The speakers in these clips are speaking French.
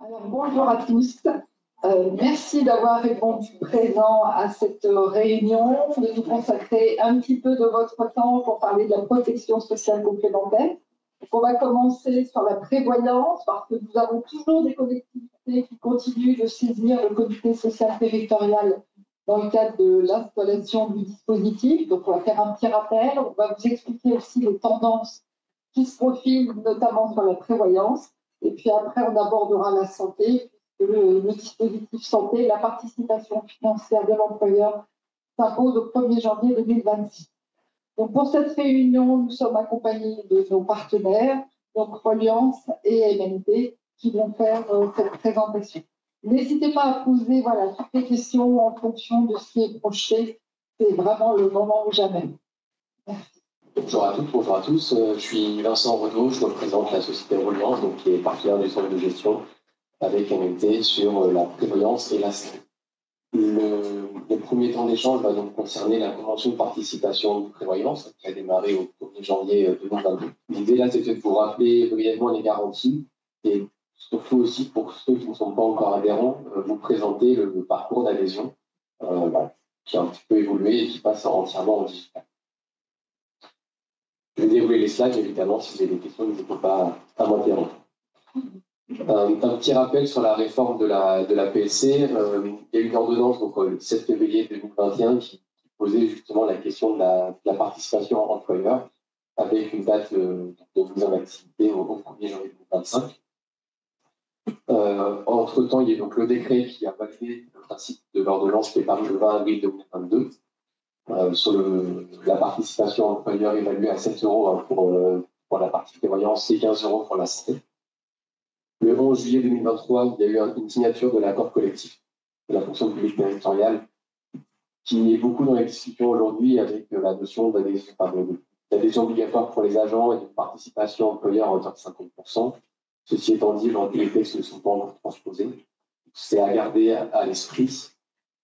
Alors, bonjour à tous. Merci d'avoir répondu présent à cette réunion, de nous consacrer un petit peu de votre temps pour parler de la protection sociale complémentaire. On va commencer sur la prévoyance, parce que nous avons toujours des collectivités qui continuent de saisir le comité social territorial dans le cadre de l'installation du dispositif. Donc, on va faire un petit rappel. On va vous expliquer aussi les tendances qui se profilent, notamment sur la prévoyance. Et puis après, on abordera la santé, le dispositif santé, la participation financière de l'employeur s'impose au 1er janvier 2026. Donc pour cette réunion, nous sommes accompagnés de nos partenaires, donc Reliance et MNP, qui vont faire cette présentation. N'hésitez pas à poser toutes les questions en fonction de ce qui est projeté. C'est vraiment le moment ou jamais. Merci. Bonjour à toutes, bonjour à tous. Je suis Vincent Renaud, je représente la société Reliance, donc qui est partenaire du centre de gestion avec MNT sur la prévoyance et la santé. Le premier temps d'échange va donc concerner la convention de participation de prévoyance qui a démarré au 1er janvier 2022. L'idée là, c'était de vous rappeler brièvement les garanties et surtout aussi pour ceux qui ne sont pas encore adhérents, vous présenter le parcours d'adhésion qui a un petit peu évolué et qui passe entièrement en digital. Je vais dérouler les slides, évidemment, si vous avez des questions, n'hésitez pas à m'interrompre. Un petit rappel sur la réforme de la PSC. Il y a eu une ordonnance donc, le 7 février 2021 qui posait justement la question de la participation employeur avec une date de mise en activité au 1er janvier 2025. Entre-temps, il y a donc le décret qui a validé le principe de l'ordonnance qui est paru le 20 avril 2022. Sur la participation employeur évaluée à 7 euros pour la partie prévoyance et 15 euros pour la santé. Le 11 juillet 2023, il y a eu une signature de l'accord collectif de la fonction publique territoriale qui est beaucoup dans les discussions aujourd'hui avec la notion d'adhésion obligatoire pour les agents et de participation employeur à hauteur de 50%. Ceci étant dit, les textes ne sont pas encore transposés. C'est à garder à l'esprit.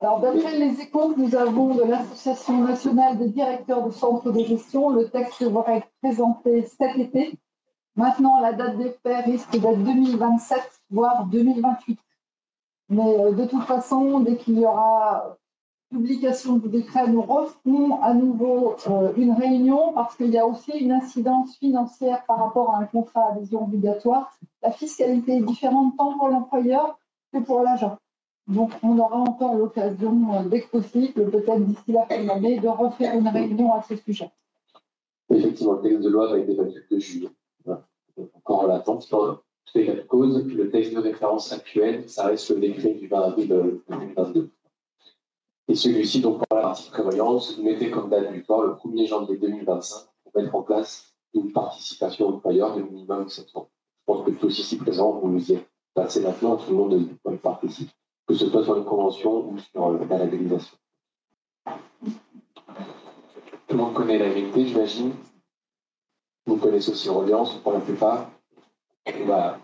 Alors, d'après les échos que nous avons de l'Association nationale des directeurs de centres de gestion, le texte devrait être présenté cet été. Maintenant, la date d'effet risque d'être 2027, voire 2028. Mais de toute façon, dès qu'il y aura publication du décret, nous referons à nouveau une réunion parce qu'il y a aussi une incidence financière par rapport à un contrat d'adhésion obligatoire. La fiscalité est différente tant pour l'employeur que pour l'agent. Donc, on aura encore l'occasion, dès que possible, peut-être d'ici la fin de l'année, de refaire une réunion à ce sujet. Effectivement, le texte de loi va être débattu le 2 juillet. Encore en l'attente. Pour toutes les cas de cause, le texte de référence actuel, ça reste le décret du 20 avril 2022. Et celui-ci, donc pour la partie prévoyance, mettait comme date butoir le 1er janvier 2025 pour mettre en place une participation employeur de minimum 7 ans. Je pense que tous ici présents, vous nous y êtes passé maintenant, tout le monde participe, que ce soit sur une convention ou sur la labellisation. Tout le monde connaît la MNT, j'imagine. Vous connaissez aussi Reliance pour la plupart. On va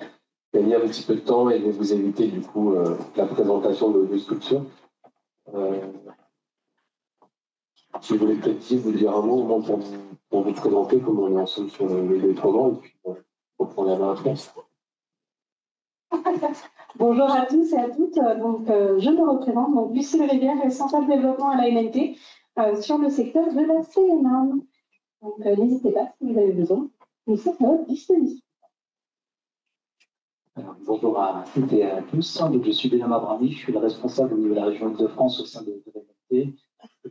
gagner un petit peu de temps et vous éviter du coup la présentation de structures. Si vous voulez peut-être vous dire un mot au moins pour vous présenter comment on est ensemble sur les déploiements et puis pour prendre la main après. Bonjour à tous et à toutes. Je me représente, donc Lucille Rivière, responsable développement à la MNT sur le secteur de la CNA. Donc n'hésitez pas si vous avez besoin. Nous sommes à votre disposition. Alors, bonjour à toutes et à tous. Donc, je suis Benjamin Brandi, je suis le responsable au niveau de la région Île-de-France au sein de la MNT.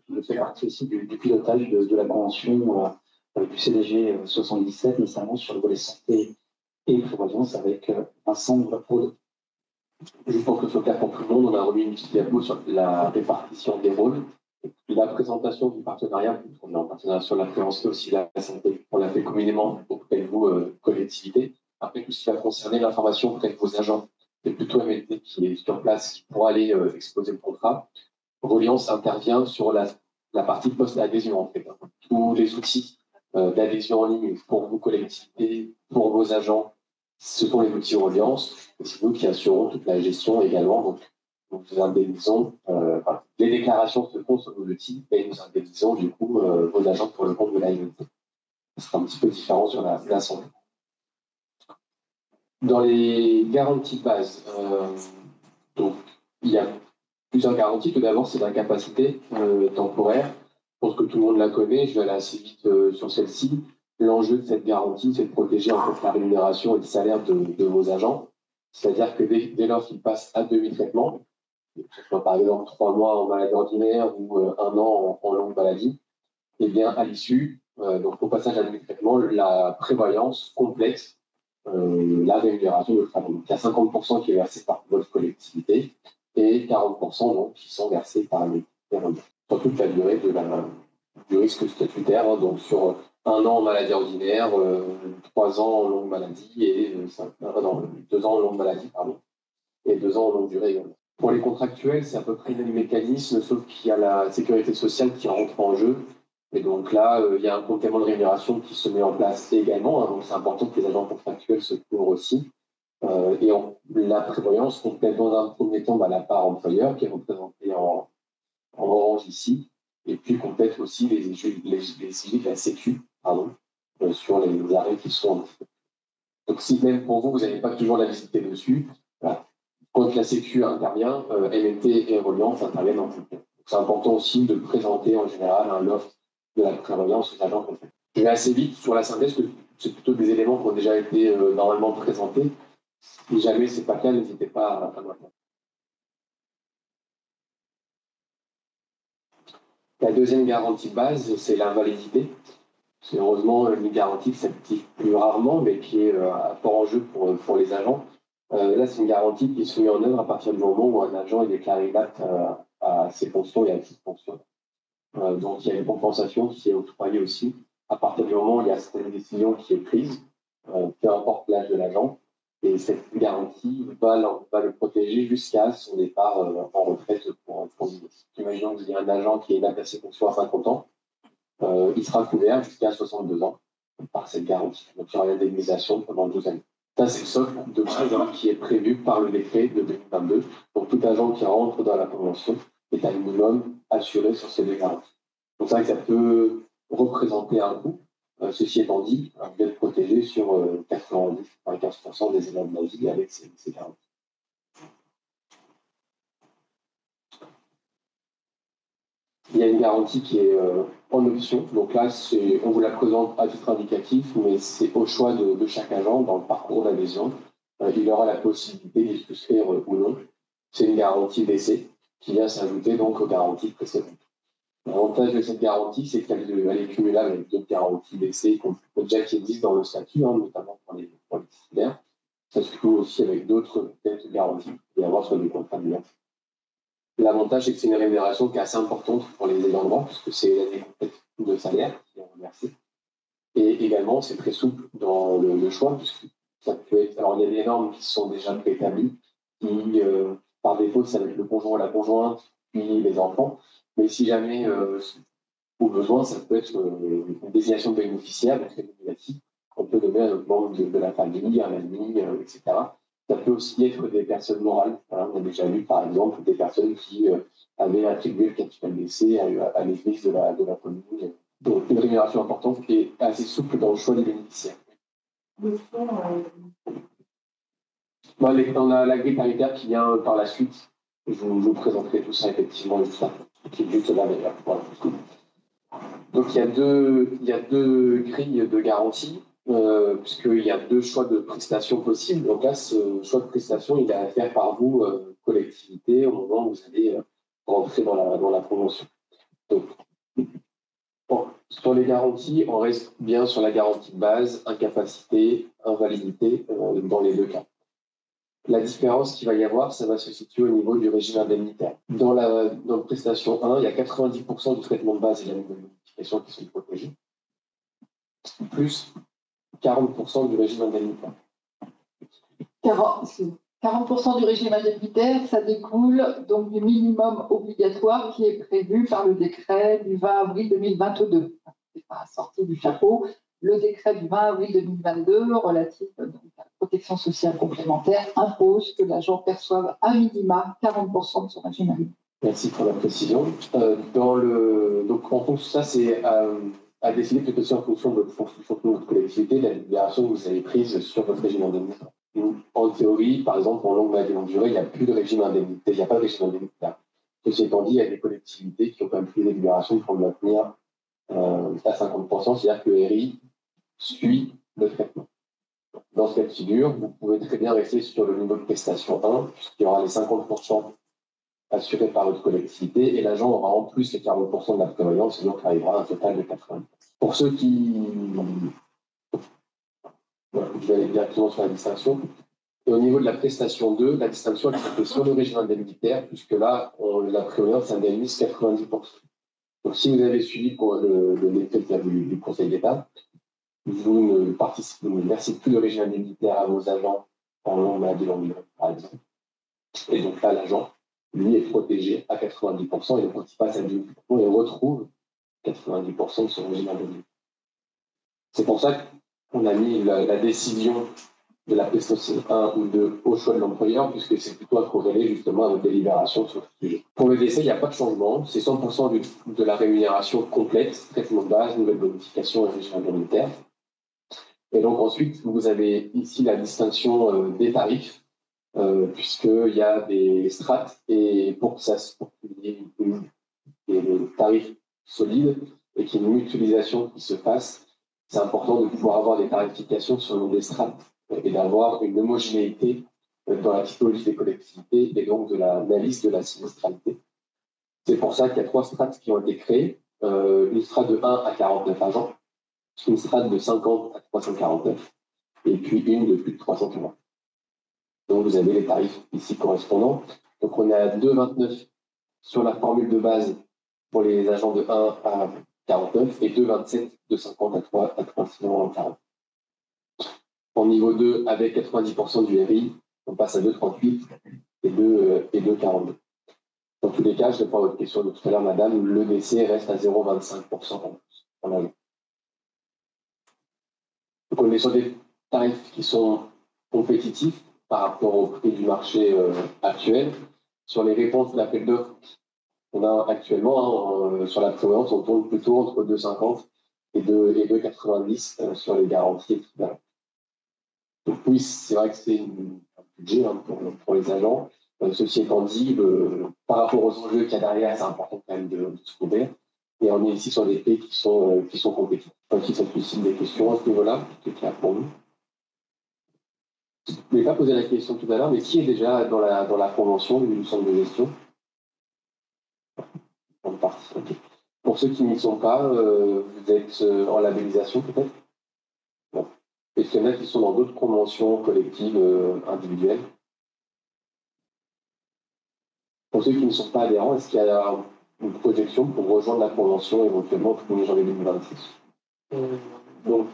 Je fais partie aussi du pilotage de la convention du CDG 77, notamment sur le volet santé et prévoyance avec Vincent Renaud. Juste pour que ce soit clair pour tout le monde, on a remis une petite diapo sur la répartition des rôles. Et puis la présentation du partenariat, on est en partenariat sur la prévention et aussi la santé. On l'a fait communément auprès de vous, collectivités. Après, tout ce qui va concerner l'information auprès de vos agents, c'est plutôt MNT qui est sur place, qui pourra aller exposer le contrat. Reliance intervient sur la partie post-adhésion, en fait. Tous les outils d'adhésion en ligne pour vos collectivités, pour vos agents, ce sont les outils Reliance. Et c'est nous qui assurons toute la gestion également. Donc nous indemnisons, les déclarations se font sur nos outils et nous indemnisons du coup vos agents pour le compte de la MNT. Ce sera un petit peu différent sur la santé. Dans les garanties de base, donc, il y a plusieurs garanties. Tout d'abord, c'est l'incapacité temporaire. Je pense que tout le monde la connaît. Je vais aller assez vite sur celle-ci. L'enjeu de cette garantie, c'est de protéger en fait, la rémunération et le salaire de vos agents. C'est-à-dire que dès lors qu'ils passent à demi-traitement, que ce soit par exemple 3 mois en maladie ordinaire ou 1 an en longue maladie, et bien à l'issue, donc au passage à demi-traitement, la prévoyance complète la rémunération de travail. Donc, il y a 50% qui est versé par votre collectivité et 40% donc, qui sont versés par les sur toute la durée du risque statutaire, hein, donc sur 1 an en maladie ordinaire, 3 ans en longue maladie et 2 ans en longue maladie, pardon, et 2 ans en longue durée également. Pour les contractuels, c'est à peu près le même mécanisme, sauf qu'il y a la sécurité sociale qui rentre en jeu. Et donc là, il y a un complément de rémunération qui se met en place également. Hein, donc c'est important que les agents contractuels se couvrent aussi. La prévoyance complète dans un premier temps la part employeur qui est représentée en orange ici, et puis complète aussi les suivis de la Sécu sur les arrêts qui sont en effet. Donc si même pour vous, vous n'avez pas toujours la visibilité dessus, voilà. Quand la Sécu intervient, MNT et Reliance interviennent en complet. C'est important aussi de présenter en général l'offre de la prévoyance aux agents contractuels. Je vais assez vite sur la synthèse, que c'est plutôt des éléments qui ont déjà été normalement présentés. Si jamais ce n'est pas le cas, n'hésitez pas à m'appeler. La deuxième garantie de base, c'est l'invalidité. C'est heureusement une garantie qui s'active plus rarement, mais qui est à fort enjeu pour les agents. Là, c'est une garantie qui se met en œuvre à partir du moment où un agent est déclaré inapte à ses fonctions et à ses fonctions. Donc, il y a une compensation qui est octroyée aussi à partir du moment où il y a cette décision qui est prise, peu importe l'âge de l'agent. Et cette garantie va le protéger jusqu'à son départ en retraite pour vivre. Imaginons que vous ayez un agent qui est inapte à ses fonctions à 50 ans, il sera couvert jusqu'à 62 ans par cette garantie. Donc, il y aura une indemnisation pendant 12 années. Ça, c'est le socle de base qui est prévu par le décret de 2022. Donc, tout agent qui rentre dans la convention est à minimum assuré sur ces deux garanties. Donc, c'est vrai que ça peut représenter un coût. Ceci étant dit, vous êtes protégé sur 90-95% des éléments de la vie avec ces garanties. Il y a une garantie qui est en option. Donc là, on vous la présente à titre indicatif, mais c'est au choix de chaque agent dans le parcours d'adhésion. Il aura la possibilité d'y souscrire ou non. C'est une garantie d'essai qui vient s'ajouter donc aux garanties précédentes. L'avantage de cette garantie, c'est qu'elle est cumulable avec d'autres garanties d'essai qui existent dans le statut, notamment pour les titulaires. Ça se trouve aussi avec d'autres garanties qu'il peut y avoir sur des contrats de bilan. L'avantage, c'est que c'est une rémunération qui est assez importante pour les ayants droit, puisque c'est l'année complète de salaire qui est reversée. Et également, c'est très souple dans le choix, puisque ça peut être. Alors, il y a des normes qui sont déjà préétablies, qui, par défaut, ça va être le conjoint ou la conjointe, puis les enfants. Mais si jamais, au besoin, ça peut être une désignation de bénéficiaire, donc c'est on peut nommer un autre membre de la famille, un ami, etc. Ça peut aussi être des personnes morales. Voilà, on a déjà vu, par exemple, des personnes qui avaient attribué le capital d'essai à l'église de la commune. Donc, une rémunération importante et assez souple dans le choix des bénéficiaires. On a la grille paritaire qui vient par la suite. Je vous présenterai tout ça effectivement juste là, qui est juste là d'ailleurs. Voilà. Donc il y a deux grilles de garantie, puisqu'il y a deux choix de prestations possibles. Donc là, ce choix de prestation, il est à faire par vous, collectivité, au moment où vous allez rentrer dans la convention. Donc, bon, sur les garanties, on reste bien sur la garantie de base, incapacité, invalidité, dans les deux cas. La différence qu'il va y avoir, ça va se situer au niveau du régime indemnitaire. Dans la prestation 1, il y a 90% du traitement de base et la modification qui sont protégés, plus 40% du régime indemnitaire. 40% du régime indemnitaire, ça découle donc du minimum obligatoire qui est prévu par le décret du 20 avril 2022. C'est pas sorti du chapeau. Le décret du 20 avril 2022 relatif à la protection sociale complémentaire impose que l'agent perçoive à minima 40% de son régime indemnitaire. Merci pour la précision. Donc, en fonction de ça, c'est à décider peut-être aussi en fonction de votre collectivité, de la libération que vous avez prise sur votre régime indemnitaire. En théorie, par exemple, en longue maladie longue durée, il n'y a plus de régime indemnitaire, il n'y a pas de régime indemnitaire. Ceci étant dit, il y a des collectivités qui ont quand même pris des libérations pour le maintenir à 50%, c'est-à-dire que RI suit le traitement. Dans ce cas de figure, vous pouvez très bien rester sur le niveau de prestation 1, puisqu'il y aura les 50% assurés par votre collectivité, et l'agent aura en plus les 40% de la prévoyance, et donc arrivera à un total de 80%. Pour ceux qui... Voilà, je vais aller directement sur la distinction. Et au niveau de la prestation 2, la distinction elle se fait sur le régime indemnitaire, puisque là, la prévoyance indemnise 90%. Donc si vous avez suivi pour le décret du Conseil d'État, vous ne versez plus de régime indemnitaire à vos agents en longue maladie longue durée, par exemple. Et donc là, l'agent, lui, est protégé à 90%, et donc quand il passe à 10%, il retrouve 90% de son régime indemnitaire. C'est pour ça qu'on a mis la décision de la prestation 1 ou 2 au choix de l'employeur, puisque c'est plutôt à corréler justement à votre délibération sur ce sujet. Pour le décès, il n'y a pas de changement. C'est 100% de la rémunération complète, traitement de base, nouvelle bonification et régime indemnitaire. Et donc ensuite, vous avez ici la distinction des tarifs, puisqu'il y a des strates, et pour qu'il y ait des tarifs solides et qu'il y ait une mutualisation qui se fasse, c'est important de pouvoir avoir des tarifications selon des strates et d'avoir une homogénéité dans la typologie des collectivités et donc de l'analyse de la sinistralité. C'est pour ça qu'il y a 3 strates qui ont été créées, une strate de 1 à 49 agents, une strate de 50 à 349 et puis une de plus de 340. Donc vous avez les tarifs ici correspondants. Donc on est à 2,29 sur la formule de base pour les agents de 1 à 49 et 2,27 de 50 à 340. En niveau 2, avec 90% du RI, on passe à 2,38 et 2,42. Dans tous les cas, je réponds à votre question de tout à l'heure, madame, le décès reste à 0,25% en plus en agent. Donc on est sur des tarifs qui sont compétitifs par rapport au prix du marché actuel. Sur les réponses de l'appel d'offres, on a actuellement, sur la prévoyance, on tourne plutôt entre 2,50 et 2,90 sur les garanties. Donc oui, c'est vrai que c'est un budget pour les agents. Ceci étant dit, par rapport aux enjeux qu'il y a derrière, c'est important quand même de se couvrir. Et on est ici sur des prix qui sont compétitifs. Si ça suscite des questions à ce niveau-là, c'est clair pour nous. Je ne voulais pas poser la question tout à l'heure, mais qui est déjà dans la convention du centre de gestion? En partie, okay. Pour ceux qui n'y sont pas, vous êtes en labellisation peut-être? Bon. Est-ce qu'il y en a qui sont dans d'autres conventions collectives individuelles? Pour ceux qui ne sont pas adhérents, est-ce qu'il y a une projection pour rejoindre la convention éventuellement au 1er janvier 2026? Donc,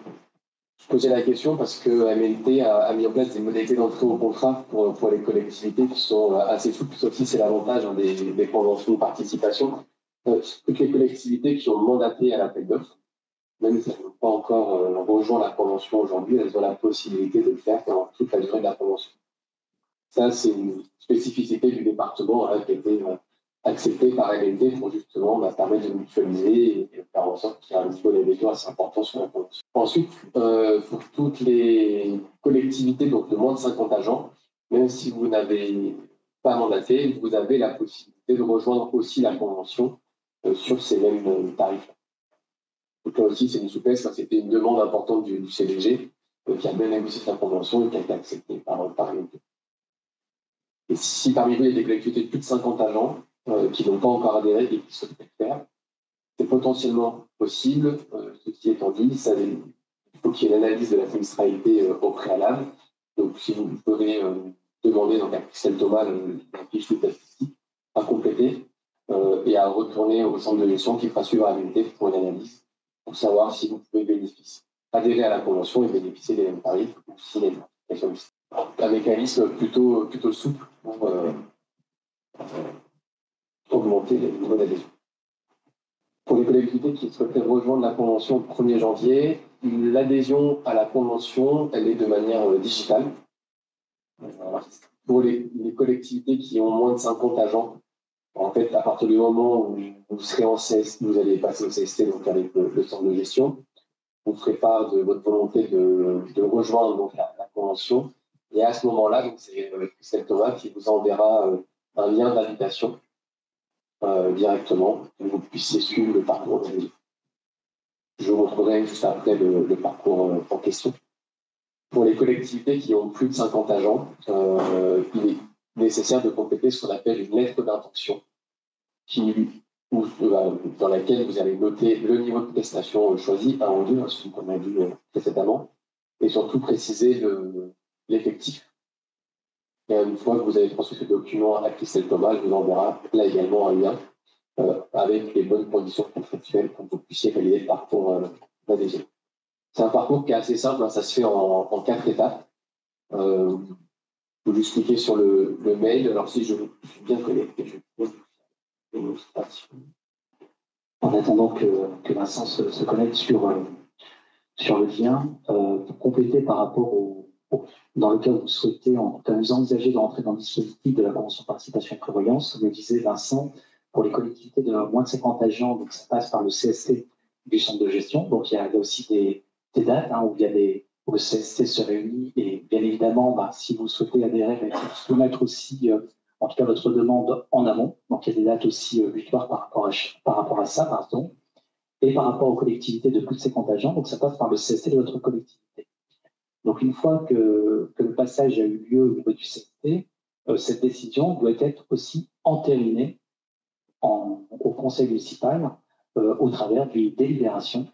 je posais la question parce que MNT a mis en place des modalités d'entrée au contrat pour les collectivités qui sont assez souples. Ça aussi, c'est l'avantage des conventions de participation. Toutes les collectivités qui ont mandaté à l'appel d'offres, même si elles n'ont pas encore rejoint la convention aujourd'hui, elles ont la possibilité de le faire pendant toute la durée de la convention. Ça, c'est une spécificité du département qui a été acceptée par LNT pour justement permettre de mutualiser et faire en sorte qu'il y ait un niveau d'adhésion assez important sur la convention. Ensuite, pour toutes les collectivités donc de moins de 50 agents, même si vous n'avez pas mandaté, vous avez la possibilité de rejoindre aussi la convention sur ces mêmes tarifs. Donc là aussi, c'est une souplesse, c'était une demande importante du CDG qui a bien négocié sa convention et qui a été acceptée par LNT. Et si parmi vous, il y a des collectivités de plus de 50 agents qui n'ont pas encore adhéré et qui souhaitent le faire, c'est potentiellement possible. Ceci étant dit, il faut qu'il y ait une analyse de la sinistralité au préalable. Donc, si vous pouvez demander donc, à Christelle Thomas la fiche de statistique à compléter et à retourner au centre de gestion qui fera suivre à l'unité pour une analyse pour savoir si vous pouvez adhérer à la convention et bénéficier des mêmes tarifs ou s'il y a une application. Un mécanisme plutôt souple pour augmenter les niveaux d'adhésion. Pour les collectivités qui souhaiteraient rejoindre la convention le 1er janvier, l'adhésion à la convention, elle est de manière digitale. Pour les collectivités qui ont moins de 50 agents, en fait, à partir du moment où vous serez en CST, vous allez passer au CST donc avec le centre de gestion, vous ferez part de votre volonté de rejoindre donc, la convention. Et à ce moment-là, donc c'est Christelle Thomas qui vous enverra un lien d'invitation directement pour que vous puissiez suivre le parcours de l'adhésion. Je vous montrerai juste après le parcours en question. Pour les collectivités qui ont plus de 50 agents, il est nécessaire de compléter ce qu'on appelle une lettre d'intention dans laquelle vous allez noter le niveau de prestation choisi, 1 ou 2, celui qu'on a vu précédemment, et surtout préciser l'effectif. Et une fois que vous avez transmis ce document à Christelle Thomas, elle vous enverra là également un lien avec les bonnes conditions contractuelles pour que vous puissiez valider le parcours d'adhésion. C'est un parcours qui est assez simple, hein, ça se fait en 4 étapes. Vous juste cliquez sur le mail. Alors si je suis bien connecté, je peux en attendant que Vincent se connecte sur le lien, pour compléter par rapport dans le cas où vous souhaitez, en tout cas vous envisagez de rentrer dans le dispositif de la convention participation et prévoyance, comme le disait Vincent, pour les collectivités de moins de 50 agents, donc ça passe par le CST du centre de gestion. Donc il y a aussi des dates hein, où le CST se réunit et bien évidemment, si vous souhaitez adhérer, il faut soumettre aussi en tout cas votre demande en amont. Donc il y a des dates aussi butoirs par rapport à ça, pardon. Et par rapport aux collectivités de plus de 50 agents, donc ça passe par le CST de votre collectivité. Donc une fois que le passage a eu lieu au niveau du CST, cette décision doit être aussi entérinée au conseil municipal au travers d'une délibération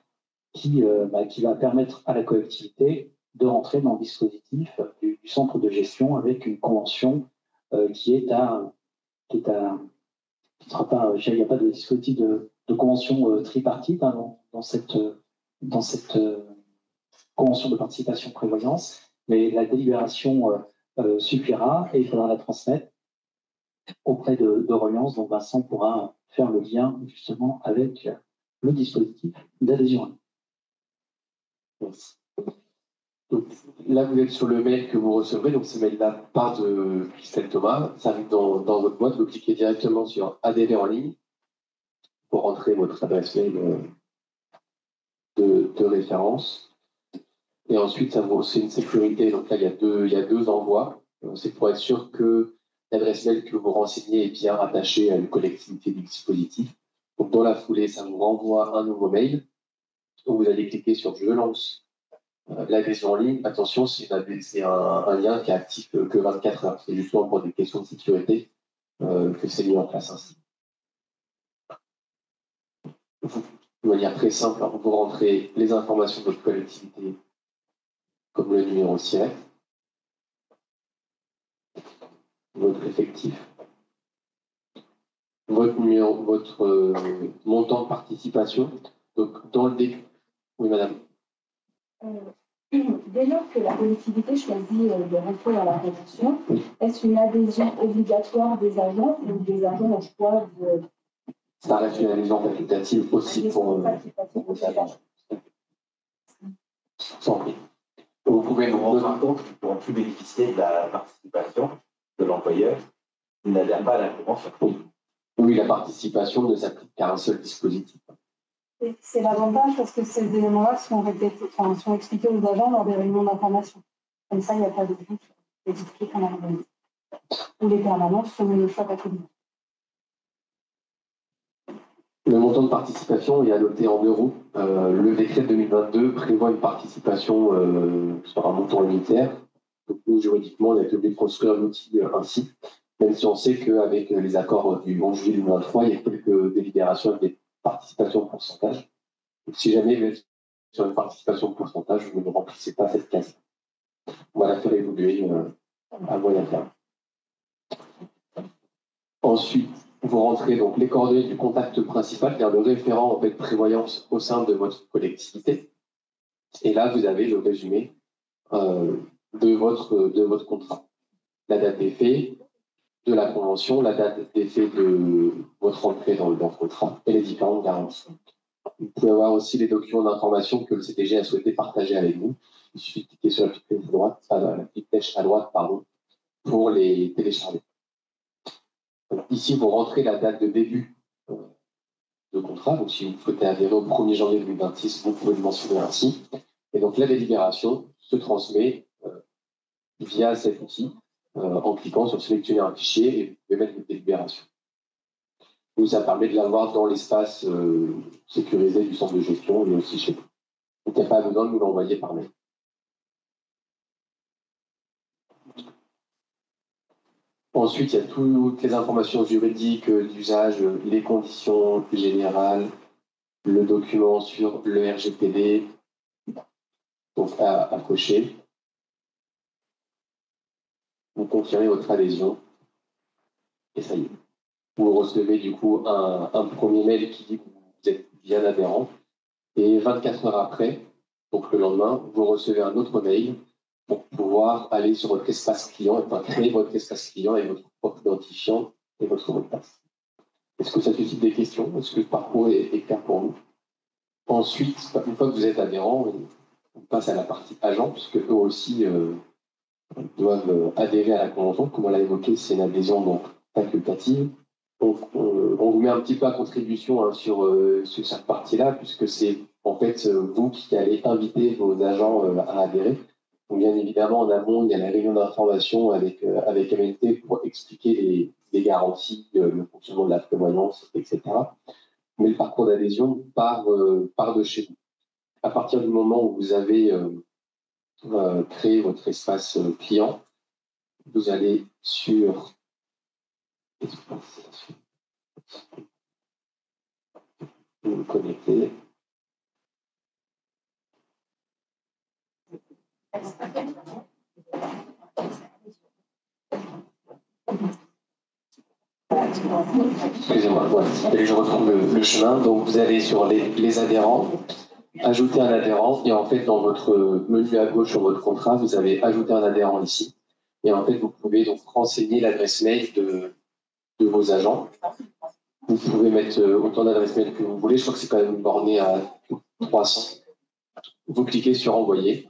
qui va permettre à la collectivité de rentrer dans le dispositif du centre de gestion avec une convention qui sera pas, il n'y a pas de dispositif de convention tripartite hein, dans cette convention de participation prévoyance, mais la délibération suffira et il faudra la transmettre auprès de Reliance, dont Vincent pourra faire le lien justement avec le dispositif d'adhésion. Donc, là, vous êtes sur le mail que vous recevrez, donc ce mail-là part de Christelle Thomas, ça arrive dans votre boîte, vous cliquez directement sur adhérer en ligne pour rentrer votre adresse mail de référence. Et ensuite, c'est une sécurité, donc là, il y a deux envois. C'est pour être sûr que l'adresse mail que vous renseignez est bien rattachée à une collectivité du dispositif. Donc, dans la foulée, ça vous renvoie un nouveau mail où vous allez cliquer sur « Je lance ». L'adhésion en ligne, attention, c'est un lien qui est actif que 24 heures. C'est justement pour des questions de sécurité que c'est mis en place ainsi. De manière très simple, vous rentrez les informations de votre collectivité, comme le numéro SIRET, votre effectif, votre montant de participation. Donc, dans le début. Oui, madame. Dès lors que la collectivité choisit de rentrer dans la convention, est-ce une adhésion obligatoire des agents ou des agents ont le choix de... Ça reste une adhésion facultative aussi pour les agents. Sans prix. Vous pouvez nous rendre compte qu'ils ne pourront plus bénéficier de la participation de l'employeur qui n'adhère pas à la convention. Oui, la participation ne s'applique qu'à un seul dispositif. C'est l'avantage parce que ces éléments-là sont expliqués aux agents lors des réunions d'information. Comme ça, il n'y a pas de doute expliqué qu'on a réuni. Ou les permanents sont le choix à tout le monde. Le montant de participation est alloté en euros. Le décret de 2022 prévoit une participation sur un montant unitaire. Donc nous, juridiquement, on a été obligé de construire l'outil ainsi, même si on sait qu'avec les accords du 11 juillet 2023, il y a quelques délibérations avec des participations en pourcentage. Donc si jamais vous êtes sur une participation de pourcentage, vous ne remplissez pas cette case. On va la faire évoluer à moyen terme. Ensuite, vous rentrez donc les coordonnées du contact principal, c'est-à-dire le référent en fait prévoyance au sein de votre collectivité. Et là, vous avez le résumé de votre contrat. La date d'effet de la convention, la date d'effet de votre entrée dans le contrat et les différentes garanties. Vous pouvez avoir aussi les documents d'information que le CTG a souhaité partager avec vous. Il suffit de cliquer sur la petite flèche à droite, pour les télécharger. Donc, ici, vous rentrez la date de début de contrat. Donc, si vous souhaitez adhérer au 1er janvier 2026, vous pouvez le mentionner ainsi. Et donc, la délibération se transmet via cet outil en cliquant sur sélectionner un fichier et vous pouvez mettre une délibération. Donc, ça permet de l'avoir dans l'espace sécurisé du centre de gestion et aussi chez vous. Donc, il n'y a pas besoin de nous l'envoyer par mail. Ensuite, il y a toutes les informations juridiques d'usage, les conditions générales, le document sur le RGPD, donc à cocher. Vous confirmez votre adhésion et ça y est. Vous recevez du coup un premier mail qui dit que vous êtes bien adhérent et 24 heures après, donc le lendemain, vous recevez un autre mail pour pouvoir aller sur votre espace client et enfin, créer votre espace client avec votre propre identifiant et votre mot de passe. Est-ce que ça suscite des questions? Est-ce que le parcours est clair pour vous? Ensuite, une fois que vous êtes adhérent, on passe à la partie agent, puisque eux aussi doivent adhérer à la convention. Comme on l'a évoqué, c'est une adhésion donc facultative. Donc, on vous met un petit peu à contribution hein, sur cette partie-là, puisque c'est en fait vous qui allez inviter vos agents à adhérer. Donc, bien évidemment, en amont, il y a la réunion d'information avec MNT pour expliquer les garanties, le fonctionnement de la prévoyance, etc. Mais le parcours d'adhésion part de chez vous. À partir du moment où vous avez créé votre espace client, vous allez sur vous vous connectez. Excusez-moi, voilà. Et je retrouve le chemin. Donc vous allez sur les adhérents, ajouter un adhérent, et en fait dans votre menu à gauche sur votre contrat, vous avez ajouté un adhérent ici. Et en fait, vous pouvez donc renseigner l'adresse mail de vos agents. Vous pouvez mettre autant d'adresses mail que vous voulez. Je crois que c'est quand même borné à 300. Vous cliquez sur envoyer.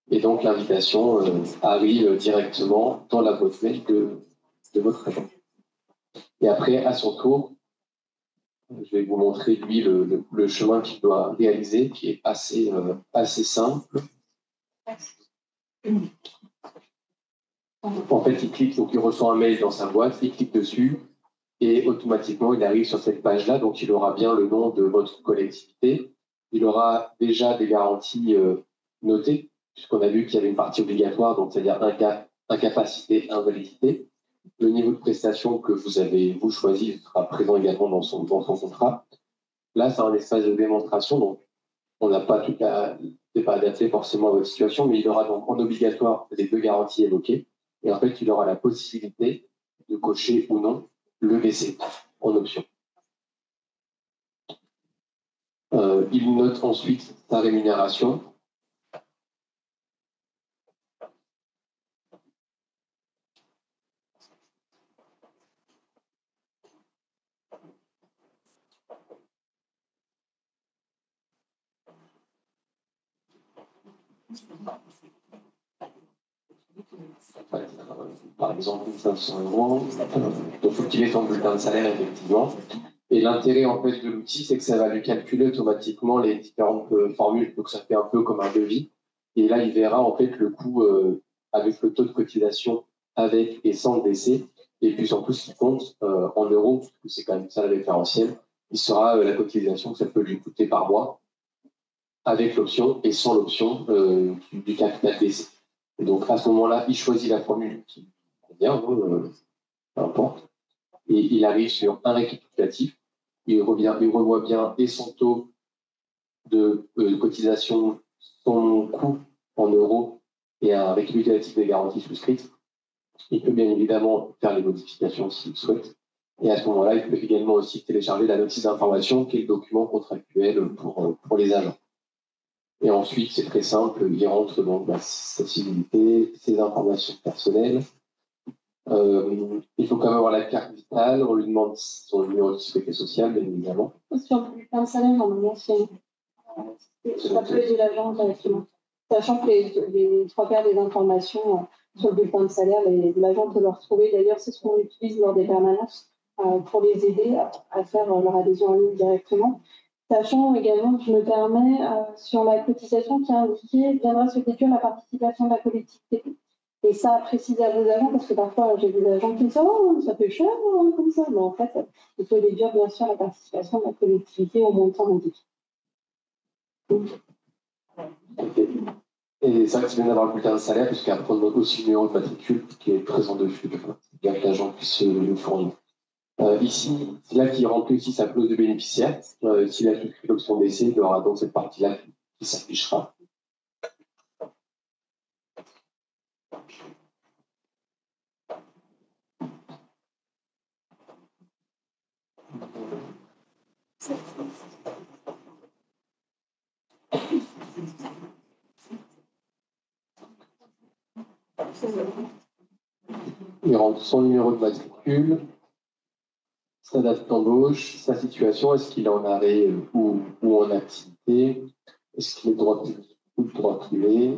Et donc l'invitation arrive directement dans la boîte mail de votre agent. Et après, à son tour, je vais vous montrer lui le chemin qu'il doit réaliser, qui est assez simple. En fait, il clique, donc il reçoit un mail dans sa boîte, il clique dessus, et automatiquement, il arrive sur cette page-là, donc il aura bien le nom de votre collectivité. Il aura déjà des garanties notées, puisqu'on a vu qu'il y avait une partie obligatoire, donc c'est-à-dire incapacité, invalidité. Le niveau de prestation que vous avez, vous, choisi sera présent également dans son contrat. Là, c'est un espace de démonstration, donc on n'a pas tout à... C'est pas adapté forcément à votre situation, mais il aura donc en obligatoire les deux garanties évoquées. Et en fait, il aura la possibilité de cocher ou non le VC en option. Il note ensuite sa rémunération. Par exemple, 500 €. Donc, il faut qu'il ait son bulletin de salaire, effectivement. Et l'intérêt, en fait, de l'outil, c'est que ça va lui calculer automatiquement les différentes formules. Donc, ça fait un peu comme un devis. Et là, il verra, en fait, le coût avec le taux de cotisation avec et sans le décès. Et puis, surtout, ce qui compte en euros, parce que c'est quand même ça le référentiel, il sera la cotisation que ça peut lui coûter par mois avec l'option et sans l'option du capital décès. Et donc, à ce moment-là, il choisit la formule qui convient, peu importe, et il arrive sur un récapitulatif. Il revoit bien et son taux de cotisation, son coût en euros et un récapitulatif des garanties souscrites. Il peut bien évidemment faire les modifications s'il souhaite. Et à ce moment-là, il peut également aussi télécharger la notice d'information, qui est le document contractuel pour les agents. Et ensuite, c'est très simple, il rentre donc sa civilité, ses informations personnelles. Il faut quand même avoir la carte vitale, on lui demande son numéro de sécurité sociale, bien évidemment. Sur le bulletin de salaire, normalement, ça peut aider l'agent directement. Sachant que les trois quarts des informations sur le bulletin de salaire, l'agent peut le retrouver. D'ailleurs, c'est ce qu'on utilise lors des permanences pour les aider à faire leur adhésion en ligne directement. Sachant également que je me permets, sur la cotisation qui est indiquée, viendra se déduire la participation de la collectivité. Et ça, à préciser à vos agents, parce que parfois, j'ai des agents qui disent « Oh, ça fait cher, comme ça ». Mais en fait, il faut déduire bien sûr la participation de la collectivité au montant indiqué. Et c'est vrai que c'est bien d'avoir le bulletin de salaire, parce qu'après, on a aussi le numéro de matricule qui est présent dessus. C'est bien que l'agent puisse le fournir. Ici, c'est là qu'il remplit aussi sa clause de bénéficiaire. S'il a souscrit l'option d'essai, il y aura donc cette partie-là qui s'affichera. Il rentre son numéro de matricule, sa date d'embauche, sa situation, est-ce qu'il est en arrêt ou en activité, est-ce qu'il est droit public ou droit privé.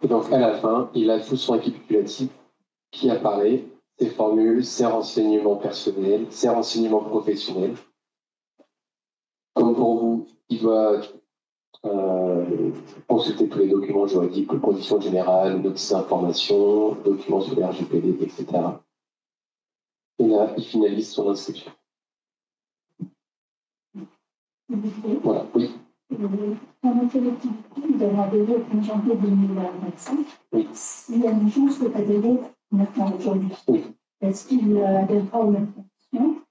Et donc, à la fin, il a tout son récapitulatif qui apparaît, ses formules, ses renseignements personnels, ses renseignements professionnels. Comme pour vous, il doit consulter tous les documents juridiques, conditions générales, notices d'information, documents sur les RGPD, etc. Et là, il finalise son inscription. Voilà, oui. Dans notre collectivité, nous avons adhéré au 1er janvier 2025. Oui. S'il y a une chance de adhérer maintenant aujourd'hui, Oui. est-ce qu'il adhérera aux mêmes conditions?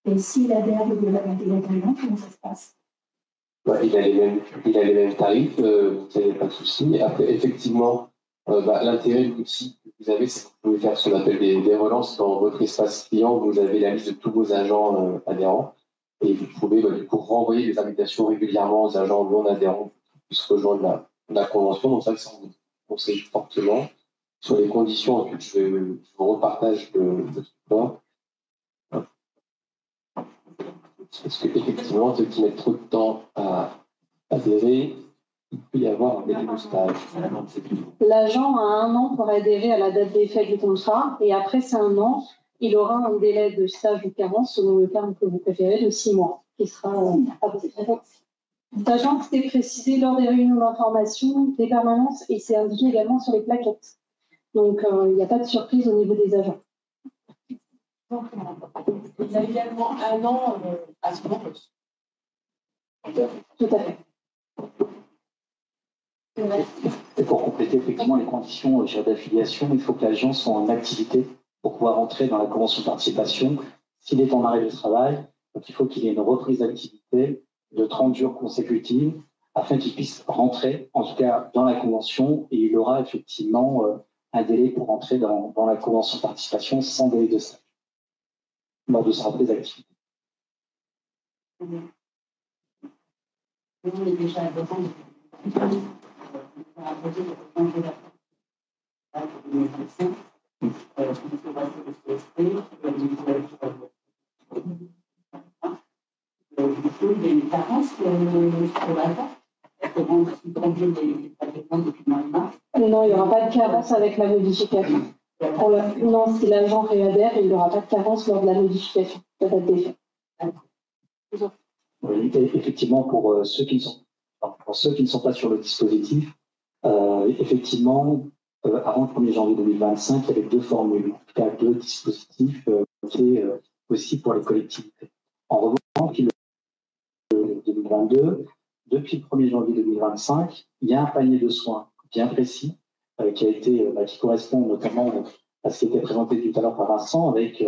Et s'il adhère au delà d'un délai d'un an, comment ça se passe? Ouais, il a les mêmes tarifs, il n'y a pas de souci. Après, effectivement, l'intérêt de l'outil que vous avez, c'est que vous pouvez faire ce qu'on appelle des relances dans votre espace client. Vous avez la liste de tous vos agents adhérents et vous pouvez du coup renvoyer des invitations régulièrement aux agents non adhérents qui puissent rejoindre la convention. Donc ça on vous conseille fortement. Sur les conditions, ensuite, je vous repartage le support. Parce qu'effectivement, ceux qui mettent trop de temps à adhérer, il peut y avoir un délai de stage. L'agent a 1 an pour adhérer à la date d'effet du contrat, et après ces 1 an, il aura un délai de stage ou carence, selon le terme que vous préférez, de 6 mois, qui sera appliqué. Sachant que c'est précisé lors des réunions d'information, des permanences, et c'est indiqué également sur les plaquettes. Donc, il n'y a pas de surprise au niveau des agents. Donc, il a également 1 an à ce moment. Tout à fait. Et pour compléter effectivement les conditions d'affiliation, il faut que l'agent soit en activité pour pouvoir entrer dans la convention de participation. S'il est en arrêt de travail, donc il faut qu'il ait une reprise d'activité de 30 jours consécutifs afin qu'il puisse rentrer, en tout cas dans la convention, et il aura effectivement un délai pour entrer dans la convention de participation sans délai de stage lors de sa reprise d'activité. On est déjà à il y a une carence pour l'agent. Non, il n'y aura pas de carence avec la modification. Non, si l'agent réadhère, il n'y aura pas de carence lors de la modification de la date d'effet. Oui, effectivement, pour ceux qui ne sont pas sur le dispositif, effectivement, avant le 1er janvier 2025, il y avait 2 formules, en tout cas 2 dispositifs qui étaient possibles pour les collectivités. En revanche, depuis 2022, depuis le 1er janvier 2025, il y a un panier de soins bien précis qui correspond notamment à ce qui était présenté tout à l'heure par Vincent, avec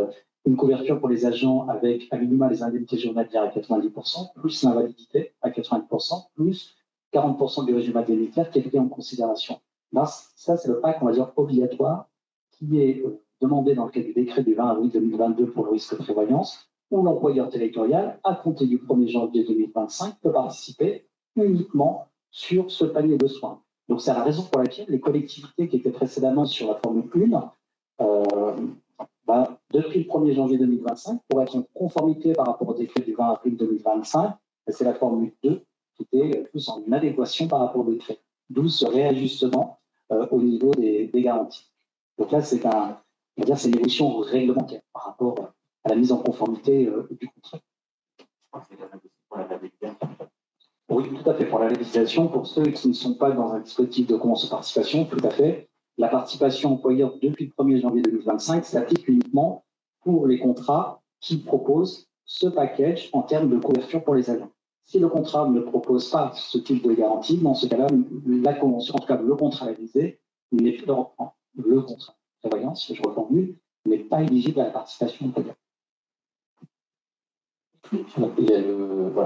une couverture pour les agents avec à minima les indemnités journalières à 90%, plus l'invalidité à 90%, plus 40% du régime indemnitaire qui est pris en considération. Là, ça, c'est le pack, on va dire, obligatoire qui est demandé dans le cadre du décret du 20 avril 2022 pour le risque de prévoyance, où l'employeur territorial, à compter du 1er janvier 2025, peut participer uniquement sur ce panier de soins. Donc, c'est la raison pour laquelle les collectivités qui étaient précédemment sur la formule 1 Depuis le 1er janvier 2025, pour être en conformité par rapport au décret du 20 avril 2025, c'est la formule 2 qui était plus en adéquation par rapport au décret, d'où ce réajustement au niveau des garanties. Donc là, c'est une évolution réglementaire par rapport à la mise en conformité du contrat. Oui, tout à fait. Pour la labellisation, pour ceux qui ne sont pas dans un dispositif de convention de participation, tout à fait. La participation employeur depuis le 1er janvier 2025 s'applique uniquement pour les contrats qui proposent ce package en termes de couverture pour les agents. Si le contrat ne propose pas ce type de garantie, dans ce cas-là, la convention, en tout cas le contrat labellisé, le contrat de prévoyance, je reformule, n'est pas éligible à la participation employeur. Il y a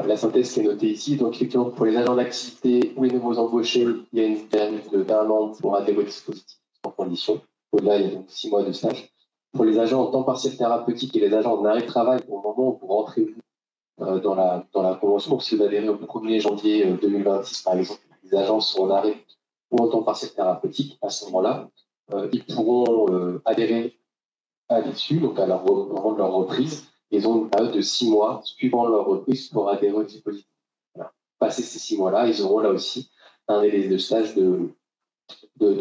la synthèse qui est notée ici. Donc, effectivement, pour les agents d'activité ou les nouveaux embauchés, il y a une période d'un an pour adhérer au dispositif en condition. Au-delà, il y a donc 6 mois de stage. Pour les agents en temps partiel thérapeutique et les agents en arrêt de travail, au moment où vous rentrez dans la convention, donc si vous adhérez au 1er janvier 2026, par exemple, les agents sont en arrêt ou en temps partiel thérapeutique, à ce moment-là, ils pourront adhérer à l'issue, donc au moment de leur reprise. Ils ont une période de 6 mois suivant leur reprise pour adhérer au dispositif. Voilà. Passé ces 6 mois-là, ils auront là aussi un délai de stage de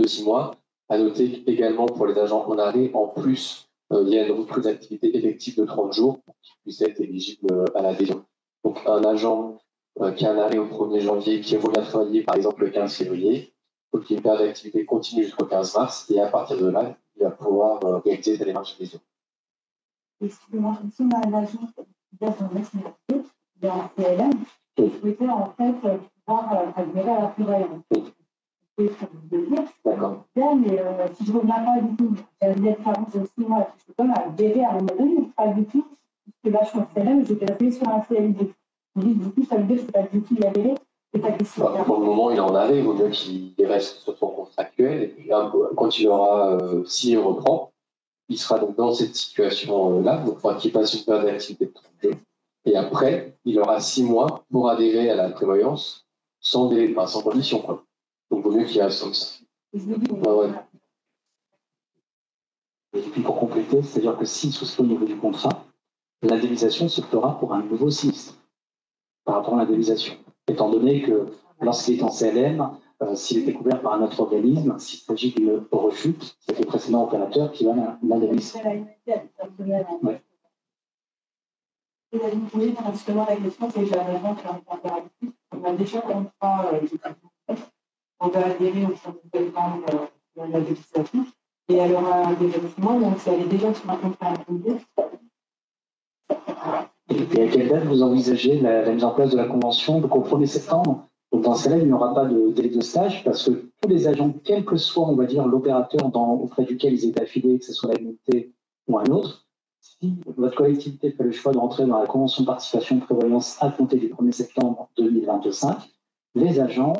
6 mois. À noter également pour les agents en arrêt, en plus, il y a une reprise d'activité effective de 30 jours pour qu'ils puissent être éligibles à l'adhésion. Donc, un agent qui a un arrêt au 1er janvier, qui revient travailler par exemple le 15 février, il faut qu'il y ait une période d'activité continue jusqu'au 15 mars, et à partir de là, il va pouvoir réaliser des démarches d'adhésion. Excusez-moi, si on a un agent qui vient dans nationalité, dans PLM, qui souhaitait en fait pouvoir adhérer à la prévoyance. D'accord. Mais si je ne reviens pas du tout, j'ai une carence de 6 mois, je peux pas adhérer à un moment donné, pas du tout, parce que là je suis en PLM, j'étais appuyée sur un CLD. Du coup, ça veut dire que je ne peux pas du tout y adhérer. Pour le moment, il est en arrêt, il vaut mieux qu'il reste sur son contrat actuel, et puis quand il aura, s'il reprend, il sera donc dans cette situation-là, donc il faudra qu'il passe une période d'activité de 30 jours. Et après, il aura 6 mois pour adhérer à la prévoyance sans condition, quoi. Donc, il vaut mieux qu'il reste comme ça. Ouais. Et puis, pour compléter, c'est-à-dire que s'il souscrit au niveau du contrat, l'indemnisation se fera pour un nouveau sinistre par rapport à l'indemnisation. Étant donné que lorsqu'il est en CLM, s'il était couvert par un autre organisme, s'il s'agit d'une rechute, c'est le précédent opérateur qui va l'indemniser. Ouais. Oui, justement, la question, c'est que j'ai un agent qui est en coopérative. On a déjà un contrat, on va adhérer au fonds de paiement de la législation. Et elle aura déjà 6 mois, donc si elle est déjà sur un contrat imposé. Et à quelle date vous envisagez la mise en place de la convention? Donc au 1er septembre. Donc dans ce cas-là, il n'y aura pas de délai de stage parce que tous les agents, quel que soit, on va dire, l'opérateur auprès duquel ils étaient affiliés, que ce soit la MNT ou un autre, si votre collectivité fait le choix de rentrer dans la convention de participation de prévoyance à compter du 1er septembre 2025, les agents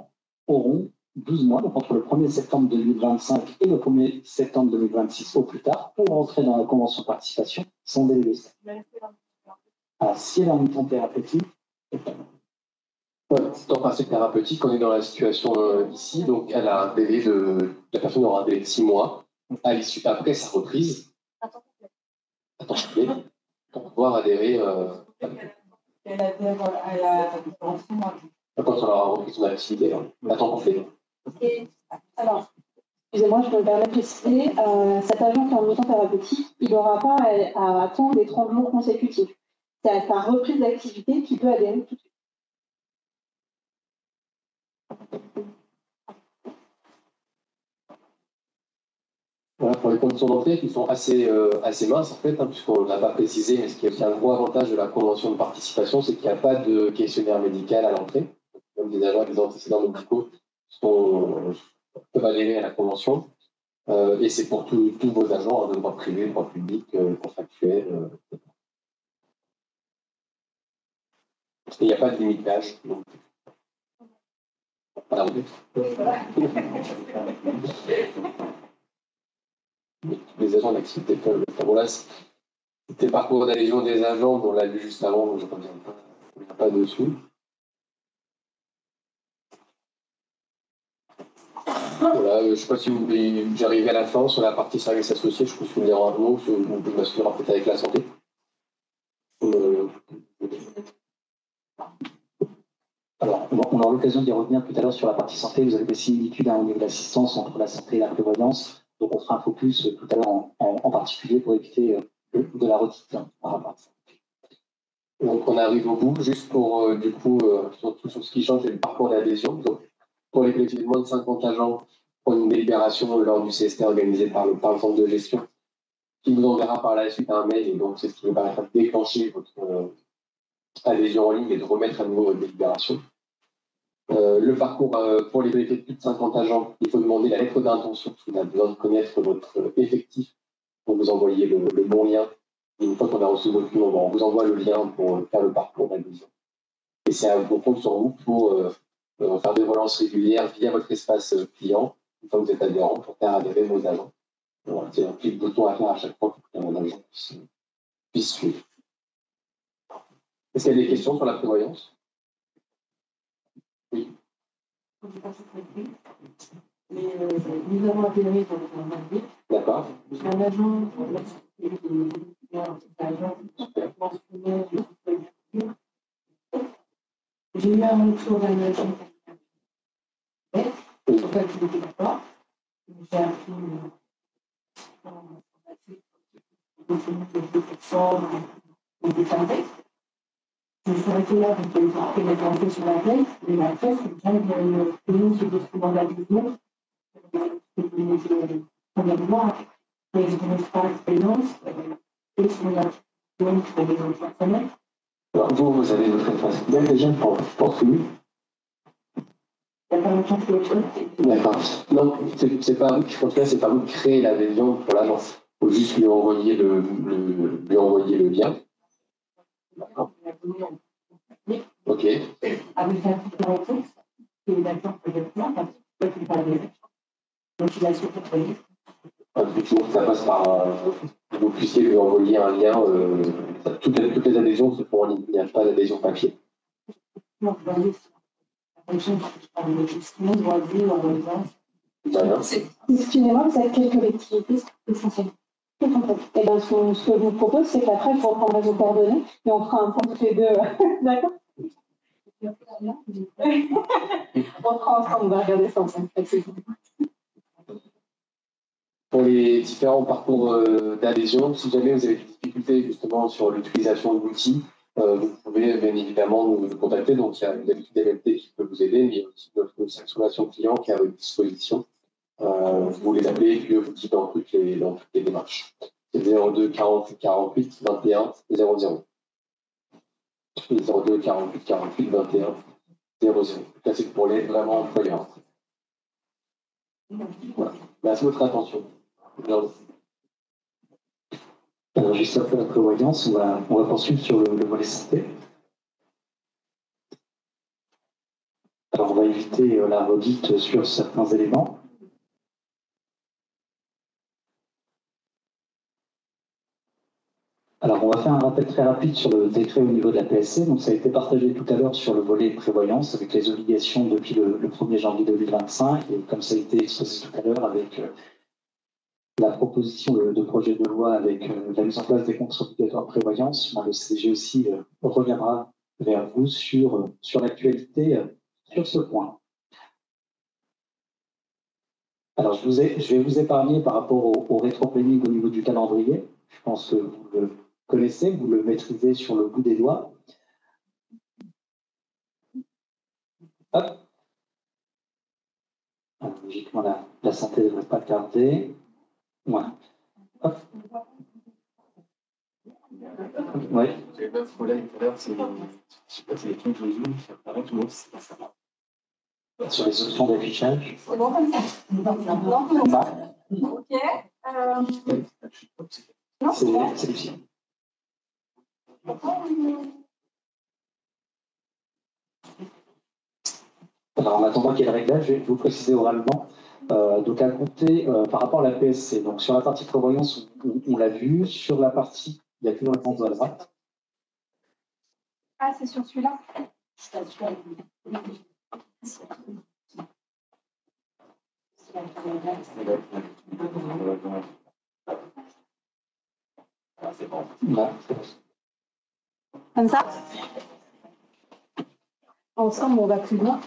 auront 12 mois, donc entre le 1er septembre 2025 et le 1er septembre 2026 au plus tard, pour rentrer dans la convention de participation sans délai de stage. Alors, si elle est en mi-temps thérapeutique, temps partiel thérapeutique, on est dans la situation ici, donc elle a un délai la personne aura un délai de 6 mois à l'issue après sa reprise. À temps complet, pour pouvoir adhérer Elle adhère à la convention. quand on aura repris son activité, à temps complet. Alors, excusez-moi, je me permets de préciser, cet agent qui est en mi-temps thérapeutique, il n'aura pas à attendre les 30 jours consécutifs. C'est à sa reprise d'activité qu'il peut adhérer tout de suite. Voilà, pour les conditions d'entrée qui sont assez minces en fait, puisqu'on ne l'a pas précisé, mais ce qui est un gros avantage de la convention de participation, c'est qu'il n'y a pas de questionnaire médical à l'entrée. Même des agents avec des antécédents médicaux peuvent adhérer à la convention. Et c'est pour tous vos agents de droit privé, droit public, contractuel. Il n'y a pas de limite d'âge. Voilà. Les agents d'activité peuvent le faire. Bon, là, c'était le parcours d'adhésion des agents, on l'a vu juste avant, donc je ne reviens pas dessus. Voilà, je ne sais pas si vous voulez, j'arrive à la fin sur la partie services associés, je peux souligner un mot, on peut m'assurer peut-être avec la santé. Alors, on aura l'occasion d'y revenir tout à l'heure sur la partie santé. Vous avez des similitudes au niveau de l'assistance entre la santé et la prévoyance. Donc, on fera un focus tout à l'heure en particulier pour éviter de la redite par rapport à ça. Donc, on arrive au bout, juste pour, du coup, surtout sur ce qui change, c'est le parcours d'adhésion. Donc, pour les collectivités de moins de 50 agents, pour une délibération lors du CST organisé par le centre de gestion, qui vous enverra par la suite un mail, et donc c'est ce qui vous permettra de déclencher votre adhésion en ligne et de remettre à nouveau votre délibération. Le parcours pour les collectivités de plus de 50 agents, il faut demander la lettre d'intention, parce qu'on a besoin de connaître votre effectif pour vous envoyer le bon lien. Et une fois qu'on a reçu votre nom, on vous envoie le lien pour faire le parcours d'adhésion. Et c'est à vous compte sur vous pour faire des relances régulières via votre espace client, une fois que vous êtes adhérent, pour faire adhérer vos agents. Voilà, c'est un petit bouton à faire à chaque fois pour que mon agent puisse suivre. Est-ce qu'il y a des questions sur la prévoyance? Oui. Nous avons adhéré dans le marché. D'accord. Un agent, j'ai eu un retour d'un agent. En fait, je n'étais pas. J'ai appris des détails. Je suis arrêtée là, donc j'ai fait la vérité sur la veille, mais après, c'est bien que nous, c'est des documents d'adhésion. Premièrement, mais je n'ai pas l'expérience, et sur la donc pour les autres personnels. Alors, vous avez votre espace bien déjà pour celui. Il n'y a pas longtemps que l'autre. D'accord. Non, c'est pas, je pense que c'est pas vous de créer l'adhésion pour l'agence. Il faut juste lui envoyer lui envoyer le lien. D'accord. Ok. Avec un petit retour, qui est d'accord pour le plan, parce que tu parles. Donc il a souhaité. Du coup, ça passe par. Vous puissiez lui envoyer un lien. Toutes les adhésions se font en ligne. Il n'y a pas d'adhésion papier. Non, excusez-moi, vous avez quelle collectivité essentielle? Et bien, ce que je vous propose, c'est qu'après, je reprendrai vos coordonnées et on fera un point tous les deux. D'accord? On fera ensemble, on va regarder ça ensemble. Pour les différents parcours d'adhésion, si jamais vous avez des difficultés justement sur l'utilisation de l'outil, vous pouvez bien évidemment nous contacter. Donc, il y a une habitude d'MLT qui peut vous aider, mais il y a aussi notre transformation client qui est à votre disposition. Vous les appelez et puis vous dites dans toutes les démarches. C'est 02 48 48 21 00. 02 48 48 21 00. Ça, c'est pour les vraiment employeurs. Voilà. Merci de votre attention. Alors, juste après la prévoyance, on va poursuivre sur le volet santé. Alors, on va éviter la redite sur certains éléments. Alors, on va faire un rappel très rapide sur le décret au niveau de la PSC. Donc, ça a été partagé tout à l'heure sur le volet prévoyance avec les obligations depuis le 1er janvier 2025. Et comme ça a été exposé tout à l'heure avec la proposition de projet de loi avec la mise en place des comptes obligatoires prévoyance, le CDG aussi reviendra vers vous sur l'actualité sur ce point. Alors, je vais vous épargner par rapport au rétro-planning au niveau du calendrier. Je pense que vous le connaissez, vous le maîtrisez sur le bout des doigts. Hop. Alors, logiquement, la santé ne devrait pas tarder. Voilà. Hop. Oui. J'ai pas de problème tout à l'heure, je sais pas si les trucs de Zoom, ça paraît tout le monde, c'est pas ça. Sur les options d'affichage. C'est bon comme ça? Non. Ok. C'est Lucie. Alors, en attendant qu'il y ait le réglage, je vais vous préciser oralement. Donc, à compter par rapport à la PSC. Donc, sur la partie prévoyance, on l'a vu. Sur la partie, il n'y a qu'une réponse à droite. Ah, c'est sur celui-là? Comme ça? Ensemble, on va plus loin.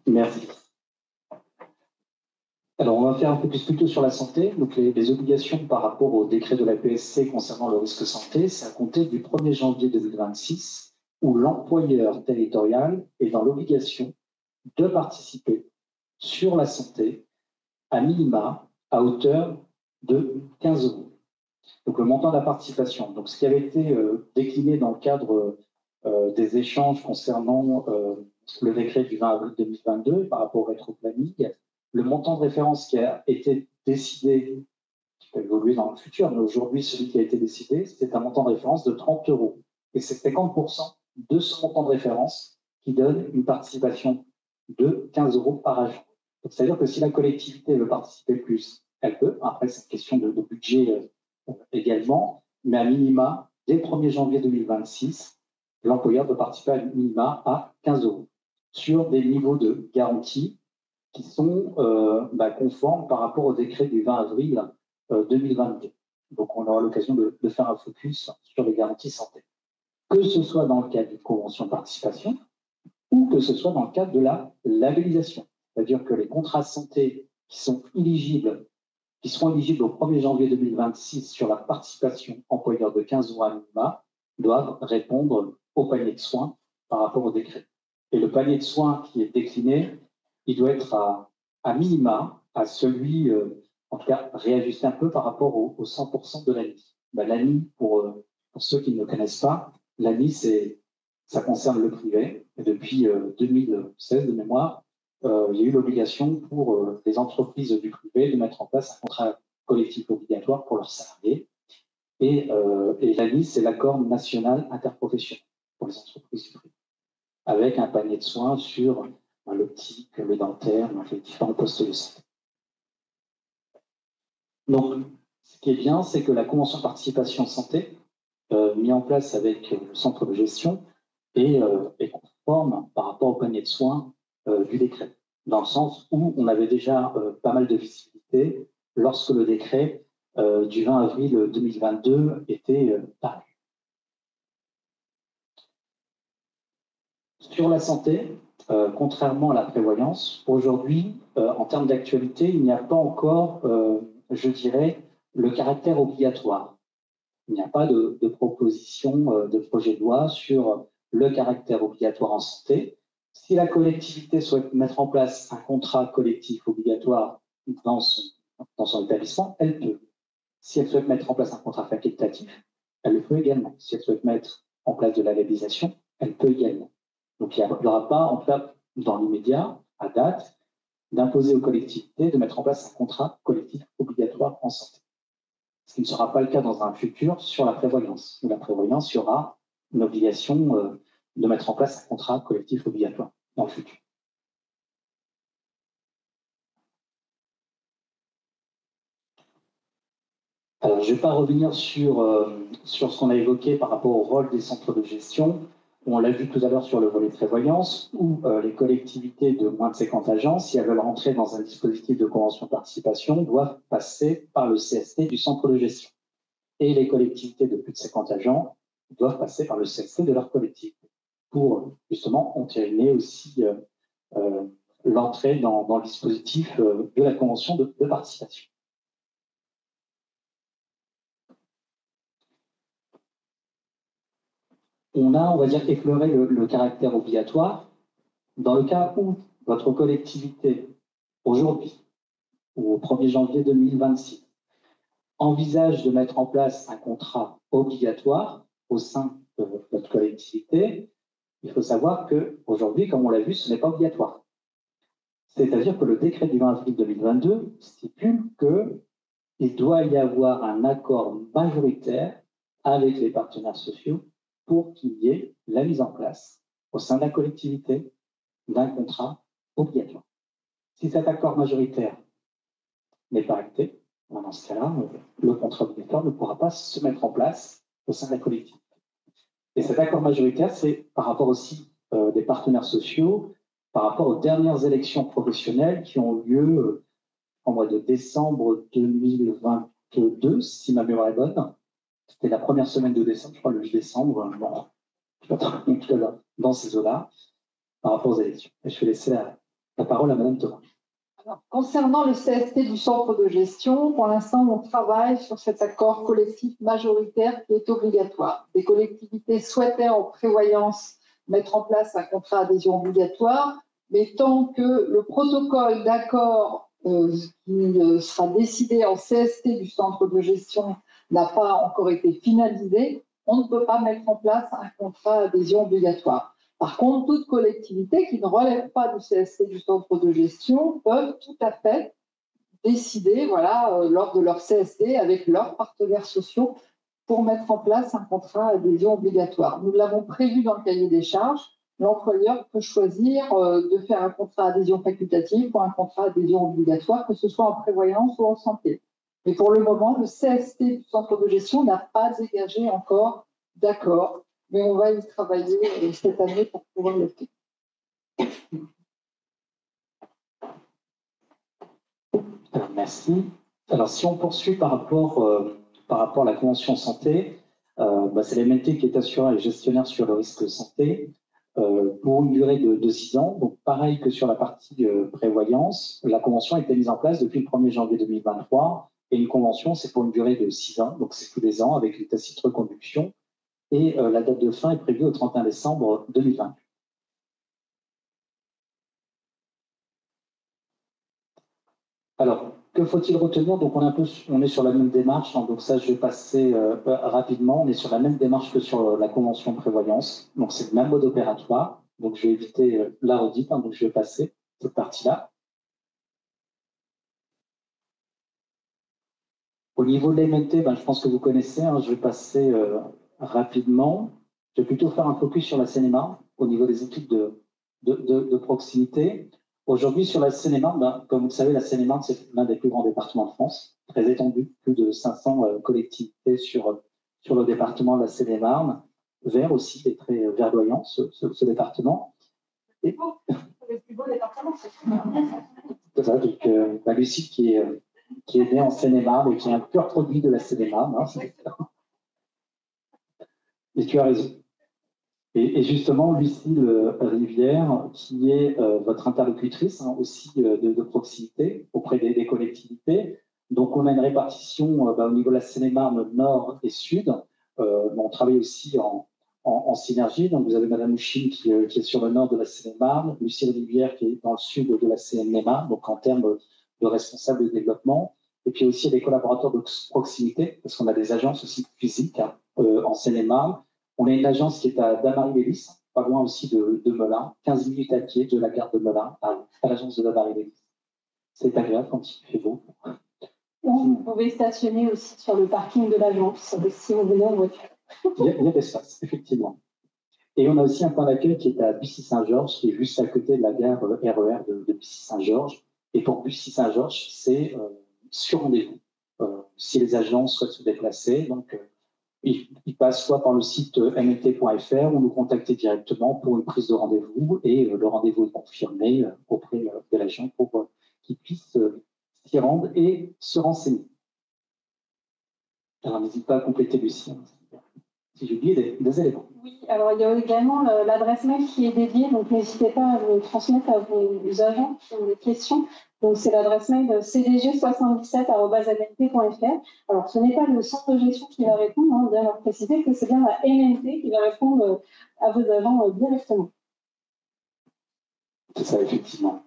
Merci. Alors, on va faire un focus plutôt sur la santé. Donc, les obligations par rapport au décret de la PSC concernant le risque santé, c'est à compter du 1er janvier 2026, où l'employeur territorial est dans l'obligation de participer sur la santé à minima à hauteur de 15 euros. Donc, le montant de la participation. Donc, ce qui avait été décliné dans le cadre des échanges concernant le décret du 20 avril 2022 par rapport au rétroplanning, le montant de référence qui a été décidé, qui peut évoluer dans le futur, mais aujourd'hui, celui qui a été décidé, c'est un montant de référence de 30 euros. Et c'est 50% de ce montant de référence qui donne une participation de 15 euros par agent. C'est-à-dire que si la collectivité veut participer plus, elle peut. Après, c'est une question de budget également, mais à minima, dès le 1er janvier 2026, l'employeur peut participer à minima à 15 euros sur des niveaux de garantie qui sont conformes par rapport au décret du 20 avril 2022. Donc, on aura l'occasion de faire un focus sur les garanties santé. Que ce soit dans le cadre d'une convention de participation ou que ce soit dans le cadre de la labellisation. C'est-à-dire que les contrats santé qui seront éligibles au 1er janvier 2026 sur la participation employeur de 15 euros à minima doivent répondre au panier de soins par rapport au décret. Et le panier de soins qui est décliné, il doit être à minima à celui, en tout cas, réajusté un peu par rapport au 100% de l'ANI. L'ANI, pour ceux qui ne le connaissent pas, l'ANI, ça concerne le privé. Et depuis 2016, de mémoire, il y a eu l'obligation pour les entreprises du privé de mettre en place un contrat collectif obligatoire pour leurs salariés. Et l'ANI, c'est l'accord national interprofessionnel pour les entreprises du privé, avec un panier de soins sur l'optique, le dentaire, les différents postes de santé. Donc, ce qui est bien, c'est que la convention de participation santé, mise en place avec le centre de gestion, est conforme par rapport au panier de soins du décret, dans le sens où on avait déjà pas mal de visibilité lorsque le décret du 20 avril 2022 était paru. Sur la santé, contrairement à la prévoyance, aujourd'hui, en termes d'actualité, il n'y a pas encore, je dirais, le caractère obligatoire. Il n'y a pas de proposition de projet de loi sur le caractère obligatoire en santé. Si la collectivité souhaite mettre en place un contrat collectif obligatoire dans son établissement, elle peut. Si elle souhaite mettre en place un contrat facultatif, elle le peut également. Si elle souhaite mettre en place de la labellisation, elle peut également. Donc, il n'y aura pas, en tout cas, dans l'immédiat, à date, d'imposer aux collectivités de mettre en place un contrat collectif obligatoire en santé. Ce qui ne sera pas le cas dans un futur sur la prévoyance. La prévoyance, il y aura une obligation de mettre en place un contrat collectif obligatoire dans le futur. Alors, je ne vais pas revenir sur ce qu'on a évoqué par rapport au rôle des centres de gestion. On l'a vu tout à l'heure sur le volet prévoyance, où les collectivités de moins de 50 agents, si elles veulent rentrer dans un dispositif de convention de participation, doivent passer par le CST du centre de gestion. Et les collectivités de plus de 50 agents doivent passer par le CST de leur collectivité pour justement entériner aussi l'entrée dans le dispositif de la convention de participation. On va dire, effleuré le caractère obligatoire. Dans le cas où votre collectivité, aujourd'hui, ou au 1er janvier 2026, envisage de mettre en place un contrat obligatoire au sein de votre collectivité, il faut savoir qu'aujourd'hui, comme on l'a vu, ce n'est pas obligatoire. C'est-à-dire que le décret du 20 avril 2022 stipule qu'il doit y avoir un accord majoritaire avec les partenaires sociaux pour qu'il y ait la mise en place au sein de la collectivité d'un contrat obligatoire. Si cet accord majoritaire n'est pas acté, dans ce cas-là, le contrat obligatoire ne pourra pas se mettre en place au sein de la collectivité. Et cet accord majoritaire, c'est par rapport aussi des partenaires sociaux par rapport aux dernières élections professionnelles qui ont eu lieu en mois de décembre 2022, si ma mémoire est bonne. C'était la première semaine de décembre, je crois le 8 décembre, bon, je ne sais pas, dans ces eaux-là, par rapport aux élections. Et je vais laisser la parole à Madame Thomas. Alors, concernant le CST du centre de gestion, pour l'instant, on travaille sur cet accord collectif majoritaire qui est obligatoire. Des collectivités souhaitaient en prévoyance mettre en place un contrat d'adhésion obligatoire, mais tant que le protocole d'accord qui sera décidé en CST du centre de gestion n'a pas encore été finalisé, on ne peut pas mettre en place un contrat d'adhésion obligatoire. Par contre, toute collectivité qui ne relève pas du CST du centre de gestion peuvent tout à fait décider, voilà, lors de leur CST avec leurs partenaires sociaux pour mettre en place un contrat d'adhésion obligatoire. Nous l'avons prévu dans le cahier des charges. L'employeur peut choisir de faire un contrat d'adhésion facultatif ou un contrat d'adhésion obligatoire, que ce soit en prévoyance ou en santé. Mais pour le moment, le CST du centre de gestion n'a pas dégagé encore d'accord, mais on va y travailler cette année pour pouvoir le faire. Merci. Alors, si on poursuit par rapport à la convention santé, c'est l'MNT qui est assureur et gestionnaire sur le risque santé pour une durée de 6 ans. Donc, pareil que sur la partie prévoyance, la convention a été mise en place depuis le 1er janvier 2023 et une convention, c'est pour une durée de 6 ans, donc c'est tous les ans avec une tacite reconduction et la date de fin est prévue au 31 décembre 2020. Alors, que faut-il retenir? Donc, on est sur la même démarche, hein, donc ça, je vais passer rapidement. On est sur la même démarche que sur la convention prévoyance. Donc, c'est le même mode opératoire. Donc, je vais éviter la redite, hein, donc je vais passer cette partie-là. Au niveau de l'MNT, je pense que vous connaissez, hein, je vais passer rapidement. Je vais plutôt faire un focus sur la Seine-et-Marne au niveau des équipes de proximité. Aujourd'hui, sur la Seine-et-Marne, comme vous le savez, la Seine-et-Marne, c'est l'un des plus grands départements de France, très étendu, plus de 500 collectivités sur le département de la Seine-et-Marne. Vert aussi, est très verdoyant, ce département. Et... C'est le plus beau département. C'est ça, donc Lucie qui est née en Seine-et-Marne et qui est un pur produit de la Seine-et-Marne. Hein, et tu as raison. Et justement, Lucille Rivière, qui est votre interlocutrice hein, aussi de proximité auprès des collectivités. Donc, on a une répartition au niveau de la Seine-et-Marne nord et sud. On travaille aussi en synergie. Donc, vous avez Madame Mouchine qui est sur le nord de la Seine-et-Marne, Lucille Rivière qui est dans le sud de la Seine-et-Marne, donc en termes de responsable de développement. Et puis aussi des collaborateurs de proximité, parce qu'on a des agences aussi physiques hein, en Seine-et-Marne. On a une agence qui est à Damary-Lélis, pas loin aussi de Melun, 15 minutes à pied de la gare de Melun à l'agence de Damary-Lélis. C'est agréable quand il fait beau. Vous pouvez stationner aussi sur le parking de l'agence si vous venez en voiture. Il y a de l'espace, effectivement. Et on a aussi un point d'accueil qui est à Bussy-Saint-Georges, qui est juste à côté de la gare RER de Bussy-Saint-Georges. Et pour Bussy-Saint-Georges, c'est sur rendez-vous. Si les agents souhaitent se déplacer, donc ils passent soit par le site mnt.fr ou nous contacter directement pour une prise de rendez-vous et le rendez-vous est confirmé auprès de l'agent pour qu'ils puissent s'y rendre et se renseigner. Alors n'hésite pas à compléter Lucie, si j'ai oublié des éléments. Oui, alors il y a également l'adresse mail qui est dédiée, donc n'hésitez pas à le transmettre à vos agents qui ont des questions. Donc c'est l'adresse mail cdg77@mnt.fr. Alors ce n'est pas le centre de gestion qui va répondre, hein, bien leur préciser que c'est bien la MNT qui va répondre à vos agents directement. C'est ça, effectivement.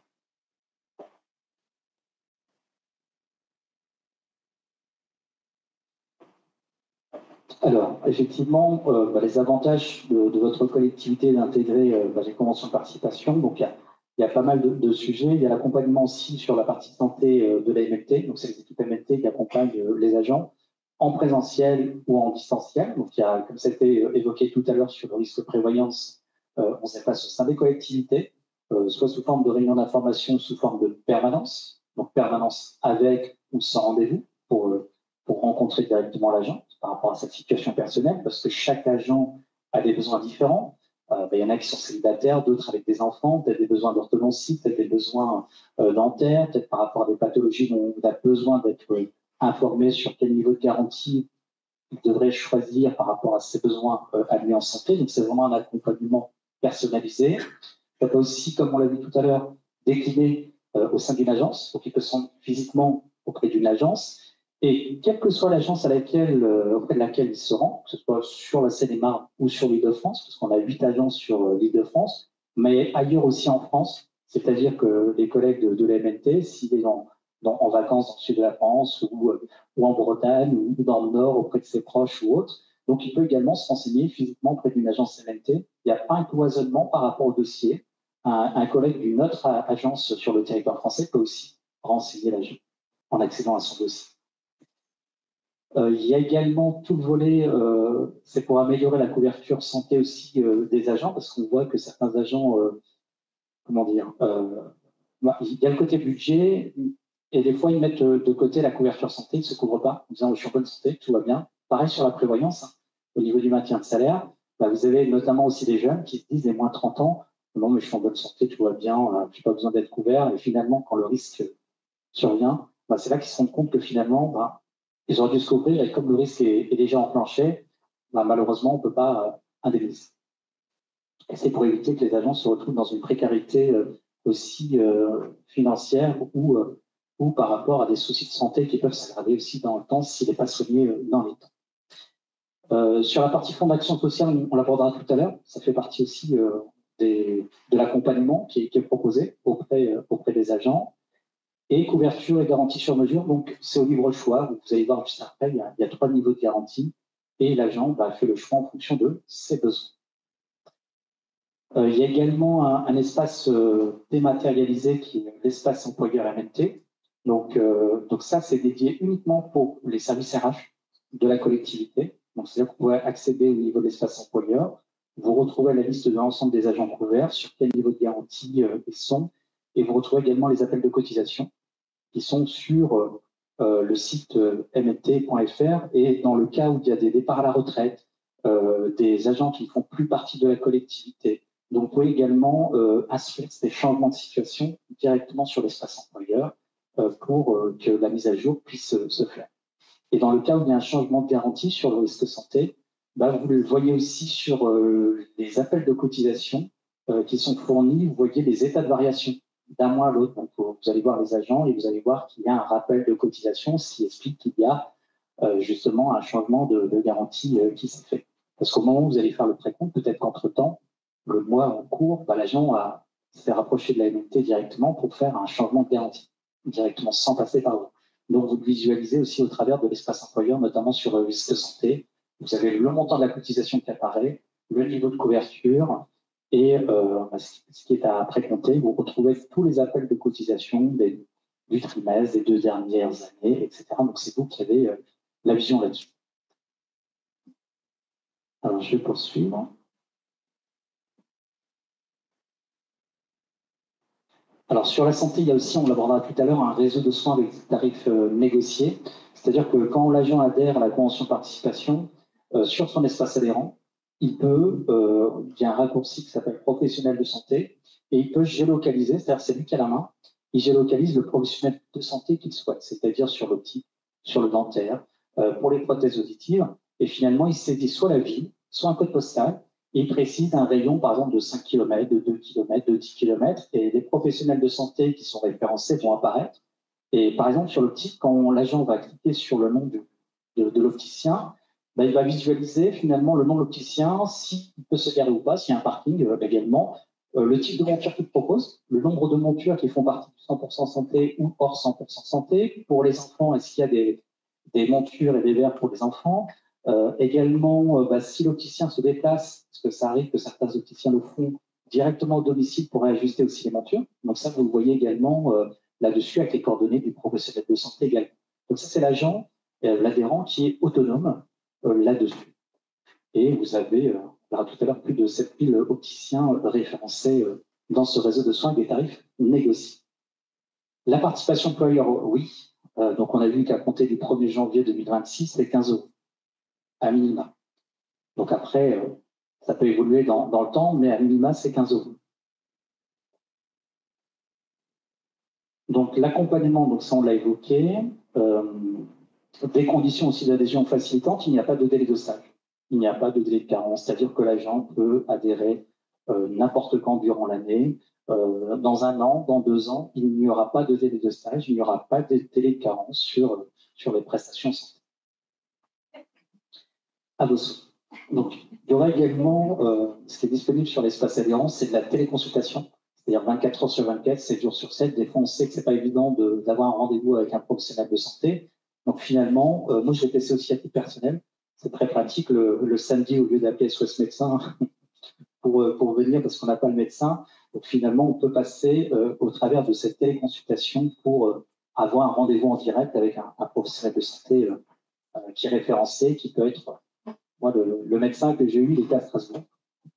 Alors, effectivement, les avantages de votre collectivité d'intégrer les conventions de participation, donc il y a pas mal de sujets. Il y a l'accompagnement aussi sur la partie santé de la MNT, donc c'est les équipes MNT qui accompagnent les agents en présentiel ou en distanciel. Donc il y a, comme c'était évoqué tout à l'heure sur le risque de prévoyance, on se déplace au sein des collectivités, soit sous forme de réunion d'information, sous forme de permanence, donc permanence avec ou sans rendez-vous pour rencontrer directement l'agent par rapport à sa situation personnelle, parce que chaque agent a des besoins différents. il y en a qui sont célibataires, d'autres avec des enfants, peut-être des besoins d'orthodontie, peut-être des besoins dentaires, peut-être par rapport à des pathologies dont on a besoin d'être informé sur quel niveau de garantie il devrait choisir par rapport à ses besoins à lui en santé. Donc, c'est vraiment un accompagnement personnalisé. Ça peut aussi, comme on l'a vu tout à l'heure, décliner au sein d'une agence. Donc, il peut se rendre physiquement auprès d'une agence. Et quelle que soit l'agence auprès de laquelle il se rend, que ce soit sur la Seine-et-Marne ou sur l'Île-de-France, parce qu'on a 8 agences sur l'Île-de-France, mais ailleurs aussi en France, c'est-à-dire que les collègues de la MNT, s'il est en vacances dans le sud de la France ou en Bretagne ou dans le Nord auprès de ses proches ou autres, donc il peut également se renseigner physiquement auprès d'une agence MNT. Il n'y a pas un cloisonnement par rapport au dossier. Un collègue d'une autre agence sur le territoire français peut aussi renseigner l'agent en accédant à son dossier. Il y a également tout le volet, c'est pour améliorer la couverture santé aussi des agents, parce qu'on voit que certains agents, il y a le côté budget, et des fois ils mettent de côté la couverture santé, ils ne se couvrent pas, en disant je suis en bonne santé, tout va bien. Pareil sur la prévoyance, hein, au niveau du maintien de salaire, vous avez notamment aussi des jeunes qui se disent, les moins de 30 ans, non mais je suis en bonne santé, tout va bien, je n'ai pas besoin d'être couvert, et finalement quand le risque survient, c'est là qu'ils se rendent compte que finalement, ils auraient dû se couvrir, et comme le risque est déjà enclenché, malheureusement, on ne peut pas indemniser. Et c'est pour éviter que les agents se retrouvent dans une précarité aussi financière ou par rapport à des soucis de santé qui peuvent s'aggraver aussi dans le temps s'il n'est pas soigné dans les temps. Sur la partie fonds d'action sociale, on l'abordera tout à l'heure, ça fait partie aussi de l'accompagnement qui est proposé auprès des agents. Et couverture et garantie sur mesure, donc c'est au libre choix. Vous allez voir juste après, il y a 3 niveaux de garantie et l'agent fait le choix en fonction de ses besoins. Il y a également un espace dématérialisé qui est l'espace employeur MNT. Donc ça, c'est dédié uniquement pour les services RH de la collectivité. Donc c'est-à-dire que vous pouvez accéder au niveau de l'espace employeur. Vous retrouvez la liste de l'ensemble des agents couverts, sur quel niveau de garantie ils sont, et vous retrouvez également les appels de cotisation qui sont sur le site mnt.fr. Et dans le cas où il y a des départs à la retraite, des agents qui ne font plus partie de la collectivité, donc vous pouvez également inscrire ces changements de situation directement sur l'espace employeur pour que la mise à jour puisse se faire. Et dans le cas où il y a un changement de garantie sur le risque santé, vous le voyez aussi sur les appels de cotisation qui sont fournis, vous voyez les états de variation d'un mois à l'autre. Donc, vous allez voir les agents et vous allez voir qu'il y a un rappel de cotisation, ce qui explique qu'il y a justement un changement de garantie qui s'est fait. Parce qu'au moment où vous allez faire le précompte, peut-être qu'entre-temps, le mois en cours, l'agent s'est rapproché de la MNT directement pour faire un changement de garantie, directement sans passer par vous. Donc, vous le visualisez aussi au travers de l'espace employeur, notamment sur le risque santé. Vous avez le montant de la cotisation qui apparaît, le niveau de couverture, et ce qui est à précompter. Vous retrouvez tous les appels de cotisation du trimestre, des 2 dernières années, etc. Donc, c'est vous qui avez la vision là-dessus. Alors, je vais poursuivre. Alors, sur la santé, il y a aussi, on l'abordera tout à l'heure, un réseau de soins avec des tarifs négociés. C'est-à-dire que quand l'agent adhère à la convention de participation, sur son espace adhérent, il y a un raccourci qui s'appelle professionnel de santé, et il peut géolocaliser, c'est-à-dire c'est lui qui a la main, il géolocalise le professionnel de santé qu'il souhaite, c'est-à-dire sur l'optique, sur le dentaire, pour les prothèses auditives, et finalement, il saisit soit la ville, soit un code postal, et il précise un rayon, par exemple, de 5 km, de 2 km, de 10 km, et les professionnels de santé qui sont référencés vont apparaître. Et par exemple, sur l'optique, quand l'agent va cliquer sur le nom de l'opticien, il va visualiser finalement le nom de l'opticien, s'il peut se garer ou pas, s'il y a un parking également, le type de monture qu'il propose, le nombre de montures qui font partie du 100% santé ou hors 100% santé. Pour les enfants, est-ce qu'il y a des montures et des verres pour les enfants? Également, si l'opticien se déplace, parce que ça arrive que certains opticiens le font directement au domicile pour réajuster aussi les montures. Donc ça, vous le voyez également là-desdessus avec les coordonnées du professionnel de santé également. Donc ça, c'est l'agent, l'adhérent qui est autonome là-dessus. Et vous avez, on verra tout à l'heure, plus de 7000 opticiens référencés dans ce réseau de soins avec des tarifs négociés. La participation employeur, oui. Donc on a vu qu'à compter du 1er janvier 2026, c'est 15 € à minima. Donc après, Ça peut évoluer dans le temps, mais à minima, c'est 15 €. Donc l'accompagnement, donc ça on l'a évoqué, des conditions aussi d'adhésion facilitantes, il n'y a pas de délai de stage, il n'y a pas de délai de carence, c'est-à-dire que l'agent peut adhérer n'importe quand durant l'année, dans 1 an, dans 2 ans, il n'y aura pas de délai de stage, il n'y aura pas de délai de carence sur les prestations santé. Donc, il y aura également, ce qui est disponible sur l'espace adhérent, c'est de la téléconsultation, c'est-à-dire 24 heures sur 24, 7 jours sur 7. Des fois, on sait que ce n'est pas évident d'avoir un rendez-vous avec un professionnel de santé. Donc, finalement, moi, je l'ai testé aussi à titre personnel. C'est très pratique le samedi, au lieu d'appeler SOS médecin pour venir parce qu'on n'a pas le médecin. Donc, finalement, on peut passer au travers de cette téléconsultation pour avoir un rendez-vous en direct avec un professionnel de santé qui est référencé, qui peut être... Moi, le médecin que j'ai eu, il était à Strasbourg,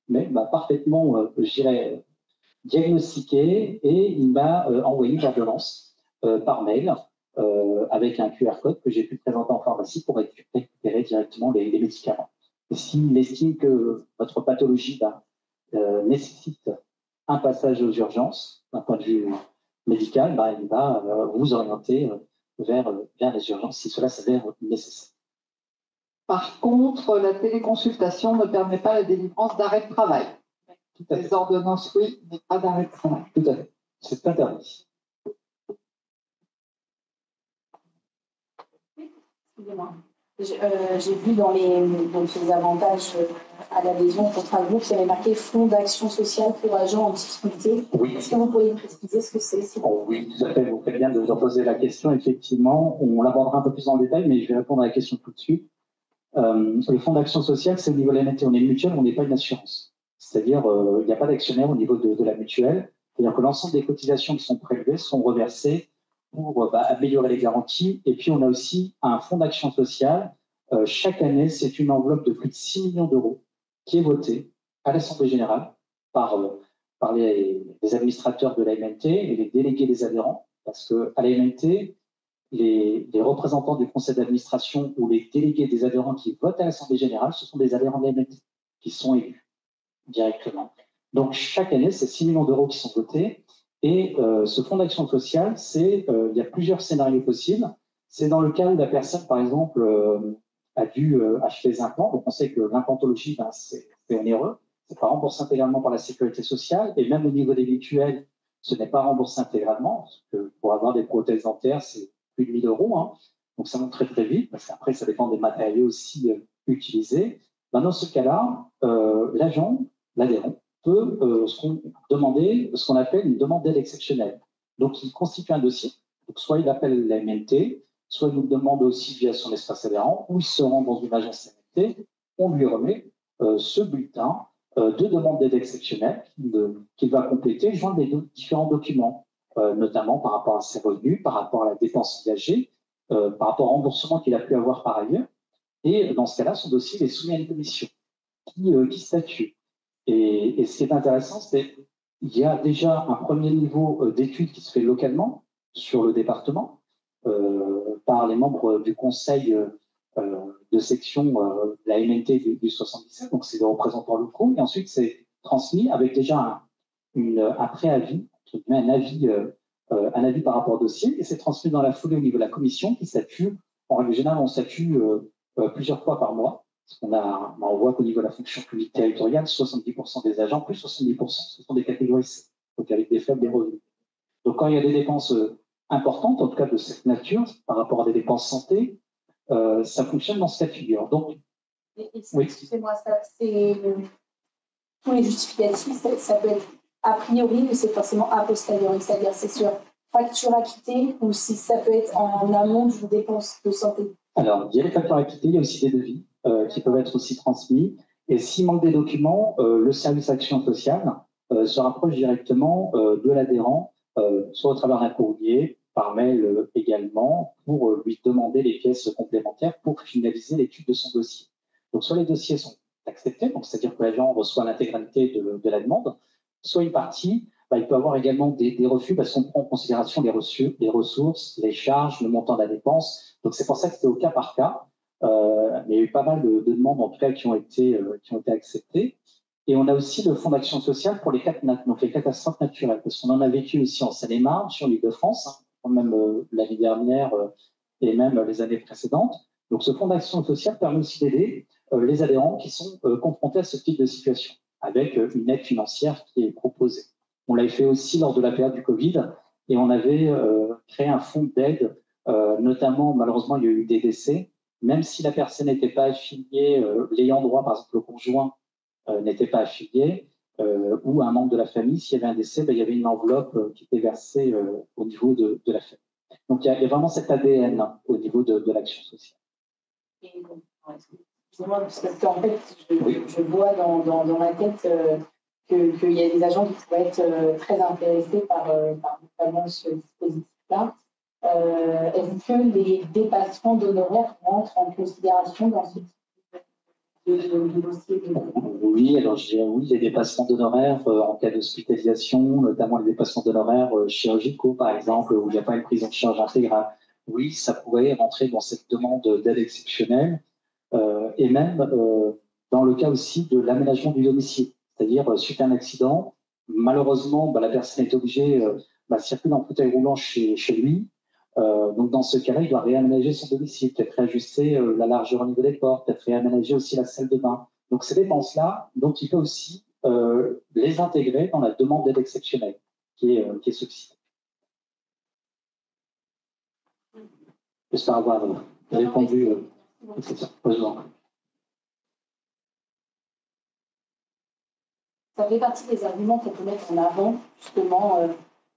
mais m'a parfaitement, je dirais, diagnostiqué et il m'a envoyé une ordonnance par mail avec un QR code que j'ai pu présenter en pharmacie pour récupérer directement les médicaments. Et s'il estime que votre pathologie nécessite un passage aux urgences, d'un point de vue médical, il va vous orienter vers les urgences si cela s'avère nécessaire. Par contre, la téléconsultation ne permet pas la délivrance d'arrêt de travail. Les ordonnances, oui, mais pas d'arrêt de travail. Tout à fait. C'est interdit. Excusez-moi. J'ai vu dans les avantages à l'adhésion au contrat de groupe, il y avait marqué Fonds d'action sociale pour agents en difficulté. Oui. Est-ce que vous pourriez préciser ce que c'est? Oui, tout à fait. Vous faites bien de poser la question. Effectivement, on l'abordera un peu plus en détail, mais je vais répondre à la question tout de suite. Le fonds d'action sociale, c'est au niveau de la MNT. On est une mutuelle, on n'est pas une assurance. C'est-à-dire, il n'y a pas d'actionnaire au niveau de la mutuelle. C'est-à-dire que l'ensemble des cotisations qui sont prélevées sont reversées pour améliorer les garanties. Et puis, on a aussi un fonds d'action sociale. Chaque année, c'est une enveloppe de plus de 6 millions d'euros qui est votée à l'Assemblée générale par les administrateurs de la MNT et les délégués des adhérents. Parce qu'à la MNT, les représentants du conseil d'administration ou les délégués des adhérents qui votent à l'Assemblée générale, ce sont des adhérents de la MNT qui sont élus directement. Donc, chaque année, c'est 6 millions d'euros qui sont votés. Et ce fonds d'action sociale, il y a plusieurs scénarios possibles. C'est dans le cas où la personne, par exemple, a dû acheter des implants. Donc, on sait que l'implantologie, c'est onéreux. C'est pas remboursé intégralement par la sécurité sociale. Et même au niveau des mutuelles, ce n'est pas remboursé intégralement. Parce que pour avoir des prothèses dentaires, c'est plus de 1 000 €. Hein. Donc, ça monte très, très vite. Parce qu'après, ça dépend des matériaux aussi utilisés. Dans ce cas-là, l'adhérent, peut demander ce qu'on appelle une demande d'aide exceptionnelle. Donc, il constitue un dossier. Donc, soit il appelle la MNT, soit il nous demande aussi via son espace adhérent, ou il se rend dans une agence MNT, on lui remet ce bulletin de demande d'aide exceptionnelle qu'il va compléter, joindre les différents documents, notamment par rapport à ses revenus, par rapport à la dépense engagée, par rapport au remboursement qu'il a pu avoir par ailleurs. Et dans ce cas-là, son dossier est soumis à une commission qui statue. Et ce qui est intéressant, c'est qu'il y a déjà un premier niveau d'étude qui se fait localement sur le département par les membres du conseil de section de la MNT du 77, donc c'est des représentants locaux, et ensuite c'est transmis avec déjà un préavis, un avis par rapport au dossier, et c'est transmis dans la foulée au niveau de la commission qui statue. En règle générale, on statue plusieurs fois par mois. Parce on voit qu'au niveau de la fonction publique territoriale, 70% des agents, plus 70%, ce sont des catégories C, donc avec des faibles revenus. Donc quand il y a des dépenses importantes, en tout cas de cette nature, par rapport à des dépenses santé, ça fonctionne dans ce cas de figure. Donc, oui. Excusez-moi, c'est tous les justificatifs, ça peut être a priori, mais c'est forcément a posteriori, c'est-à-dire c'est sur facture acquittée ou si ça peut être en amont d'une dépense de santé. Alors, il y a les factures acquittées, il y a aussi des devis qui peuvent être aussi transmis. Et s'il manque des documents, le service action sociale se rapproche directement de l'adhérent, soit au travers d'un courrier, par mail également, pour lui demander les pièces complémentaires pour finaliser l'étude de son dossier. Donc, soit les dossiers sont acceptés, donc c'est-à-dire que l'agent reçoit l'intégralité de la demande, soit une partie, il peut avoir également des refus parce qu'on prend en considération les ressources, les charges, le montant de la dépense. Donc, c'est pour ça que c'est au cas par cas. Mais il y a eu pas mal de demandes, en tout cas, qui ont été acceptées. Et on a aussi le Fonds d'action sociale pour les donc les catastrophes naturelles, parce qu'on en a vécu aussi en Seine-et-Marne, sur l'Île-de-France, hein, même l'année dernière et même les années précédentes. Donc ce Fonds d'action sociale permet aussi d'aider les adhérents qui sont confrontés à ce type de situation, avec une aide financière qui est proposée. On l'avait fait aussi lors de la période du Covid, et on avait créé un fonds d'aide, notamment, malheureusement, il y a eu des décès, même si la personne n'était pas affiliée, l'ayant droit, par exemple le conjoint, n'était pas affilié, ou un membre de la famille, s'il y avait un décès, ben, il y avait une enveloppe qui était versée au niveau de la famille. Donc il y a vraiment cet ADN hein, au niveau de l'action sociale. Excusez-moi, parce qu'en fait, je vois dans ma tête qu'il y a des agents qui pourraient être très intéressés par notamment ce dispositif-là. Est-ce que les dépassements d'honoraires rentrent en considération dans ce type de dossier? Oui, alors je dirais oui, les dépassements d'honoraires en cas d'hospitalisation, notamment les dépassements d'honoraires chirurgicaux, par exemple, où il n'y a pas une prise en charge intégrale. Oui, ça pourrait rentrer dans cette demande d'aide exceptionnelle. Et même dans le cas aussi de l'aménagement du domicile. C'est-à-dire, suite à un accident, malheureusement, la personne est obligée de circuler en fauteuil roulant chez lui. Donc, dans ce cas-là, il doit réaménager son domicile, peut-être réajuster la largeur au niveau des portes, peut-être réaménager aussi la salle de bain. Donc, ces dépenses-là, donc, il peut aussi les intégrer dans la demande d'aide exceptionnelle qui est sollicitée. J'espère avoir répondu. Ça fait partie des arguments qu'on peut mettre en avant, justement,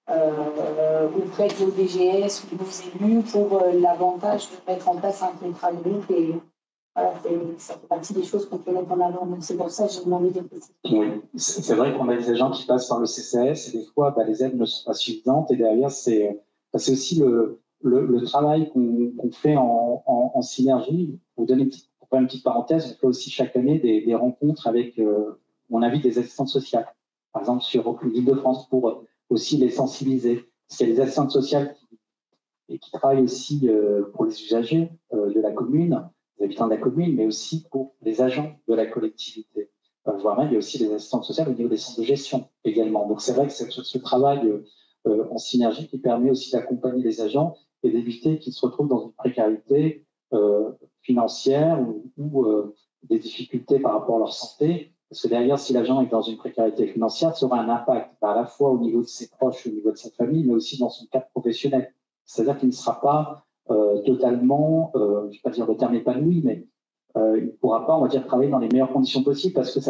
auprès de nos DGS ou de nos élus pour l'avantage de mettre en place un contrat de groupe. Et voilà, ça fait partie des choses qu'on peut mettre en avant. Donc, c'est pour ça que j'ai demandé des précisions. Oui, c'est vrai qu'on a des agents qui passent par le CCAS et des fois, les aides ne sont pas suffisantes. Et derrière, c'est aussi le travail qu'on fait en synergie. Pour faire une petite parenthèse, on fait aussi chaque année des rencontres avec, on invite des assistantes sociales, par exemple sur l'Île-de-France, pour aussi les sensibiliser. Parce qu'il y a des assistantes sociales qui travaillent aussi pour les usagers de la commune, les habitants de la commune, mais aussi pour les agents de la collectivité. Voire même, il y a aussi des assistantes sociales au niveau des centres de gestion également. Donc c'est vrai que c'est ce travail en synergie qui permet aussi d'accompagner les agents et d'éviter qu'ils se retrouvent dans une précarité financière ou des difficultés par rapport à leur santé. Parce que derrière, si l'agent est dans une précarité financière, ça aura un impact à la fois au niveau de ses proches, au niveau de sa famille, mais aussi dans son cadre professionnel. C'est-à-dire qu'il ne sera pas totalement, je ne vais pas dire le terme épanoui, mais il ne pourra pas, on va dire, travailler dans les meilleures conditions possibles parce que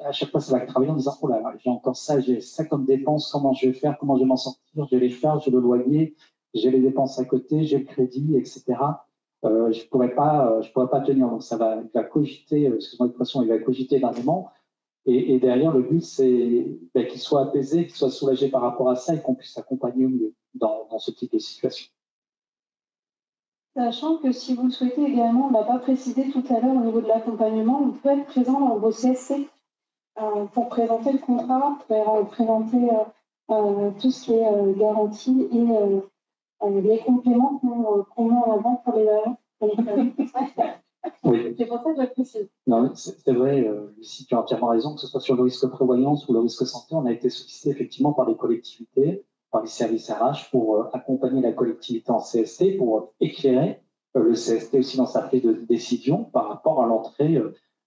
à chaque fois, ça va travailler en disant, oh là, j'ai encore ça, j'ai ça comme dépense, comment je vais faire, comment je vais m'en sortir, j'ai les charges, j'ai le loyer, j'ai les dépenses à côté, j'ai le crédit, etc. Je ne pourrais pas tenir. Donc, il va cogiter, excuse-moi l'expression, il va cogiter énormément. Et derrière, le but, c'est qu'il soit apaisé, qu'il soit soulagé par rapport à ça et qu'on puisse accompagner au mieux dans ce type de situation. Sachant que si vous le souhaitez également, on ne l'a pas précisé tout à l'heure au niveau de l'accompagnement, on peut être présent dans vos CSC pour présenter le contrat, pour présenter tout ce qui est garantie et les compléments qu'on met en avant pour les agents. Oui. C'est pour ça que je le précise. Non, c'est vrai, Lucie, tu as entièrement raison, que ce soit sur le risque prévoyance ou le risque santé, on a été sollicité effectivement par les collectivités, par les services RH pour accompagner la collectivité en CST, pour éclairer le CST aussi dans sa prise de décision par rapport à l'entrée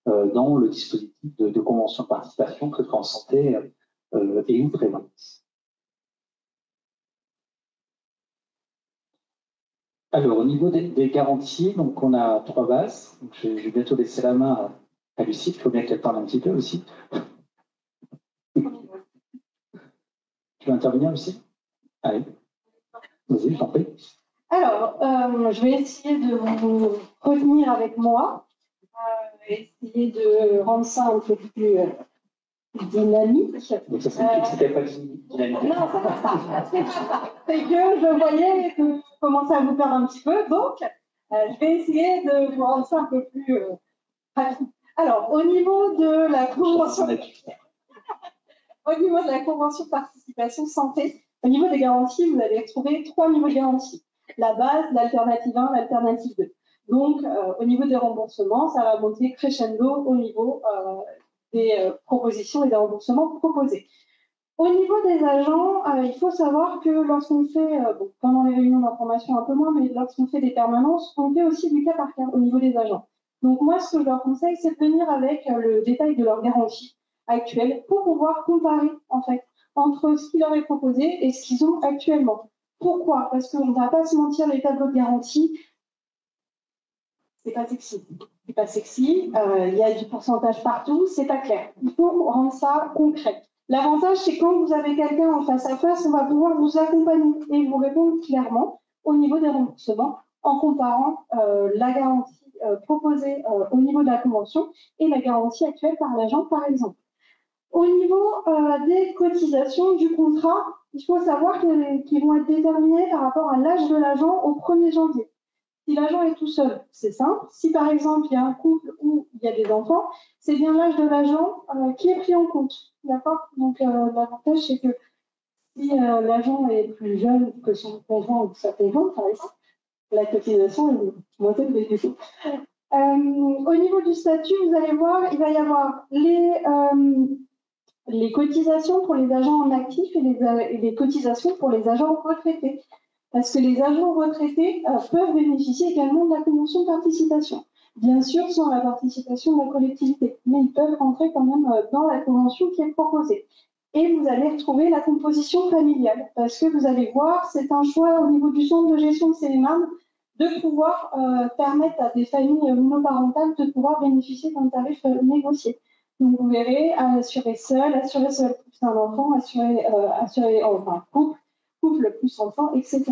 dans le dispositif de convention de participation, que ce soit en santé et ou prévoyance. Alors, au niveau des garanties, donc on a 3 bases. Donc, je vais bientôt laisser la main à Lucie, il faut bien qu'elle parle un petit peu aussi. Tu veux intervenir, Lucie? Allez, vas-y, j'en prie. Alors, je vais essayer de vous retenir avec moi, essayer de rendre ça un peu plus dynamique. Donc, ça c'était pas dynamique. Non, c'est pas ça. C'est pas ça. C'est que je voyais que vous commencez à vous perdre un petit peu, donc je vais essayer de vous rendre ça un peu plus rapide. Alors, au niveau de la convention, de participation santé, au niveau des garanties, vous allez retrouver 3 niveaux de garantie. La base, l'alternative 1, l'alternative 2. Donc, au niveau des remboursements, ça va monter crescendo au niveau des propositions et des remboursements proposés. Au niveau des agents, il faut savoir que lorsqu'on fait, pendant les réunions d'information un peu moins, mais lorsqu'on fait des permanences, on fait aussi du cas par cas au niveau des agents. Donc moi, ce que je leur conseille, c'est de venir avec le détail de leur garantie actuelle pour pouvoir comparer en fait entre ce qui leur est proposé et ce qu'ils ont actuellement. Pourquoi? Parce qu'on ne va pas se mentir, les tableaux de garantie, c'est pas sexy. C'est pas sexy, il y a du pourcentage partout, c'est pas clair. Il faut rendre ça concret. L'avantage, c'est quand vous avez quelqu'un en face à face, on va pouvoir vous accompagner et vous répondre clairement au niveau des remboursements en comparant la garantie proposée au niveau de la convention et la garantie actuelle par l'agent, par exemple. Au niveau des cotisations du contrat, il faut savoir qu'ils vont être déterminés par rapport à l'âge de l'agent au 1er janvier. Si l'agent est tout seul, c'est simple. Si par exemple il y a un couple où il y a des enfants, c'est bien l'âge de l'agent qui est pris en compte. D'accord? Donc l'avantage, c'est que si l'agent est plus jeune que son conjoint ou sa conjointe, par exemple, la cotisation est moins élevée du coup. Au niveau du statut, vous allez voir, il va y avoir les cotisations pour les agents en actif et les cotisations pour les agents retraités. Parce que les agents retraités peuvent bénéficier également de la convention de participation. Bien sûr, sans la participation de la collectivité, mais ils peuvent rentrer quand même dans la convention qui est proposée. Et vous allez retrouver la composition familiale, parce que vous allez voir, c'est un choix au niveau du centre de gestion de Céliman de pouvoir permettre à des familles monoparentales de pouvoir bénéficier d'un tarif négocié. Donc vous verrez, assuré seul plus un enfant, enfin couple plus enfant, etc.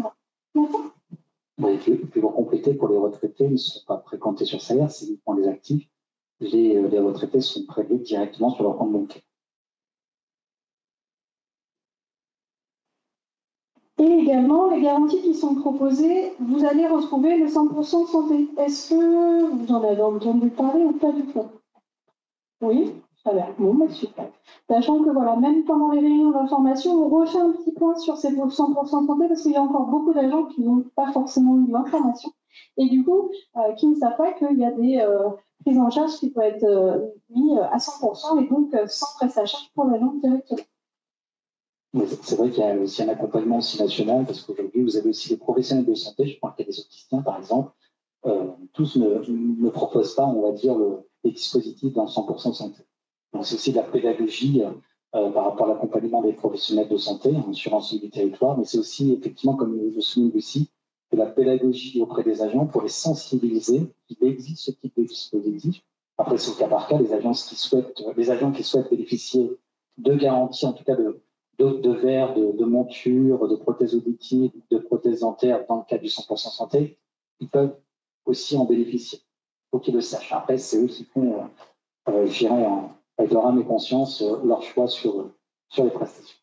D'accord ? Oui, et puis pour compléter, pour les retraités, ils ne sont pas précomptés sur salaire, c'est uniquement les actifs. Les retraités sont prélevés directement sur leur compte bancaire. Et également, les garanties qui sont proposées, vous allez retrouver le 100% santé. Est-ce que vous en avez entendu parler ou pas du tout? Oui, très bien. Bon, bah, super. Sachant que voilà, même pendant les réunions d'information, on refait un petit point sur ces 100% santé parce qu'il y a encore beaucoup d'agents qui n'ont pas forcément eu l'information et du coup, qui ne savent pas qu'il y a des prises en charge qui peuvent être mises à 100% et donc sans presse à charge pour l'agent directement. Oui, c'est vrai qu'il y a aussi un accompagnement aussi national parce qu'aujourd'hui, vous avez aussi les professionnels de santé, je crois qu'il y a des autisticiens par exemple, tous ne proposent pas, on va dire, les dispositifs dans 100% santé. Donc, c'est aussi de la pédagogie par rapport à l'accompagnement des professionnels de santé sur l'ensemble du territoire, mais c'est aussi, effectivement, comme le souligne Lucie, de la pédagogie auprès des agents pour les sensibiliser qu'il existe ce type de dispositif. Après, c'est au cas par cas, les agents qui souhaitent bénéficier de garanties, en tout cas de verres, de montures, de prothèses auditives, de prothèses dentaires dans le cadre du 100% santé, ils peuvent aussi en bénéficier. Il faut qu'ils le sachent. Après, c'est eux qui font, je dirais, avec leur âme et conscience, leur choix sur les prestations.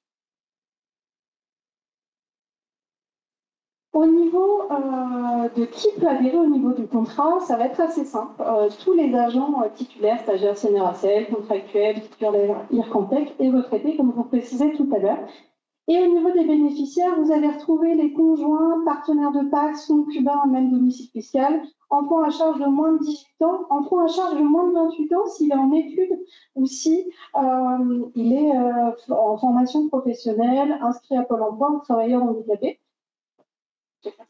Au niveau de qui peut adhérer au niveau du contrat, ça va être assez simple. Tous les agents titulaires, stagiaires CNRACL, contractuels, titulaires IRCANTEC et retraités, comme vous précisez tout à l'heure. Et au niveau des bénéficiaires, vous allez retrouver les conjoints, partenaires de PACS, concubins, même domicile fiscal, enfants à charge de moins de 18 ans, enfants à charge de moins de 28 ans s'il est en études ou si il est en formation professionnelle, inscrit à Pôle emploi ou travailleur handicapé.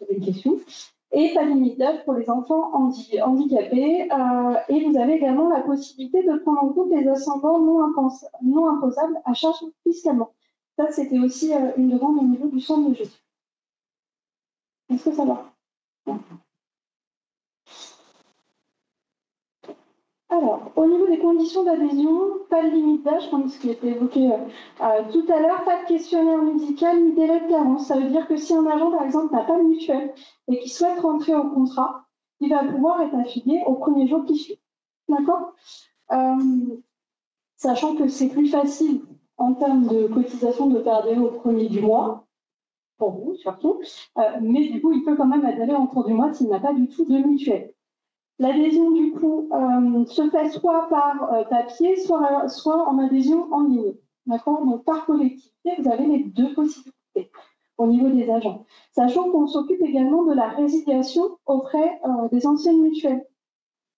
Des questions. Et pas de limite d'âge pour les enfants handicapés. Et vous avez également la possibilité de prendre en compte les ascendants non imposables à charge fiscalement. Ça, c'était aussi une demande au niveau du centre de gestion. Est-ce que ça va? Alors, au niveau des conditions d'adhésion, pas de limite d'âge, comme ce qui était évoqué tout à l'heure, pas de questionnaire médical ni délai de carence. Ça veut dire que si un agent, par exemple, n'a pas de mutuelle et qui souhaite rentrer au contrat, il va pouvoir être affilié au premier jour qui suit. D'accord? Sachant que c'est plus facile en termes de cotisation de faire adhérer au premier du mois, pour vous surtout, mais du coup, il peut quand même adhérer en cours du mois s'il n'a pas du tout de mutuelle. L'adhésion, du coup, se fait soit par papier, soit en adhésion en ligne. D'accord? Donc, par collectivité, vous avez les deux possibilités. au niveau des agents. Sachant qu'on s'occupe également de la résiliation auprès des anciennes mutuelles.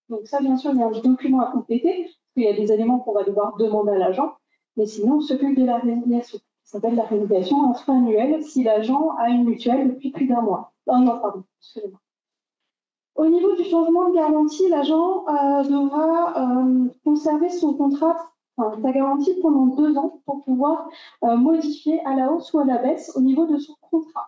Donc ça, bien sûr, il y a un document à compléter, parce qu'il y a des éléments qu'on va devoir demander à l'agent, mais sinon, on s'occupe de la résiliation. Ça s'appelle la résiliation en frais annuels si l'agent a une mutuelle depuis plus d'un mois. Oh non, pardon, excusez-moi. Au niveau du changement de garantie, l'agent devra conserver son contrat, enfin, sa garantie pendant 2 ans pour pouvoir modifier à la hausse ou à la baisse au niveau de son contrat.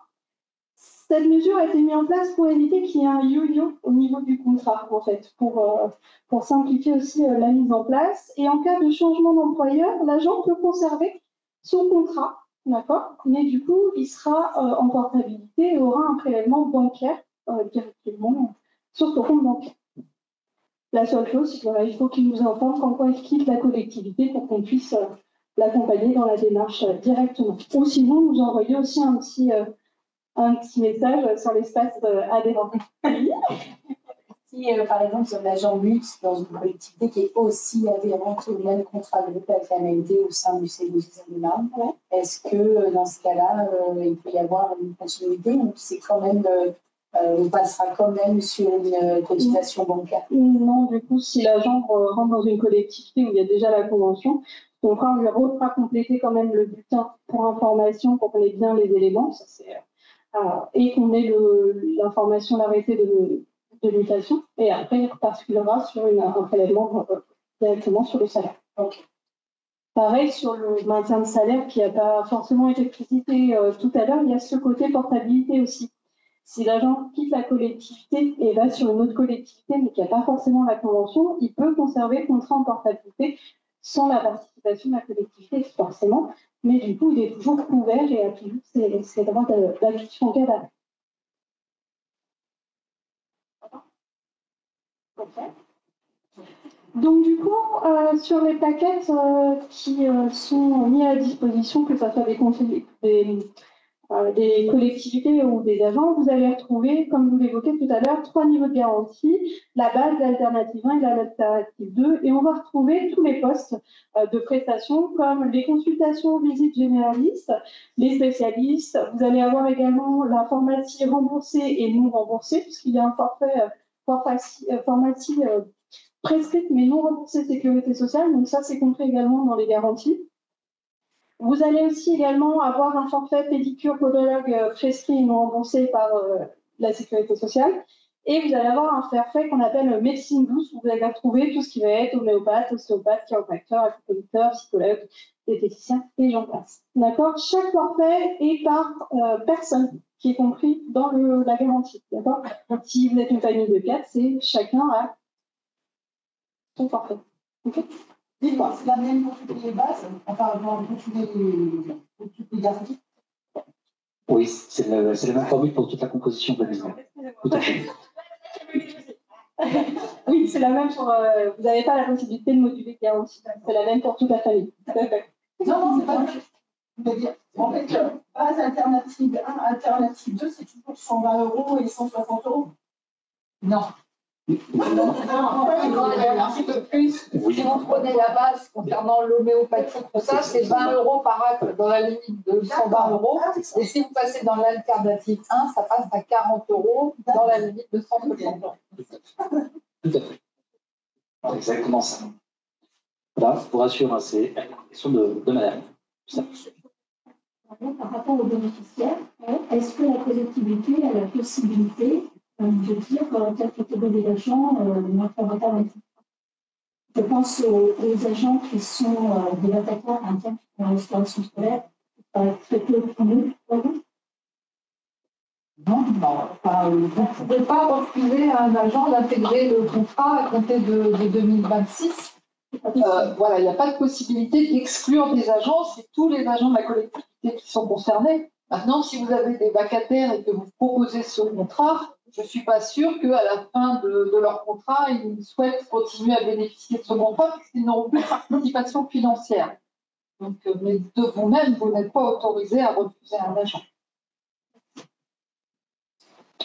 Cette mesure a été mise en place pour éviter qu'il y ait un yo-yo au niveau du contrat, en fait, pour simplifier aussi la mise en place. Et en cas de changement d'employeur, l'agent peut conserver son contrat, d'accord, mais du coup, il sera en portabilité et aura un prélèvement bancaire directement sur son compte bancaire. La seule chose, c'est qu'il faut qu'il nous informe quand il quitte la collectivité pour qu'on puisse l'accompagner dans la démarche directement. Ou sinon, nous envoyer aussi un petit message sur l'espace adhérent. Si, par exemple, un agent mute dans une collectivité qui est aussi adhérente au même contrat de groupe avec la MNT au sein du CDG de Marne, est-ce que dans ce cas-là, il peut y avoir une continuité ou c'est quand même, on passera quand même sur une cotisation bancaire? Non, du coup, si l'agent rentre dans une collectivité où il y a déjà la convention, on lui refera compléter quand même le bulletin pour information pour qu'on ait bien les éléments. Ça, c'est et qu'on ait l'information, l'arrêté de mutation, et après il rebasculera sur un prélèvement directement sur le salaire. Okay. Pareil sur le maintien de salaire qui n'a pas forcément été précisé tout à l'heure, il y a ce côté portabilité aussi. Si l'agent quitte la collectivité et va sur une autre collectivité mais qui n'a pas forcément la convention, il peut conserver le contrat en portabilité sans la participation de la collectivité forcément, mais du coup, il est toujours couvert et a toujours ses droits d'acquisition en cas d'arrêt. Donc, du coup, sur les paquets qui sont mis à disposition, que ce soit des collectivités ou des agents, vous allez retrouver, comme vous l'évoquez tout à l'heure, 3 niveaux de garantie, la base, l'alternative 1 et l'alternative 2, et on va retrouver tous les postes de prestations comme les consultations, visites généralistes, les spécialistes. Vous allez avoir également la pharmacie remboursée et non remboursée, puisqu'il y a un forfait pharmacie prescrite mais non remboursée sécurité sociale, donc ça c'est compris également dans les garanties. Vous allez aussi également avoir un forfait pédicure podologue prescrit et non remboursé par la sécurité sociale. Et vous allez avoir un forfait qu'on appelle médecine douce, où vous allez retrouver tout ce qui va être homéopathe, ostéopathe, chiropracteur, acupuncteur, psychologue, diététicien et j'en passe. D'accord? Chaque forfait est par personne qui est compris dans la garantie. D'accord? Si vous êtes une famille de 4, c'est chacun a son forfait. Okay? Dis-moi, c'est la même pour toutes les bases, enfin, pour toutes les garanties. Oui, c'est la même formule pour toute la composition de la maison. Tout à fait. Oui, c'est la même pour. Vous n'avez pas la possibilité de moduler garantie. C'est la même pour toute la famille. Non, c'est pas vrai. Je veux dire, en fait, base alternative 1, alternative 2, c'est toujours 120 € et 160 €. Non. Un petit peu plus. Si vous prenez la base concernant l'homéopathie, tout ça, c'est 20 € par acte dans la limite de 120 €. Et si vous passez dans l'alternative 1, ça passe à 40 € dans la limite de 160 €. Tout à fait. Exactement ça. Là, je vous rassure, c'est la question de madame. Ça. Par rapport aux bénéficiaires, est-ce que la collectivité a la possibilité de dire telle catégorie d'agents notre alternative? Je pense aux agents qui sont des vacataires internes dans la restauration scolaire, très peu connus. Non, enfin, vous ne pouvez pas refuser à un agent d'intégrer le contrat à compter de 2026. Voilà, il n'y a pas de possibilité d'exclure des agents, c'est tous les agents de la collectivité qui sont concernés. Maintenant, si vous avez des vacataires et que vous proposez ce contrat, je ne suis pas sûre qu'à la fin de leur contrat, ils souhaitent continuer à bénéficier de ce contrat parce qu'ils n'auront plus de participation financière. Donc, mais de vous-même, vous n'êtes pas autorisé à refuser un agent.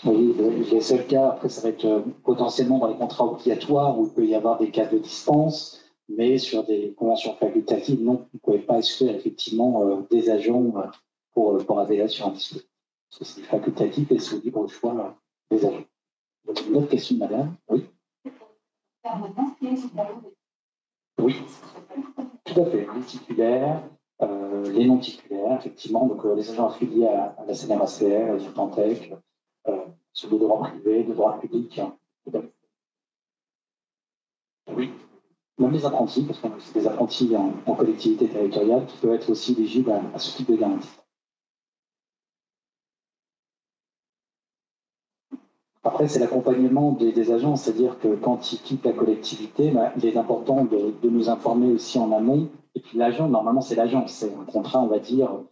Oui, les seuls cas, après, ça va être potentiellement dans les contrats obligatoires où il peut y avoir des cas de distance, mais sur des conventions facultatives, non, vous ne pouvez pas exclure effectivement des agents pour adhérer sur un dispositif. C'est facultatif et c'est au libre choix des agents. Donc, une autre question, madame? Oui. Oui, tout à fait. Les titulaires, les non titulaires, effectivement, donc les agents affiliés à la CNRACR, à Tantec, ceux de droit privé, de droit public. Hein, tout à fait. Oui. Même les apprentis, parce que c'est des apprentis en collectivité territoriale qui peuvent être aussi éligibles à ce type de garantie. Après, c'est l'accompagnement des agents, c'est-à-dire que quand ils quittent la collectivité, bah, il est important de nous informer aussi en amont. Et puis l'agent, normalement, c'est l'agent, c'est un contrat, on va dire,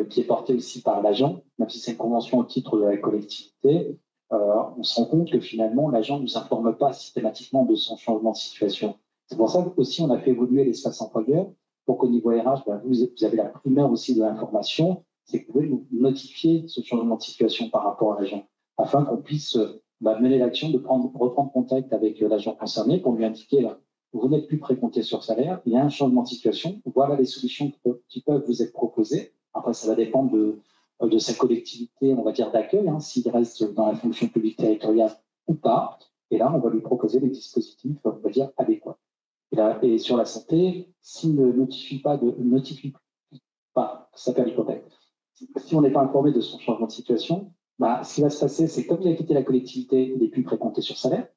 qui est porté aussi par l'agent, même si c'est une convention au titre de la collectivité. On se rend compte que finalement, l'agent ne nous informe pas systématiquement de son changement de situation. C'est pour ça qu'aussi, on a fait évoluer l'espace employeur pour qu'au niveau RH, bah, vous avez la primeur aussi de l'information, c'est que vous pouvez nous notifier ce changement de situation par rapport à l'agent, afin qu'on puisse mener l'action de reprendre contact avec l'agent concerné pour lui indiquer là, vous n'êtes plus précompté sur salaire, il y a un changement de situation, voilà les solutions qui peuvent vous être proposées. Après, ça va dépendre de sa collectivité, on va dire, d'accueil, hein, s'il reste dans la fonction publique territoriale ou pas. Et là, on va lui proposer des dispositifs, on va dire, adéquats. Et sur la santé, s'il ne notifie pas, ça perd l'hypothèque. Si on n'est pas informé de son changement de situation, bah, ce qui va se passer, c'est comme il a quitté la collectivité, il n'est plus précompté sur salaire.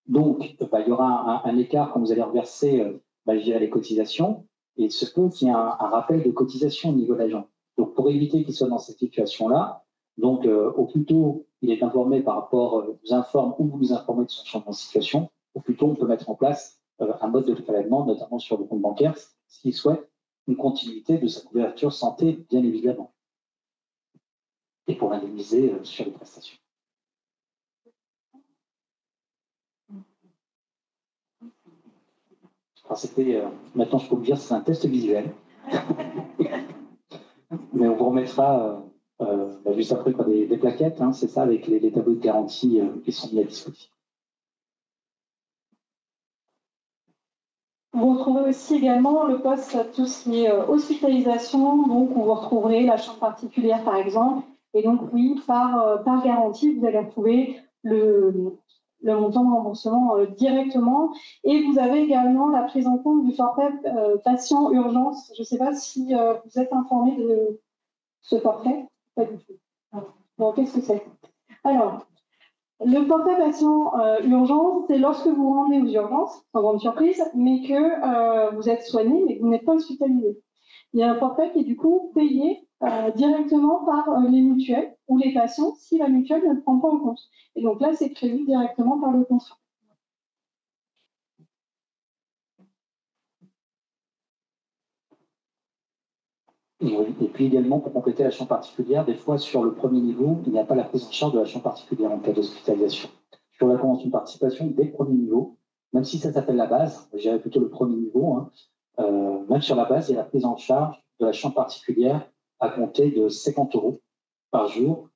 Donc, il y aura un écart quand vous allez reverser les cotisations, et il se peut qu'il y ait un rappel de cotisation au niveau de l'agent. Donc, pour éviter qu'il soit dans cette situation-là, donc au plus tôt il est informé par rapport, vous informe ou vous nous informez de son changement de situation, au plus tôt on peut mettre en place un mode de prélèvement, notamment sur le compte bancaire, s'il souhaite une continuité de sa couverture santé, bien évidemment, et pour l'indemniser sur les prestations. Alors maintenant je peux vous dire, c'est un test visuel, mais on vous remettra juste après des plaquettes, hein, c'est ça, avec les tableaux de garantie qui sont mis à disposition. Vous retrouvez aussi également le poste, tout ce qui est hospitalisation, donc où vous retrouverez la chambre particulière par exemple, et donc oui, par garantie, vous allez retrouver le montant de remboursement directement, et vous avez également la prise en compte du forfait patient urgence. Je ne sais pas si vous êtes informé de ce forfait. Pas du tout. Bon, qu'est-ce que c'est? Alors, le forfait patient urgence, c'est lorsque vous vous rendez aux urgences, sans grande surprise, mais que vous êtes soigné, mais que vous n'êtes pas hospitalisé. Il y a un forfait qui est du coup payé directement par les mutuelles ou les patients si la mutuelle ne le prend pas en compte. Et donc là, c'est prévu directement par le contrat. Et puis également, pour compléter la chambre particulière, des fois sur le premier niveau, il n'y a pas la prise en charge de la chambre particulière en cas d'hospitalisation. Sur la convention de participation, dès le premier niveau, même si ça s'appelle la base, je dirais plutôt le premier niveau, hein, même sur la base, il y a la prise en charge de la chambre particulière à compter de 50 € par jour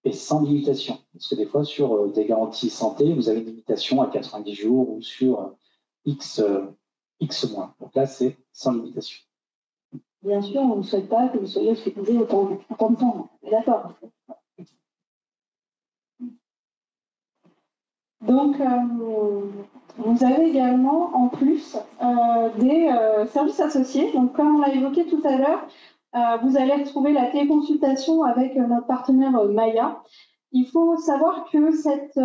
et sans limitation. Parce que des fois, sur des garanties santé, vous avez une limitation à 90 jours ou sur X mois. Donc là, c'est sans limitation. Bien sûr, on ne souhaite pas que vous soyez hospitalisé autant de temps. D'accord. Donc, vous avez également, en plus, des services associés. Donc, comme on l'a évoqué tout à l'heure, vous allez retrouver la téléconsultation avec notre partenaire Maya. Il faut savoir que cette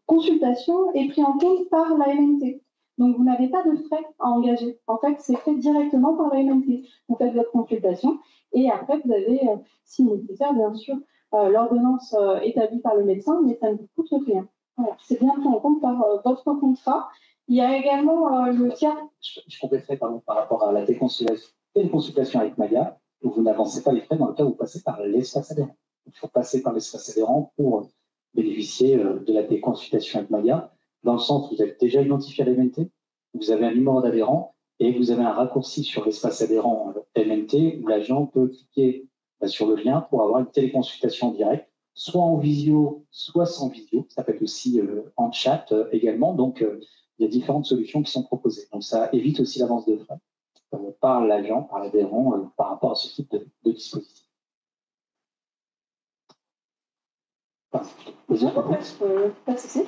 consultation est prise en compte par la MNT. Donc, vous n'avez pas de frais à engager. En fait, c'est fait directement par la MNT. Vous faites votre consultation et après, vous avez, si nécessaire, bien sûr, l'ordonnance établie par le médecin, mais ça ne vous coûte rien. Voilà, c'est bien pris en compte par votre contrat. Il y a également le tiers. Je compléterai par rapport à la téléconsultation avec Maya, où vous n'avancez pas les frais dans le cas où vous passez par l'espace adhérent. Il faut passer par l'espace adhérent pour bénéficier de la téléconsultation avec Maya, dans le sens où vous êtes déjà identifié à l'MNT, vous avez un numéro d'adhérent et vous avez un raccourci sur l'espace adhérent MNT où l'agent peut cliquer sur le lien pour avoir une téléconsultation en direct, soit en visio, soit sans visio. Ça peut être aussi en chat également. Donc, il y a différentes solutions qui sont proposées. Donc, ça évite aussi l'avance de frais par l'agent, par l'adhérent, par rapport à ce type de dispositif. Pas de souci.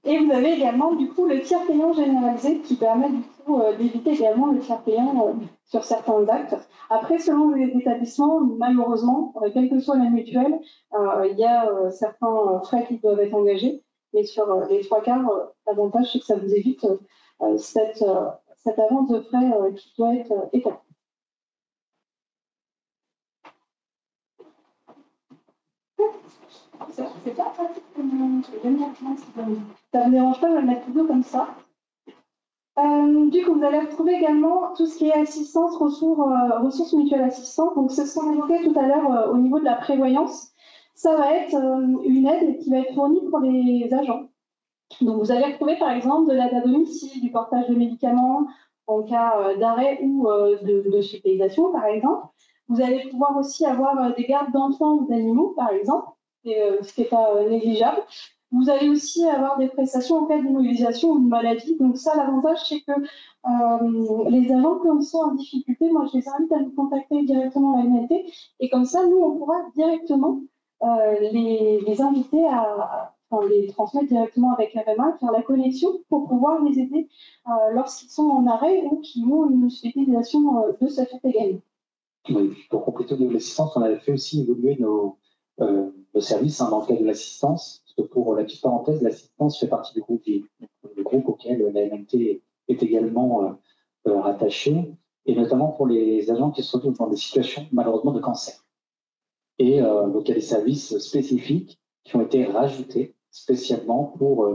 Et vous avez également du coup le tiers payant généralisé qui permet du coup d'éviter également le tiers payant sur certains actes. Après, selon les établissements, malheureusement, quelle que soit la mutuelle, il y a certains frais qui doivent être engagés. Mais sur les trois quarts, l'avantage c'est que ça vous évite cette avance de frais qui doit être établie. C'est pas pratique comme ça ne me dérange pas de le mettre plutôt comme ça. Du coup, vous allez retrouver également tout ce qui est assistance, ressources mutuelles assistantes. Donc, c'est ce qu'on évoquait tout à l'heure au niveau de la prévoyance. Ça va être une aide qui va être fournie pour les agents. Donc, vous allez retrouver par exemple de l'aide à domicile, du portage de médicaments en cas d'arrêt ou de hospitalisation, par exemple. Vous allez pouvoir aussi avoir des gardes d'enfants ou d'animaux, par exemple, ce qui n'est pas négligeable. Vous allez aussi avoir des prestations en cas d'immobilisation ou de maladie. Donc ça, l'avantage, c'est que les agents, quand ils sont en difficulté, moi, je les invite à nous contacter directement à la MNT. Et comme ça, nous, on pourra directement les inviter les transmettre directement avec RMA, faire la connexion pour pouvoir les aider lorsqu'ils sont en arrêt ou qui ont une hospitalisation de ce fait également. Oui, pour compléter de l'assistance, on avait fait aussi évoluer nos services dans le cadre de l'assistance. Parce que pour la petite parenthèse, l'assistance fait partie du groupe VIE, le groupe auquel la MNT est également rattachée, et notamment pour les agents qui se retrouvent dans des situations malheureusement de cancer. Et donc il y a des services spécifiques qui ont été rajoutés spécialement pour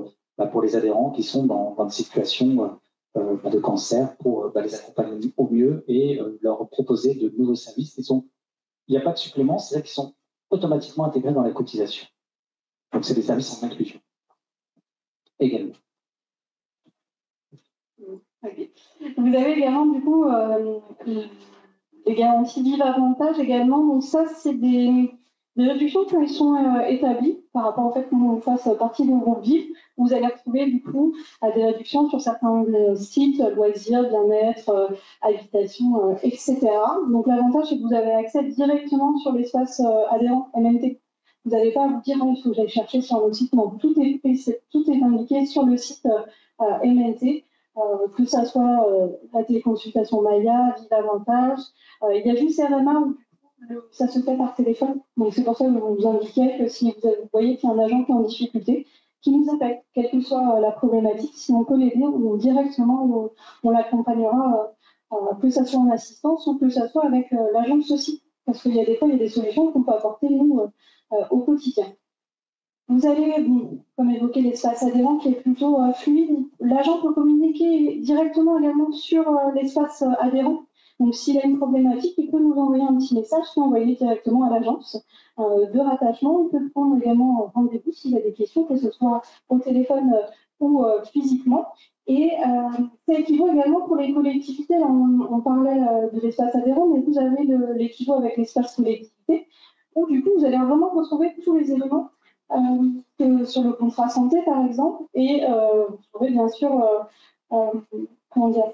les adhérents qui sont dans des situations de cancer, pour les accompagner au mieux et leur proposer de nouveaux services. Il n'y a pas de supplément, c'est-à-dire qu'ils sont automatiquement intégrés dans la cotisation. Donc c'est des services en inclusion également. Okay. Vous avez également du coup les garanties vives avantages également. Donc ça, c'est des réductions qui sont établies par rapport au fait qu'on fasse partie du groupe VIF. Vous allez retrouver du coup des réductions sur certains sites, loisirs, bien-être, habitation, etc. Donc l'avantage, c'est que vous avez accès directement sur l'espace adhérent MNT. Vous n'allez pas vous dire, il faut que j'aille chercher sur le site. Non, tout est indiqué sur le site MNT. Que ça soit la téléconsultation Maya, Vive Avantage. Il y a juste RMA où ça se fait par téléphone. Donc c'est pour ça que on vous indiquait que si vous voyez qu'il y a un agent qui est en difficulté, qui nous appelle, quelle que soit la problématique, si on peut l'aider, ou directement on l'accompagnera, que ça soit en assistance ou que ça soit avec l'agence aussi. Parce qu'il y a des fois, il y a des solutions qu'on peut apporter nous au quotidien. Vous avez, comme évoqué, l'espace adhérent qui est plutôt fluide. L'agent peut communiquer directement également sur l'espace adhérent. Donc, s'il a une problématique, il peut nous envoyer un petit message, l'envoyer directement à l'agence de rattachement. Il peut prendre également rendez-vous s'il a des questions, que ce soit au téléphone ou physiquement. Et ça équivaut également pour les collectivités. Là, on parlait de l'espace adhérent, mais vous avez l'équivaut avec l'espace collectivité, où du coup, vous allez vraiment retrouver tous les éléments sur le contrat santé, par exemple, et vous trouvez bien sûr, comment dire,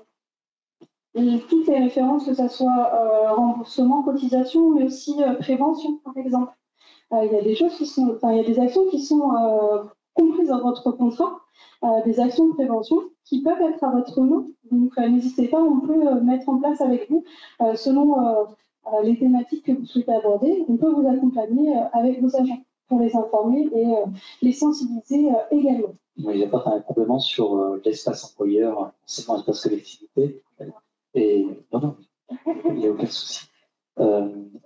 toutes les références, que ce soit remboursement, cotisation, mais aussi prévention, par exemple. Il y a des choses il y a des actions qui sont comprises dans votre contrat, des actions de prévention qui peuvent être à votre nom. Donc, n'hésitez pas, on peut mettre en place avec vous, selon les thématiques que vous souhaitez aborder, on peut vous accompagner avec vos agents pour les informer et les sensibiliser également. Il n'y a pas un complément sur l'espace employeur, c'est l'espace collectivité. Et non, il n'y a aucun souci.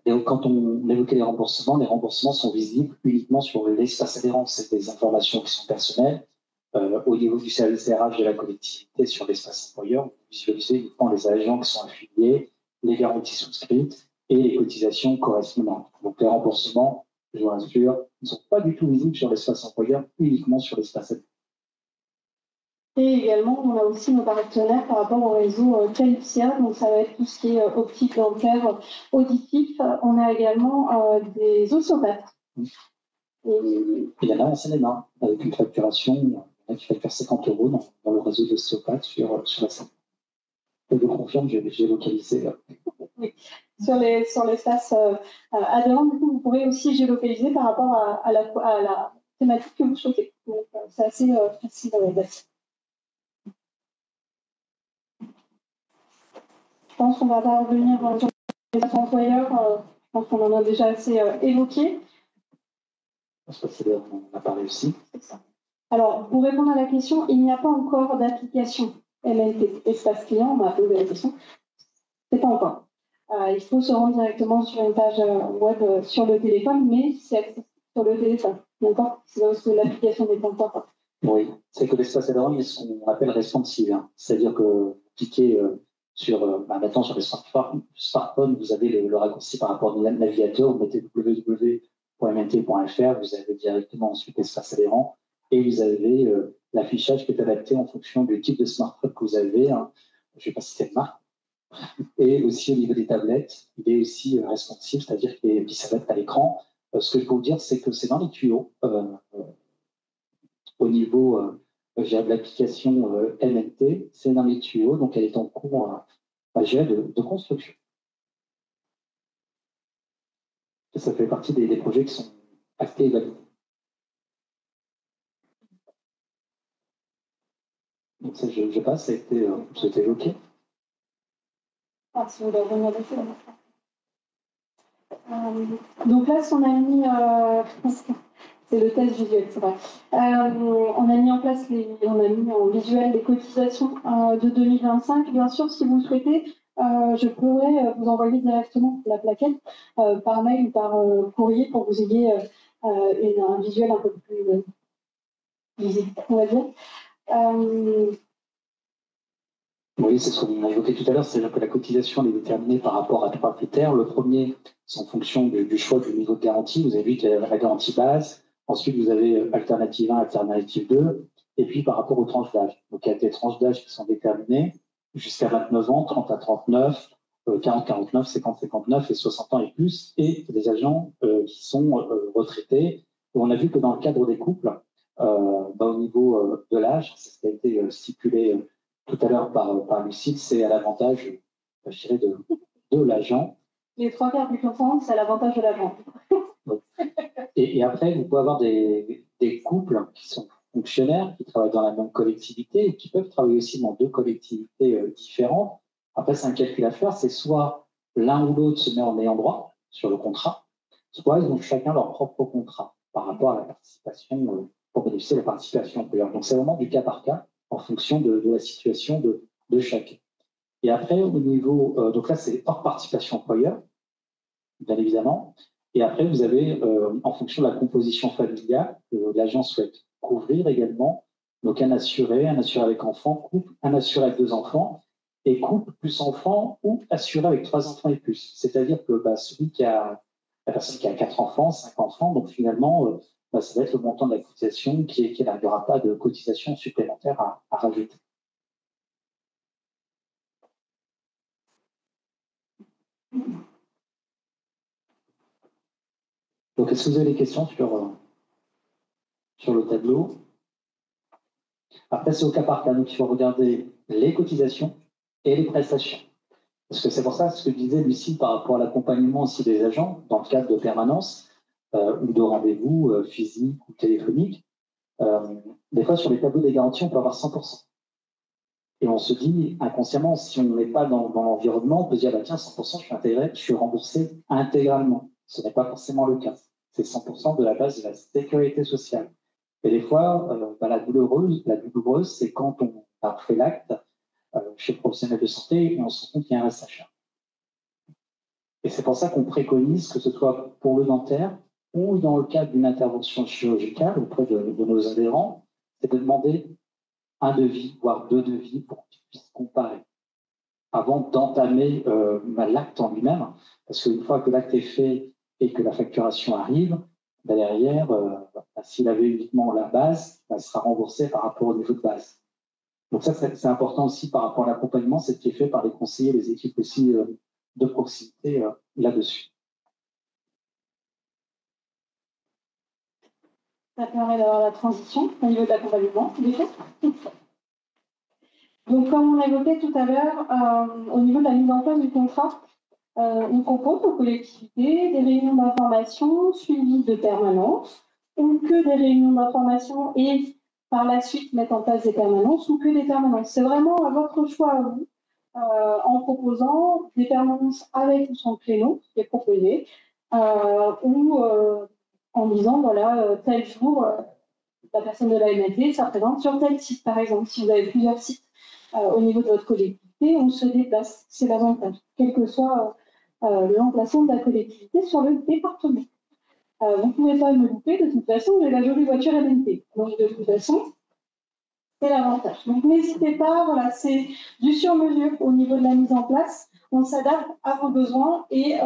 Et quand on évoquait les remboursements sont visibles uniquement sur l'espace adhérent. C'est des informations qui sont personnelles. Au niveau du service RH de la collectivité sur l'espace employeur, vous visualisez uniquement les agents qui sont affiliés, les garanties souscrites et les cotisations correspondantes. Donc les remboursements, je vous rassure, ne sont pas du tout visibles sur l'espace employeur, uniquement sur l'espace adhérent. Et également, on a aussi nos partenaires par rapport au réseau Calypsia, donc ça va être tout ce qui est optique, dentaire, auditif. On a également des ostéopathes. Il y en a en Seine-et-Marne, avec une facturation qui facture 50 € dans le réseau d'ostéopathes sur la Seine. Je vous confirme, j'ai localisé. Oui. Sur l'espace adhérent, du coup, vous pourrez aussi géolocaliser par rapport à thématique que vous souhaitez. Donc, c'est assez facile d'accès. Je pense qu'on ne va pas revenir sur les employeurs. Je pense qu'on en a déjà assez évoqué. On en a parlé aussi. Alors, pour répondre à la question, il n'y a pas encore d'application MNT espace client. On m'a posé la question. C'est pas encore. Il faut se rendre directement sur une page web sur le téléphone, mais c'est accessible sur le téléphone. D'accord? C'est là où l'application n'est pas encore. Oui, c'est que l'espace adhérent est ce qu'on appelle responsive. Hein. C'est-à-dire que vous cliquez maintenant sur les smartphones, vous avez le raccourci par rapport au navigateur, vous mettez www.mnt.fr, vous avez directement ensuite l'espace adhérent et vous avez l'affichage qui est adapté en fonction du type de smartphone que vous avez. Hein. Je ne vais pas citer de marque. Et aussi au niveau des tablettes, il est aussi responsive, c'est-à-dire qu'il s'adapte à l'écran. Ce que je peux vous dire, c'est que c'est dans les tuyaux. Au niveau de l'application MNT, c'est dans les tuyaux, donc elle est en cours de construction. Et ça fait partie des projets qui sont actés et validés. Donc ça, je passe, ça a été évoqué. Ah, si vous voulez revenir dessus. Donc là, on a mis, c'est le test visuel, c'est vrai. On a mis en place, on a mis en visuel les cotisations de 2025. Bien sûr, si vous le souhaitez, je pourrais vous envoyer directement la plaquette par mail ou par courrier pour que vous ayez un visuel un peu plus visible, on va dire. Oui, c'est ce qu'on a évoqué tout à l'heure, c'est-à-dire que la cotisation est déterminée par rapport à 3 critères. Le premier, c'est en fonction du choix du niveau de garantie. Vous avez vu qu'il y a la garantie base. Ensuite, vous avez alternative 1, alternative 2. Et puis, par rapport aux tranches d'âge. Donc, il y a des tranches d'âge qui sont déterminées jusqu'à 29 ans, 30 à 39, 40, 49, 50, 59 et 60 ans et plus. Et des agents qui sont retraités. Et on a vu que dans le cadre des couples, au niveau de l'âge, c'est ce qui a été stipulé tout à l'heure par Lucille, c'est à l'avantage, je dirais, de l'agent. Les 3 quarts du temps, c'est à l'avantage de l'agent. Et après, vous pouvez avoir des couples qui sont fonctionnaires, qui travaillent dans la même collectivité et qui peuvent travailler aussi dans 2 collectivités différentes. Après, c'est un calcul à faire, c'est soit l'un ou l'autre se met en ayant droit sur le contrat, soit ils ont chacun leur propre contrat par rapport à la participation, pour bénéficier de la participation employeur. Donc, c'est vraiment du cas par cas en fonction de la situation de chacun. Et après, au niveau, donc là, c'est hors participation employeur, bien évidemment. Et après, vous avez, en fonction de la composition familiale que l'agent souhaite couvrir également, donc un assuré avec enfant, couple, un assuré avec 2 enfants, et couple plus enfant ou assuré avec 3 enfants et plus. C'est-à-dire que la personne qui a 4 enfants, 5 enfants, donc finalement, ça va être le montant de la cotisation qui est là. Il n'y aura pas de cotisation supplémentaire à rajouter. Donc, est-ce que vous avez des questions sur le tableau? Après, c'est au cas par cas. Donc, il faut regarder les cotisations et les prestations. Parce que c'est pour ça, ce que disait Lucie par rapport à l'accompagnement aussi des agents dans le cadre de permanence ou de rendez-vous physiques ou téléphoniques. Des fois, sur les tableaux des garanties, on peut avoir 100%. Et on se dit, inconsciemment, si on n'est pas dans l'environnement, on peut se dire, tiens, 100%, je suis remboursé intégralement. Ce n'est pas forcément le cas. C'est 100% de la base de la sécurité sociale. Et des fois, la douloureuse, c'est quand on a fait l'acte chez le professionnel de santé et on se rend compte qu'il y a un reste à charge. Et c'est pour ça qu'on préconise, que ce soit pour le dentaire ou dans le cadre d'une intervention chirurgicale auprès de nos adhérents, c'est de demander un devis, voire 2 devis pour qu'ils puissent comparer avant d'entamer l'acte en lui-même. Parce qu'une fois que l'acte est fait et que la facturation arrive, derrière, s'il avait uniquement la base, il sera remboursé par rapport au niveau de base. Donc ça, c'est important aussi par rapport à l'accompagnement, c'est ce qui est fait par les conseillers, les équipes aussi de proximité là-dessus. Ça permet d'avoir la transition au niveau de l'accompagnement. Donc, comme on évoquait tout à l'heure, au niveau de la mise en place du contrat, on propose aux collectivités des réunions d'information suivies de permanence ou que des réunions d'information et par la suite mettre en place des permanences ou que des permanences. C'est vraiment à votre choix à vous, en proposant des permanences avec ou sans créneau, qui est proposé, ou en disant, voilà, tel jour, la personne de la MLT ça présente sur tel site, par exemple. Si vous avez plusieurs sites au niveau de votre collectivité, on se déplace. C'est l'avantage, quel que soit l'emplacement de la collectivité sur le département. Vous ne pouvez pas me louper, de toute façon, j'ai la jolie voiture MNT. Donc, de toute façon, c'est l'avantage. Donc, n'hésitez pas, voilà, c'est du sur-mesure au niveau de la mise en place. On s'adapte à vos besoins et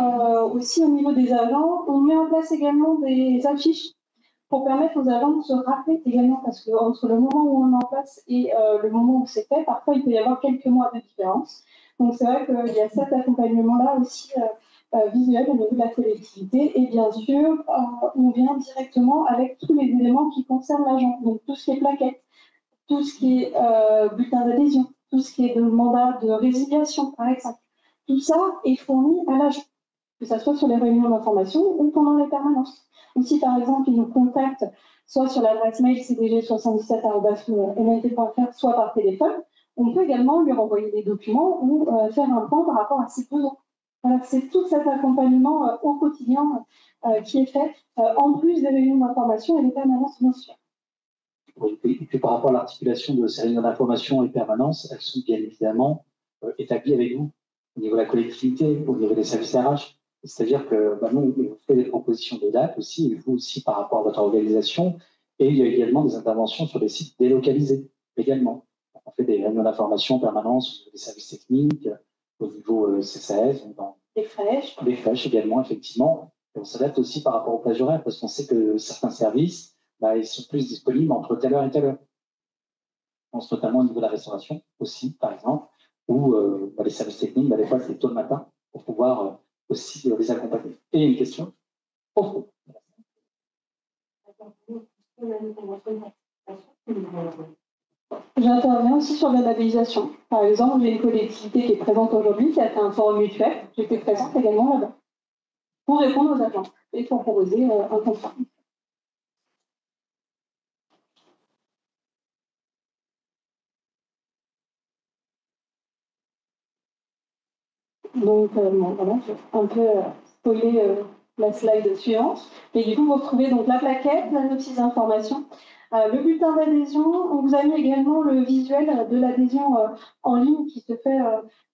aussi au niveau des agents, on met en place également des affiches pour permettre aux agents de se rappeler également, parce qu'entre le moment où on est en place et le moment où c'est fait, parfois il peut y avoir quelques mois de différence. Donc c'est vrai qu'il y a cet accompagnement-là aussi visuel au niveau de la collectivité. Et bien sûr, on vient directement avec tous les éléments qui concernent l'agent. Donc tout ce qui est plaquettes, tout ce qui est bulletin d'adhésion, tout ce qui est de mandat de résiliation, par exemple. Tout ça est fourni à l'agent, que ce soit sur les réunions d'information ou pendant les permanences. Ou si par exemple, il nous contacte soit sur l'adresse mail cdg77@mnt.fr, soit par téléphone, on peut également lui renvoyer des documents ou faire un point par rapport à ses besoins. Voilà, c'est tout cet accompagnement au quotidien qui est fait, en plus des réunions d'information et des permanences, bien sûr. Oui, et puis par rapport à l'articulation de ces réunions d'information et permanence, elles sont bien évidemment établies avec vous, au niveau de la collectivité, au niveau des services RH. C'est-à-dire que nous, on fait des propositions de date aussi, et vous aussi par rapport à votre organisation. Et il y a également des interventions sur des sites délocalisés également. On fait des réunions d'information en permanence au niveau des services techniques, au niveau CCAS, dans des crèches également, effectivement. Et on s'adapte aussi par rapport aux plages horaires, parce qu'on sait que certains services, ils sont plus disponibles entre telle heure et telle heure. Je pense notamment au niveau de la restauration aussi, par exemple, ou les services techniques, des fois, c'est tôt le matin pour pouvoir aussi les accompagner. Et une question au fond. J'interviens aussi sur la labellisation. Par exemple, j'ai une collectivité qui est présente aujourd'hui, qui a fait un forum mutuel. J'étais présente également là-bas pour répondre aux agents et pour proposer un contrat. Donc, voilà, je vais un peu spoiler la slide suivante. Et du coup, vous retrouvez donc la plaquette, la notice d'information, le bulletin d'adhésion. On vous a mis également le visuel de l'adhésion en ligne qui se fait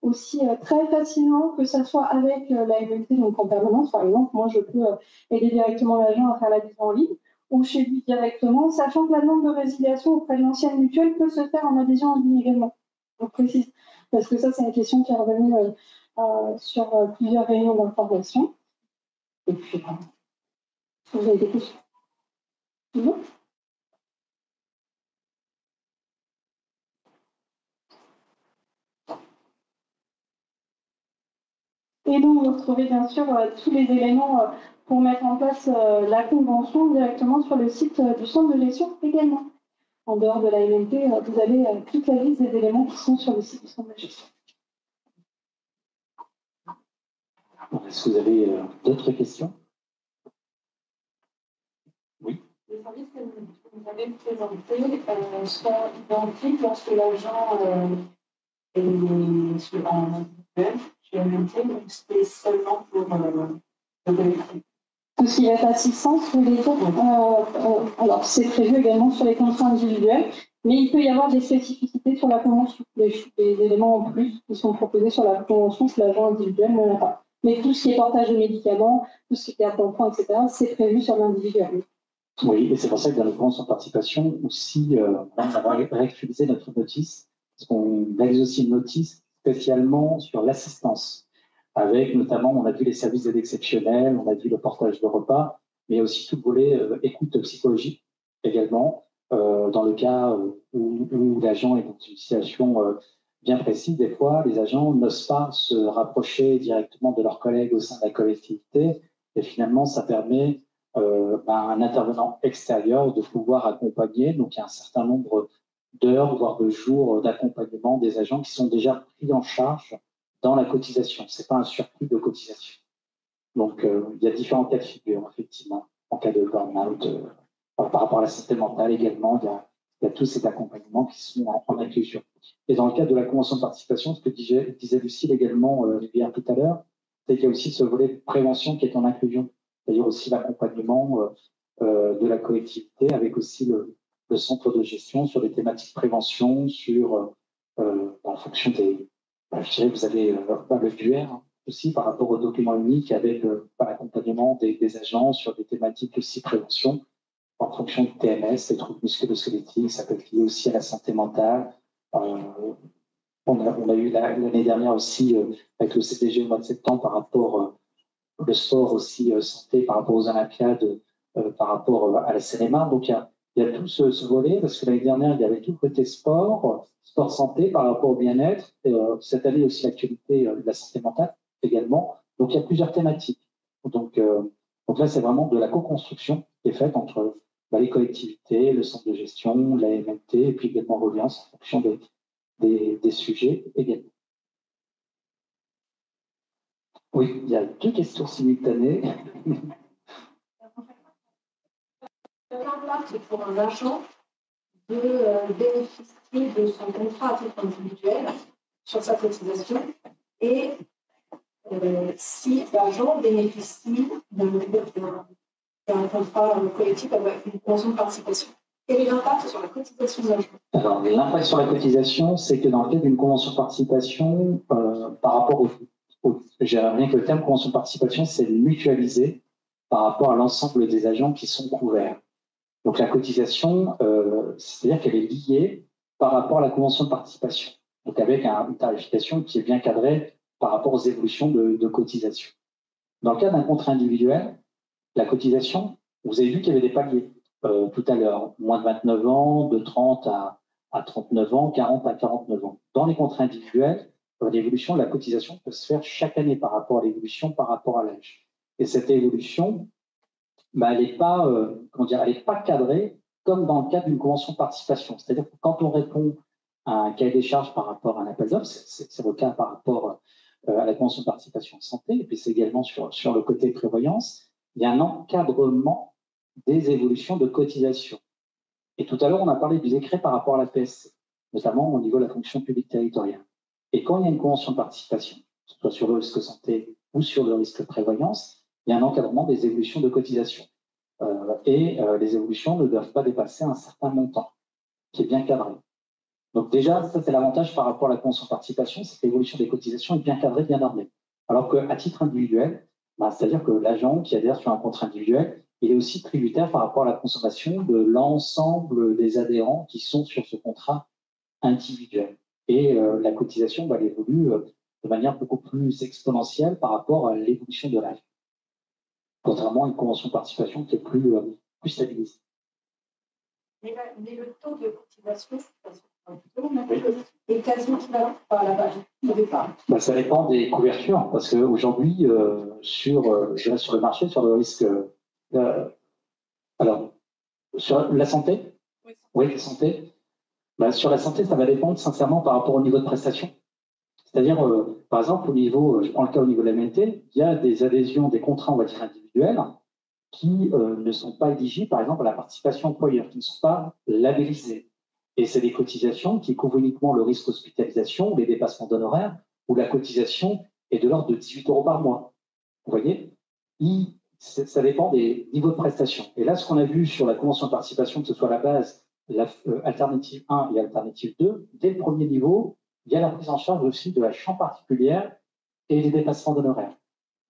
aussi très facilement, que ce soit avec la MLT, donc en permanence, par exemple. Moi, je peux aider directement l'agent à faire l'adhésion en ligne ou chez lui directement, sachant que la demande de résiliation auprès de l'ancienne mutuelle peut se faire en adhésion en ligne également. Donc, précise, parce que ça, c'est une question qui est revenue sur plusieurs réunions d'information. Et puis, vous avez des questions? Non? Et donc, vous retrouvez bien sûr tous les éléments pour mettre en place la convention directement sur le site du centre de gestion également. En dehors de la MNT, vous avez toute la liste des éléments qui sont sur le site du centre de gestion. Est-ce que vous avez d'autres questions? Oui. Les services que vous avez présentés sont identiques lorsque l'agent est en chez MNT, donc c'est seulement pour le collectif. Tout ce qui va être assistance, vous voulez dire alors, c'est prévu également sur les contrats individuels, mais il peut y avoir des spécificités sur la convention, des éléments en plus qui sont proposés sur la convention que l'agent individuel ne l'a pas. Mais tout ce qui est portage de médicaments, tout ce qui est appointement, etc., c'est prévu sur l'individuel. Oui, et c'est pour ça que dans les conventions de participation, aussi, on va réactualiser notre notice, parce qu'on réalise aussi une notice spécialement sur l'assistance, avec notamment, on a vu les services d'aide exceptionnelle, on a vu le portage de repas, mais aussi tout le volet écoute psychologique également, dans le cas où l'agent est dans une situation bien précise. Des fois, les agents n'osent pas se rapprocher directement de leurs collègues au sein de la collectivité, et finalement, ça permet un intervenant extérieur de pouvoir accompagner. Donc, il y a un certain nombre d'heures, voire de jours d'accompagnement des agents qui sont déjà pris en charge dans la cotisation. Ce n'est pas un surplus de cotisation. Donc, il y a différents cas de figure, effectivement, en cas de burn-out par rapport à la santé mentale également, il y a tous ces accompagnements qui sont en inclusion. Et dans le cadre de la convention de participation, ce que disait Lucille également hier tout à l'heure, c'est qu'il y a aussi ce volet de prévention qui est en inclusion, c'est-à-dire aussi l'accompagnement de la collectivité avec aussi le centre de gestion sur les thématiques de prévention, en fonction des... je dirais que vous avez le DUR aussi par rapport au document unique avec l'accompagnement des agents sur des thématiques aussi prévention en fonction du TMS, les troubles musculo-squelettiques, ça peut être lié aussi à la santé mentale. On a eu l'année dernière aussi avec le CDG au mois de septembre par rapport le sport aussi santé par rapport aux Olympiades, par rapport à la CNMA. Donc il y a tout ce volet parce que l'année dernière il y avait tout le côté sport santé par rapport au bien-être. Cette année aussi l'actualité de la santé mentale également. Donc il y a plusieurs thématiques. Donc là c'est vraiment de la co-construction qui est faite entre les collectivités, le centre de gestion, la MNT et puis également Reliance en fonction des sujets également. Oui, il y a 2 questions simultanées. L'impact pour un agent de bénéficier de son contrat à titre individuel sur sa cotisation et si l'agent bénéficie d'un contrat collectif avec une convention de participation. Quel est l'impact sur la cotisation de l'agent? Alors, l'impact sur la cotisation, c'est que dans le cadre d'une convention de participation, par rapport rien que le terme convention de participation, c'est mutualisé par rapport à l'ensemble des agents qui sont couverts. Donc la cotisation, c'est-à-dire qu'elle est liée par rapport à la convention de participation, donc avec une tarification qui est bien cadrée par rapport aux évolutions de cotisation. Dans le cas d'un contrat individuel, la cotisation, vous avez vu qu'il y avait des paliers tout à l'heure, moins de 29 ans, de 30 à 39 ans, 40 à 49 ans. Dans les contrats individuels, l'évolution de la cotisation peut se faire chaque année par rapport à l'évolution, par rapport à l'âge. Et cette évolution, elle n'est pas cadrée comme dans le cadre d'une convention de participation. C'est-à-dire que quand on répond à un cahier des charges par rapport à un appel d'offres, c'est le cas par rapport à la convention de participation santé, et puis c'est également sur le côté prévoyance, il y a un encadrement des évolutions de cotisation. Et tout à l'heure, on a parlé du décret par rapport à la PSC, notamment au niveau de la fonction publique territoriale. Et quand il y a une convention de participation, que ce soit sur le risque santé ou sur le risque prévoyance, il y a un encadrement des évolutions de cotisation. Les évolutions ne doivent pas dépasser un certain montant, qui est bien cadré. Donc déjà, ça c'est l'avantage par rapport à la convention de participation, c'est que l'évolution des cotisations est bien cadrée, bien normée. Alors qu'à titre individuel, c'est-à-dire que l'agent qui adhère sur un contrat individuel, il est aussi tributaire par rapport à la consommation de l'ensemble des adhérents qui sont sur ce contrat individuel. Et la cotisation, elle évolue de manière beaucoup plus exponentielle par rapport à l'évolution de l'âge. Contrairement à une convention de participation qui est plus stabilisée. Mais le taux de cotisation est quasiment équivalent à la base au départ. Ça dépend des couvertures, parce qu'aujourd'hui, sur le marché, sur le risque. Alors, sur la santé, oui, la santé. Sur la santé, ça va dépendre sincèrement par rapport au niveau de prestation. C'est-à-dire, par exemple, je prends le cas au niveau de la MNT, il y a des adhésions, des contrats, on va dire, individuels, qui ne sont pas éligibles, par exemple, à la participation employeur, qui ne sont pas labellisés. Et c'est des cotisations qui couvrent uniquement le risque hospitalisation, les dépassements d'honoraires, où la cotisation est de l'ordre de 18 € par mois. Vous voyez, ça dépend des niveaux de prestation. Et là, ce qu'on a vu sur la convention de participation, que ce soit la base, alternative 1 et alternative 2, dès le premier niveau, il y a la prise en charge aussi de la chambre particulière et les dépassements d'honoraires.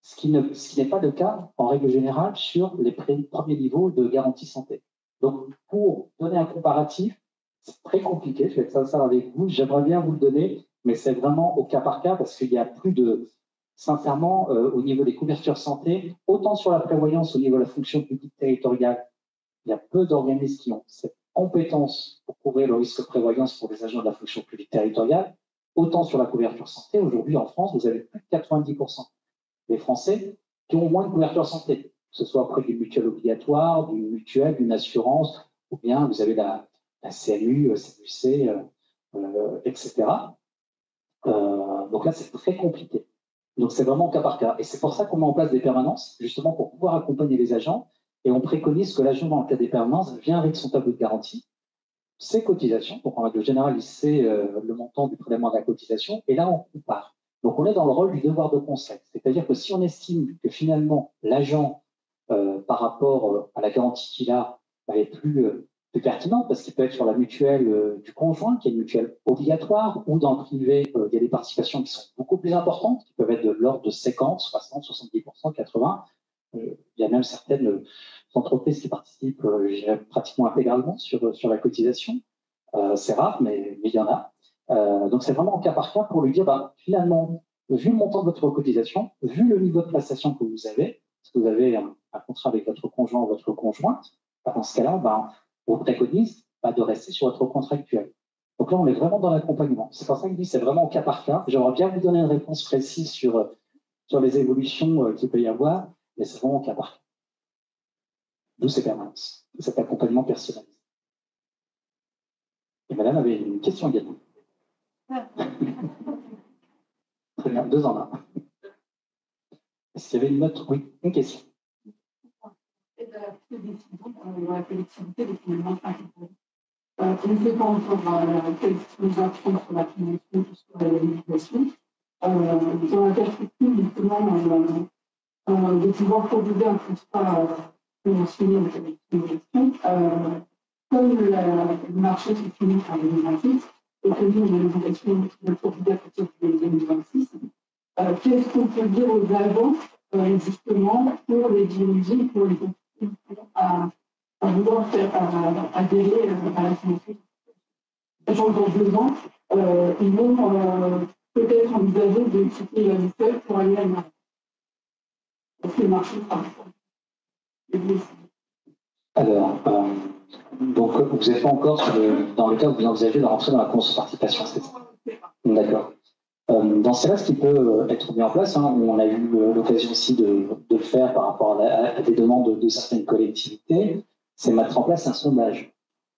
Ce qui n'est pas le cas, en règle générale, sur les premiers niveaux de garantie santé. Donc, pour donner un comparatif, c'est très compliqué, je vais être sincère avec vous, j'aimerais bien vous le donner, mais c'est vraiment au cas par cas, parce qu'il y a plus de, sincèrement, au niveau des couvertures santé, autant sur la prévoyance, au niveau de la fonction publique territoriale, il y a peu d'organismes qui ont cette compétence pour couvrir le risque de prévoyance pour les agents de la fonction publique territoriale, autant sur la couverture santé. Aujourd'hui, en France, vous avez plus de 90% des Français qui ont au moins une couverture santé, que ce soit auprès d'une mutuelle obligatoire, d'une mutuelle, d'une assurance, ou bien vous avez la CMU, CMUC, etc. Donc là, c'est très compliqué. Donc c'est vraiment cas par cas. Et c'est pour ça qu'on met en place des permanences, justement pour pouvoir accompagner les agents et on préconise que l'agent, dans le cas des permanences, vient avec son tableau de garantie, ses cotisations, donc en règle générale, il sait le montant du prélèvement de la cotisation, et là, on compare. Donc, on est dans le rôle du devoir de conseil. C'est-à-dire que si on estime que finalement, l'agent, par rapport à la garantie qu'il a, est plus pertinent, parce qu'il peut être sur la mutuelle du conjoint, qui est une mutuelle obligatoire, ou dans le privé, il y a des participations qui sont beaucoup plus importantes, qui peuvent être de l'ordre de 50, 60, 70%, 80%. Il y a même certaines entreprises qui participent pratiquement intégralement sur la cotisation. C'est rare, mais il y en a. Donc, c'est vraiment au cas par cas pour lui dire, finalement, vu le montant de votre cotisation, vu le niveau de prestation que vous avez, si vous avez un contrat avec votre conjoint ou votre conjointe, dans ce cas-là, on préconise de rester sur votre contrat actuel. Donc là, on est vraiment dans l'accompagnement. C'est pour ça que je dis c'est vraiment au cas par cas. J'aimerais bien vous donner une réponse précise sur les évolutions qu'il peut y avoir, mais c'est vraiment au cas par cas. D'où ces permanences, cet accompagnement personnalisé. Et madame avait une question également. Très bien, 2 en 1. Est-ce qu'il y avait une autre? Oui, une question. Et de la prise de décision dans la collectivité des financements principaux. On ne sait pas encore quelles actions sur la financement ou sur la législation. Dans la perspective, justement, de pouvoir proposer un contrat conventionné en collectivité, comme le marché se finit en 2028 et que nous, on a l'obligation de le proposer à partir de 2026, qu'est-ce qu'on peut dire aux agents, justement, pour les diriger, pour les à vouloir faire adhérer à la financement. Sachant que dans 2 ans, ils vont peut-être envisager de quitter la mutuelle pour aller à une marque. Parce que le marché sera alors, donc vous n'êtes pas encore dans le cas où vous envisagez de rentrer dans la convention de participation, c'est ça? D'accord. Dans ce cas-là, ce qui peut être mis en place, on a eu l'occasion aussi de le faire par rapport à des demandes de certaines collectivités, c'est mettre en place un sondage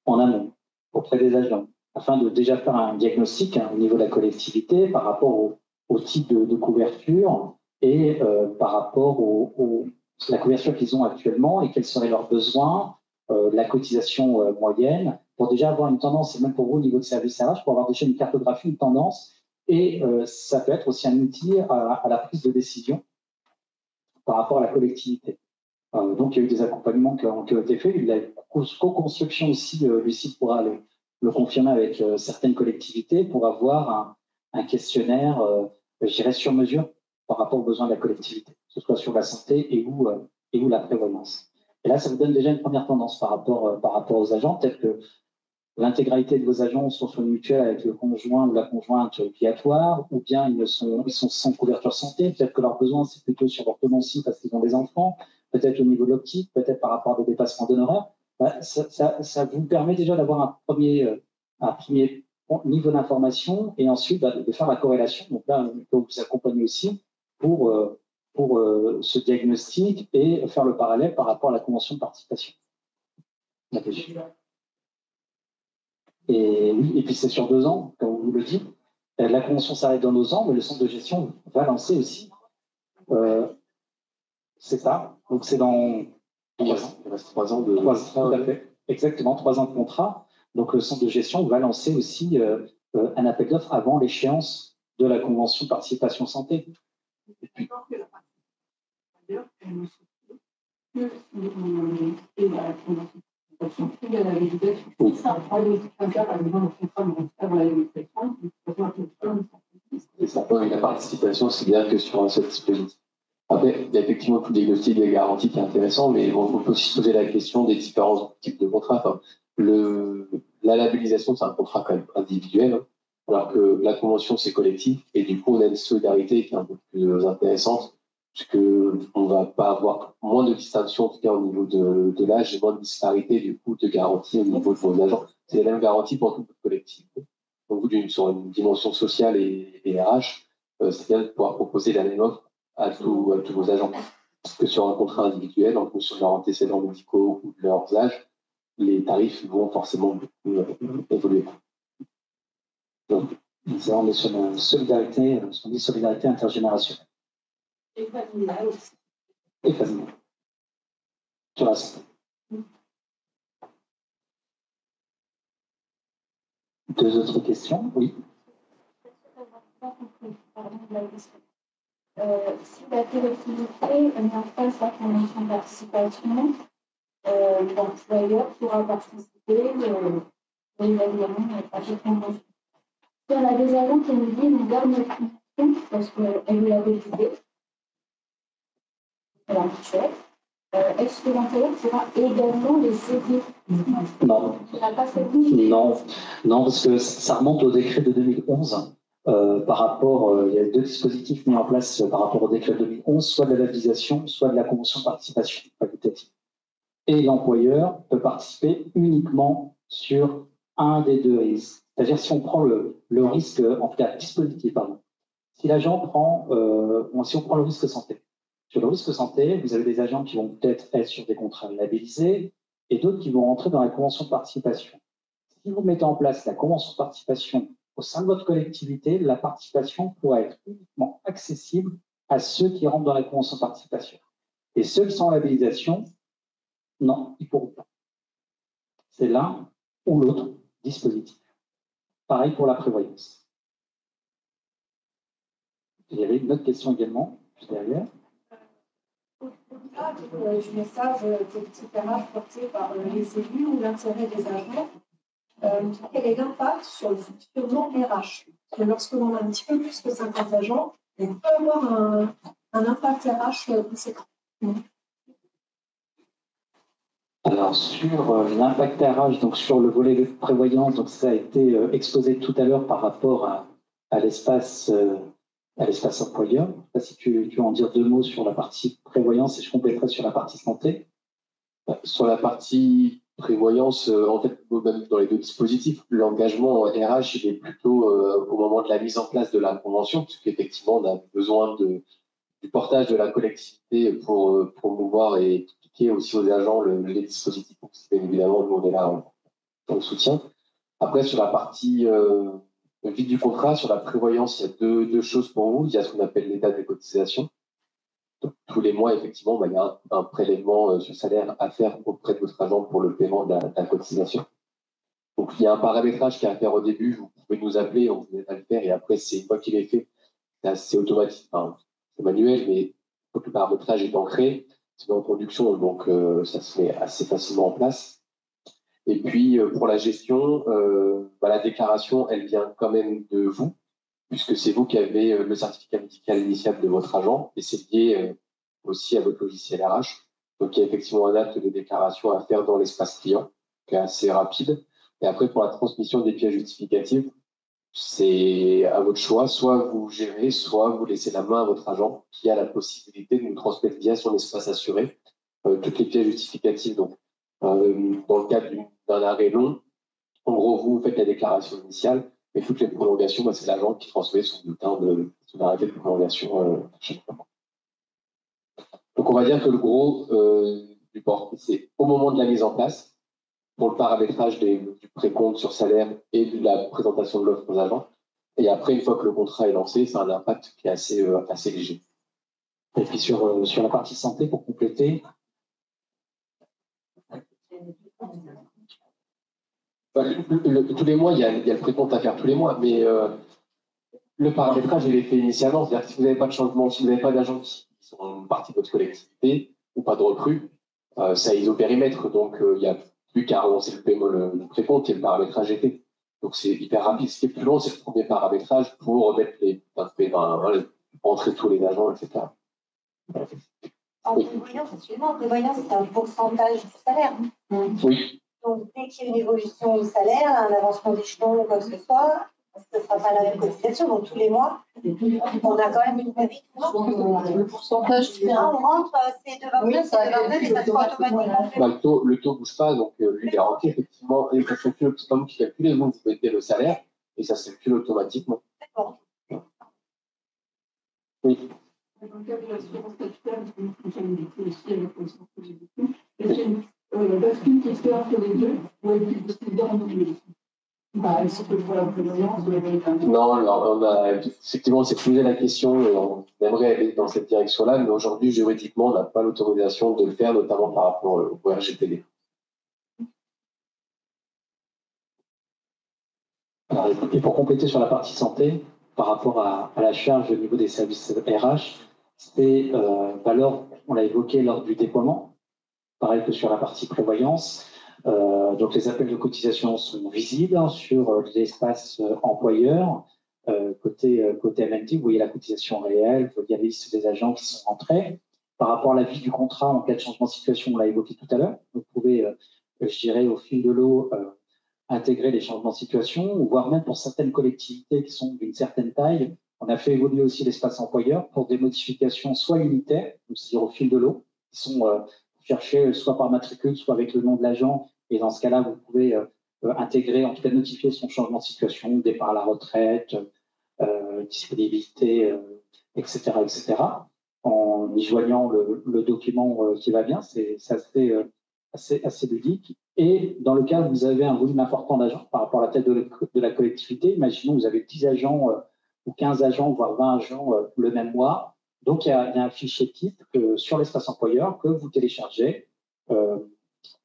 en amont auprès des agents, afin de déjà faire un diagnostic au niveau de la collectivité par rapport au type de couverture et par rapport à la couverture qu'ils ont actuellement et quels seraient leurs besoins, la cotisation moyenne, pour déjà avoir une tendance, et même pour vous au niveau de service RH, pour avoir déjà une cartographie, une tendance. Et ça peut être aussi un outil à la prise de décision par rapport à la collectivité. Donc, il y a eu des accompagnements qui ont été faits. La co-construction aussi, Lucie pourra le confirmer avec certaines collectivités pour avoir un questionnaire, je dirais, sur mesure par rapport aux besoins de la collectivité, que ce soit sur la santé et ou la prévoyance. Et là, ça vous donne déjà une première tendance par rapport aux agents. Peut-être que l'intégralité de vos agents sont sur une mutuelle avec le conjoint ou la conjointe obligatoire, ou bien ils sont sans couverture santé. Peut-être que leurs besoins, c'est plutôt sur l'orthodontie parce qu'ils ont des enfants, peut-être au niveau de l'optique, peut-être par rapport à des dépassements d'honoraires. Ça vous permet déjà d'avoir un premier niveau d'information et ensuite de faire la corrélation. Donc là, on peut vous accompagner aussi pour ce diagnostic et faire le parallèle par rapport à la convention de participation. Et puis c'est sur 2 ans, comme vous le dites. La convention s'arrête dans 2 ans, mais le centre de gestion va lancer aussi. C'est ça. Donc c'est dans 3 ans. Il reste 3 ans de 3 ans, tout à fait. Exactement, 3 ans de contrat. Donc le centre de gestion va lancer aussi un appel d'offres avant l'échéance de la convention de participation santé. Et puis, la participation, c'est bien que sur un seul dispositif. Après, il y a effectivement tout le diagnostic des garanties qui est intéressant, mais on peut aussi se poser la question des différents types de contrats. Enfin, la labellisation, c'est un contrat quand même individuel, alors que la convention, c'est collectif, et du coup, on a une solidarité qui est un peu plus intéressante, puisqu'on ne va pas avoir moins de distinction, en tout cas au niveau de l'âge, et moins de disparité du coup de garantie au niveau de vos agents. C'est la même garantie pour toute collectivité. Donc, sur une dimension sociale et RH, c'est bien de pouvoir proposer la même offre à tous vos agents. Parce que sur un contrat individuel, en fonction de leurs antécédents médicaux ou de leurs âges, les tarifs vont forcément beaucoup évoluer. Donc, on est sur une solidarité, on dit solidarité intergénérationnelle. Et familiale aussi. Et familiale. sur la santé. Deux autres questions? Oui. Si la collectivité met en place la convention de participation, l'employeur pourra participer, mais évidemment, à cette convention. Il y en a des agents qui nous disent on garde notre convention parce qu'elle nous l'avait dit. Alors, est-ce que l'employeur pourra également les aider? Non. Non, parce que ça remonte au décret de 2011. Par rapport, il y a deux dispositifs mis en place par rapport au décret de 2011, soit de la labellisation, soit de la convention de participation facultative. Et l'employeur peut participer uniquement sur un des deux risques. C'est-à-dire si on prend le risque, en tout cas dispositif, pardon. Si l'agent prend, si on prend le risque santé. Sur le risque santé, vous avez des agents qui vont peut-être être sur des contrats labellisés et d'autres qui vont rentrer dans la convention de participation. Si vous mettez en place la convention de participation au sein de votre collectivité, la participation pourra être uniquement accessible à ceux qui rentrent dans la convention de participation. Et ceux qui sont en labellisation, non, ils ne pourront pas. C'est l'un ou l'autre dispositif. Pareil pour la prévoyance. Il y avait une autre question également, juste derrière. Au-delà du message politique RH porté par les élus ou l'intérêt des agents, quel est l'impact sur le fonctionnement RH? Parce que lorsque l'on a un petit peu plus que 50 agents, on peut avoir un impact RH conséquent. Alors, sur l'impact RH, donc sur le volet de prévoyance, donc ça a été exposé tout à l'heure par rapport à l'espace employeur. Je ne sais pas si tu veux en dire deux mots sur la partie prévoyance et je compléterai sur la partie santé. Sur la partie prévoyance, en fait, même dans les deux dispositifs, l'engagement RH il est plutôt au moment de la mise en place de la convention, puisqu'effectivement, on a besoin du portage de la collectivité pour promouvoir et expliquer aussi aux agents les dispositifs. Donc, bien évidemment, nous, on est là dans le soutien. Après, sur la partie vie du contrat, sur la prévoyance, il y a deux choses pour vous. Il y a ce qu'on appelle l'état des cotisations. Donc, tous les mois, effectivement, il y a un prélèvement sur salaire à faire auprès de votre agent pour le paiement de la cotisation. Donc, il y a un paramétrage qui est à faire au début. Vous pouvez nous appeler, on vous aide à le faire. Et après, c'est une fois qu'il est fait, c'est assez automatique. Enfin, c'est manuel, mais faut que le paramétrage est ancré. C'est en production, donc ça se met assez facilement en place. Et puis, pour la gestion, la déclaration, elle vient quand même de vous, puisque c'est vous qui avez le certificat médical initial de votre agent, et c'est lié aussi à votre logiciel RH. Donc, il y a effectivement un acte de déclaration à faire dans l'espace client, qui est assez rapide. Et après, pour la transmission des pièces justificatives, c'est à votre choix. Soit vous gérez, soit vous laissez la main à votre agent, qui a la possibilité de nous transmettre via son espace assuré toutes les pièces justificatives. Donc, dans le cadre d'un arrêt long, en gros, vous faites la déclaration initiale, et toutes les prolongations, c'est l'agent qui transmet son bulletin son arrêté de prolongation chaque fois. Donc, on va dire que le gros du port, c'est au moment de la mise en place, pour le paramétrage du précompte sur salaire et de la présentation de l'offre aux agents. Et après, une fois que le contrat est lancé, c'est un impact qui est assez léger. Et puis sur la partie santé, pour compléter. Tous les mois, il y a le précompte à faire tous les mois, mais le paramétrage, il est fait initialement. C'est-à-dire que si vous n'avez pas de changement, si vous n'avez pas d'agents qui sont partie de votre collectivité ou pas de recrues, ça ISO périmètre. Donc, il n'y a plus qu'à relancer le paiement, le précompte et le paramétrage est fait. Donc, c'est hyper rapide. Ce qui est plus long, c'est le premier paramétrage pour remettre entrer tous les agents, etc. En prévoyance, excusez-moi, en prévoyance, c'est un pourcentage du salaire. Oui. Donc, dès qu'il y a une évolution au salaire, un avancement d'échelon ou quoi que ce soit, ce ne sera pas la même cotisation. Donc, tous les mois, on a quand même une avis. Le pourcentage, On rentre, c'est de 29, c'est de 29 et ça sera automatiquement. Le taux ne bouge pas, donc lui, il est rentré effectivement, et ça se calcule, c'est pas vous qui calculez, vous mettez le salaire, et ça se calcule automatiquement. D'accord. Oui. Dans le cas de l'assurance capitale, c'est une fonctionnalité aussi avec le centre de gestion. Et c'est une bascule qui se fait entre les deux, ou elle est possible dans le milieu. Non, alors, effectivement, on s'est posé la question et on aimerait aller dans cette direction-là, mais aujourd'hui, juridiquement, on n'a pas l'autorisation de le faire, notamment par rapport au RGPD. Et pour compléter sur la partie santé, par rapport à la charge au niveau des services RH, c'est alors, on l'a évoqué lors du déploiement, pareil que sur la partie prévoyance. Donc les appels de cotisation sont visibles sur l'espace employeur. Côté MNT, vous voyez la cotisation réelle, vous voyez la liste des agents qui sont rentrés. Par rapport à la vie du contrat en cas de changement de situation, on l'a évoqué tout à l'heure. Vous pouvez, je dirais, au fil de l'eau, intégrer les changements de situation, voire même pour certaines collectivités qui sont d'une certaine taille, on a fait évoluer aussi l'espace employeur pour des modifications soit unitaires, c'est-à-dire au fil de l'eau, qui sont cherchées soit par matricule, soit avec le nom de l'agent. Et dans ce cas-là, vous pouvez intégrer, en tout cas notifier son changement de situation, départ à la retraite, disponibilité, etc., etc., en y joignant le document qui va bien. C'est assez ludique. Et dans le cas où vous avez un volume important d'agents par rapport à la tête de la collectivité, imaginons que vous avez 10 agents ou 15 agents, voire 20 agents le même mois. Donc, il y a un fichier type sur l'espace employeur que vous téléchargez.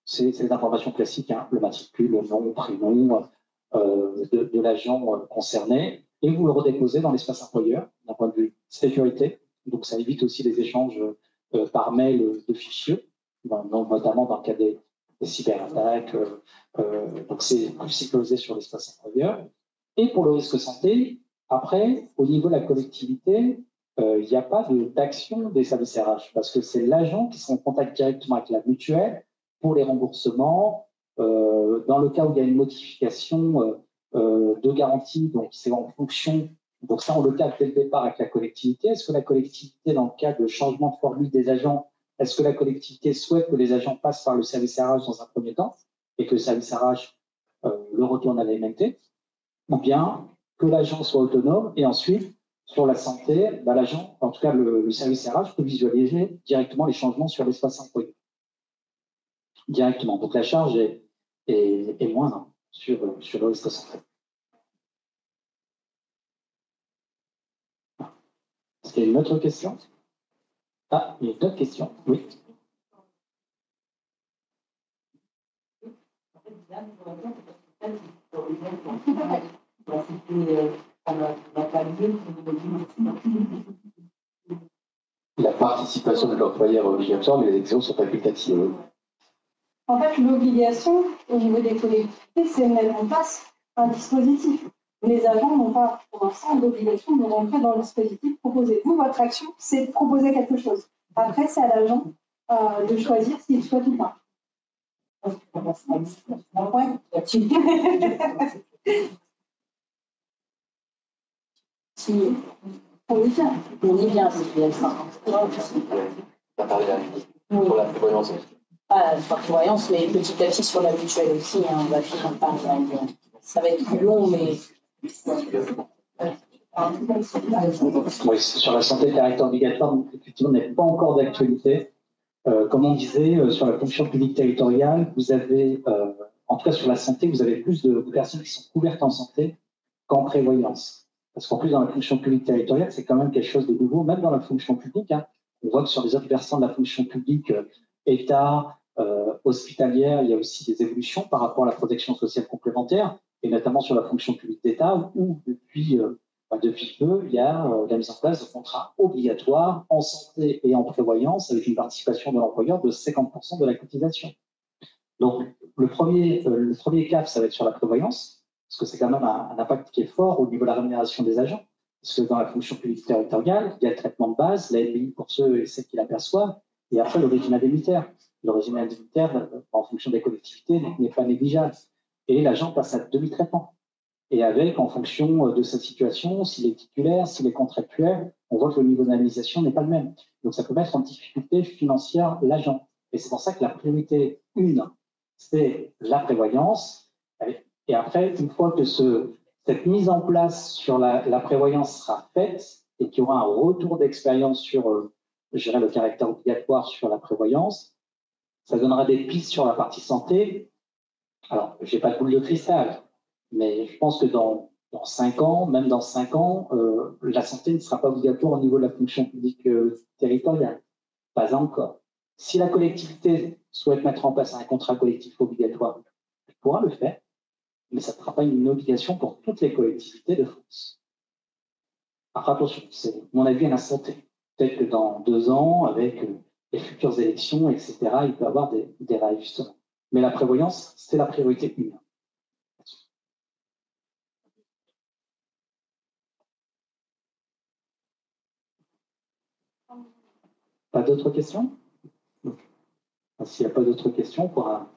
C'est les informations classiques, hein, le matricule, le nom, prénom de l'agent concerné, et vous le redéposez dans l'espace employeur d'un point de vue sécurité. Donc, ça évite aussi les échanges par mail de fichiers, notamment dans le cas des cyberattaques. Donc, c'est plus sécurisé sur l'espace employeur. Et pour le risque santé, après, au niveau de la collectivité, il n'y a pas d'action des services RH parce que c'est l'agent qui sera en contact directement avec la mutuelle pour les remboursements. Dans le cas où il y a une modification de garantie, donc c'est en fonction. Donc ça, on le cadre dès le départ avec la collectivité. Est-ce que la collectivité, dans le cas de changement de formule des agents, est-ce que la collectivité souhaite que les agents passent par le service RH dans un premier temps et que le service RH le retourne à la MNT, ou bien que l'agent soit autonome et ensuite, sur la santé, l'agent, en tout cas le service RH, peut visualiser directement les changements sur l'espace employé. Directement. Donc la charge est moindre sur le risque santé. Est-ce qu'il y a une autre question? Ah, il y a d'autres questions. Oui. La participation de l'employeur est obligatoire, mais les exemples sont facultatives. En fait, l'obligation au niveau des collectivités, c'est de mettre en place un dispositif. Les agents n'ont pas, pour l'instant, l'obligation de rentrer dans le dispositif proposé. Vous, votre action, c'est de proposer quelque chose. Après, c'est à l'agent de choisir s'il souhaite ou pas. Si on y vient, c'est bien ça. Tu as parlé pour la prévoyance. Ah, la prévoyance, mais petit à petit sur la mutuelle aussi, hein, on va finir par. Ça va être plus long, mais. Oui, sur la santé caractère obligatoire, effectivement, n'est pas encore d'actualité. Comme on disait, sur la fonction publique territoriale, vous avez, en tout cas sur la santé, vous avez plus de personnes qui sont couvertes en santé qu'en prévoyance. Parce qu'en plus, dans la fonction publique territoriale, c'est quand même quelque chose de nouveau, même dans la fonction publique. Hein, on voit que sur les autres versants de la fonction publique, État, hospitalière, il y a aussi des évolutions par rapport à la protection sociale complémentaire, et notamment sur la fonction publique d'État, où depuis peu, il y a la mise en place de contrats obligatoires en santé et en prévoyance, avec une participation de l'employeur de 50% de la cotisation. Donc, le premier cap, ça va être sur la prévoyance, parce que c'est quand même un impact qui est fort au niveau de la rémunération des agents. Parce que dans la fonction publique territoriale, il y a le traitement de base, la LBI pour ceux et celles qui l'aperçoivent, et après le régime indemnitaire. Le régime indemnitaire, en fonction des collectivités, n'est pas négligeable. Et l'agent passe à demi-traitement. Et avec, en fonction de sa situation, s'il est titulaire, s'il est contractuel, on voit que le niveau d'indemnisation n'est pas le même. Donc ça peut mettre en difficulté financière l'agent. Et c'est pour ça que la priorité 1, c'est la prévoyance. Et après, une fois que cette mise en place sur la prévoyance sera faite et qu'il y aura un retour d'expérience sur, je dirais, le caractère obligatoire sur la prévoyance, ça donnera des pistes sur la partie santé. Alors, je n'ai pas de boule de cristal, Mais je pense que dans 5 ans, même dans 5 ans, la santé ne sera pas obligatoire au niveau de la fonction publique territoriale. Pas encore. Si la collectivité souhaite mettre en place un contrat collectif obligatoire, elle pourra le faire, mais ça ne sera pas une obligation pour toutes les collectivités de France. Après, attention, c'est mon avis à l'instant T. Peut-être que dans 2 ans, avec les futures élections, etc., il peut y avoir des réajustements. Mais la prévoyance, c'est la priorité 1. Pas d'autres questions? S'il n'y a pas d'autres questions, on pourra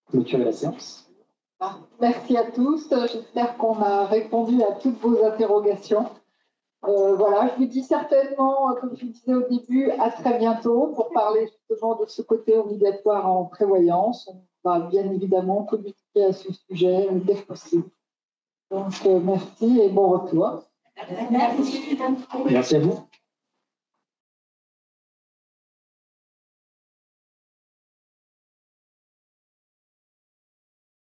clôturer la séance. Merci à tous. J'espère qu'on a répondu à toutes vos interrogations. Voilà, je vous dis certainement, comme je vous disais au début, à très bientôt pour parler justement de ce côté obligatoire en prévoyance. On va bien évidemment communiquer à ce sujet dès que possible. Donc, merci et bon retour. Merci à vous.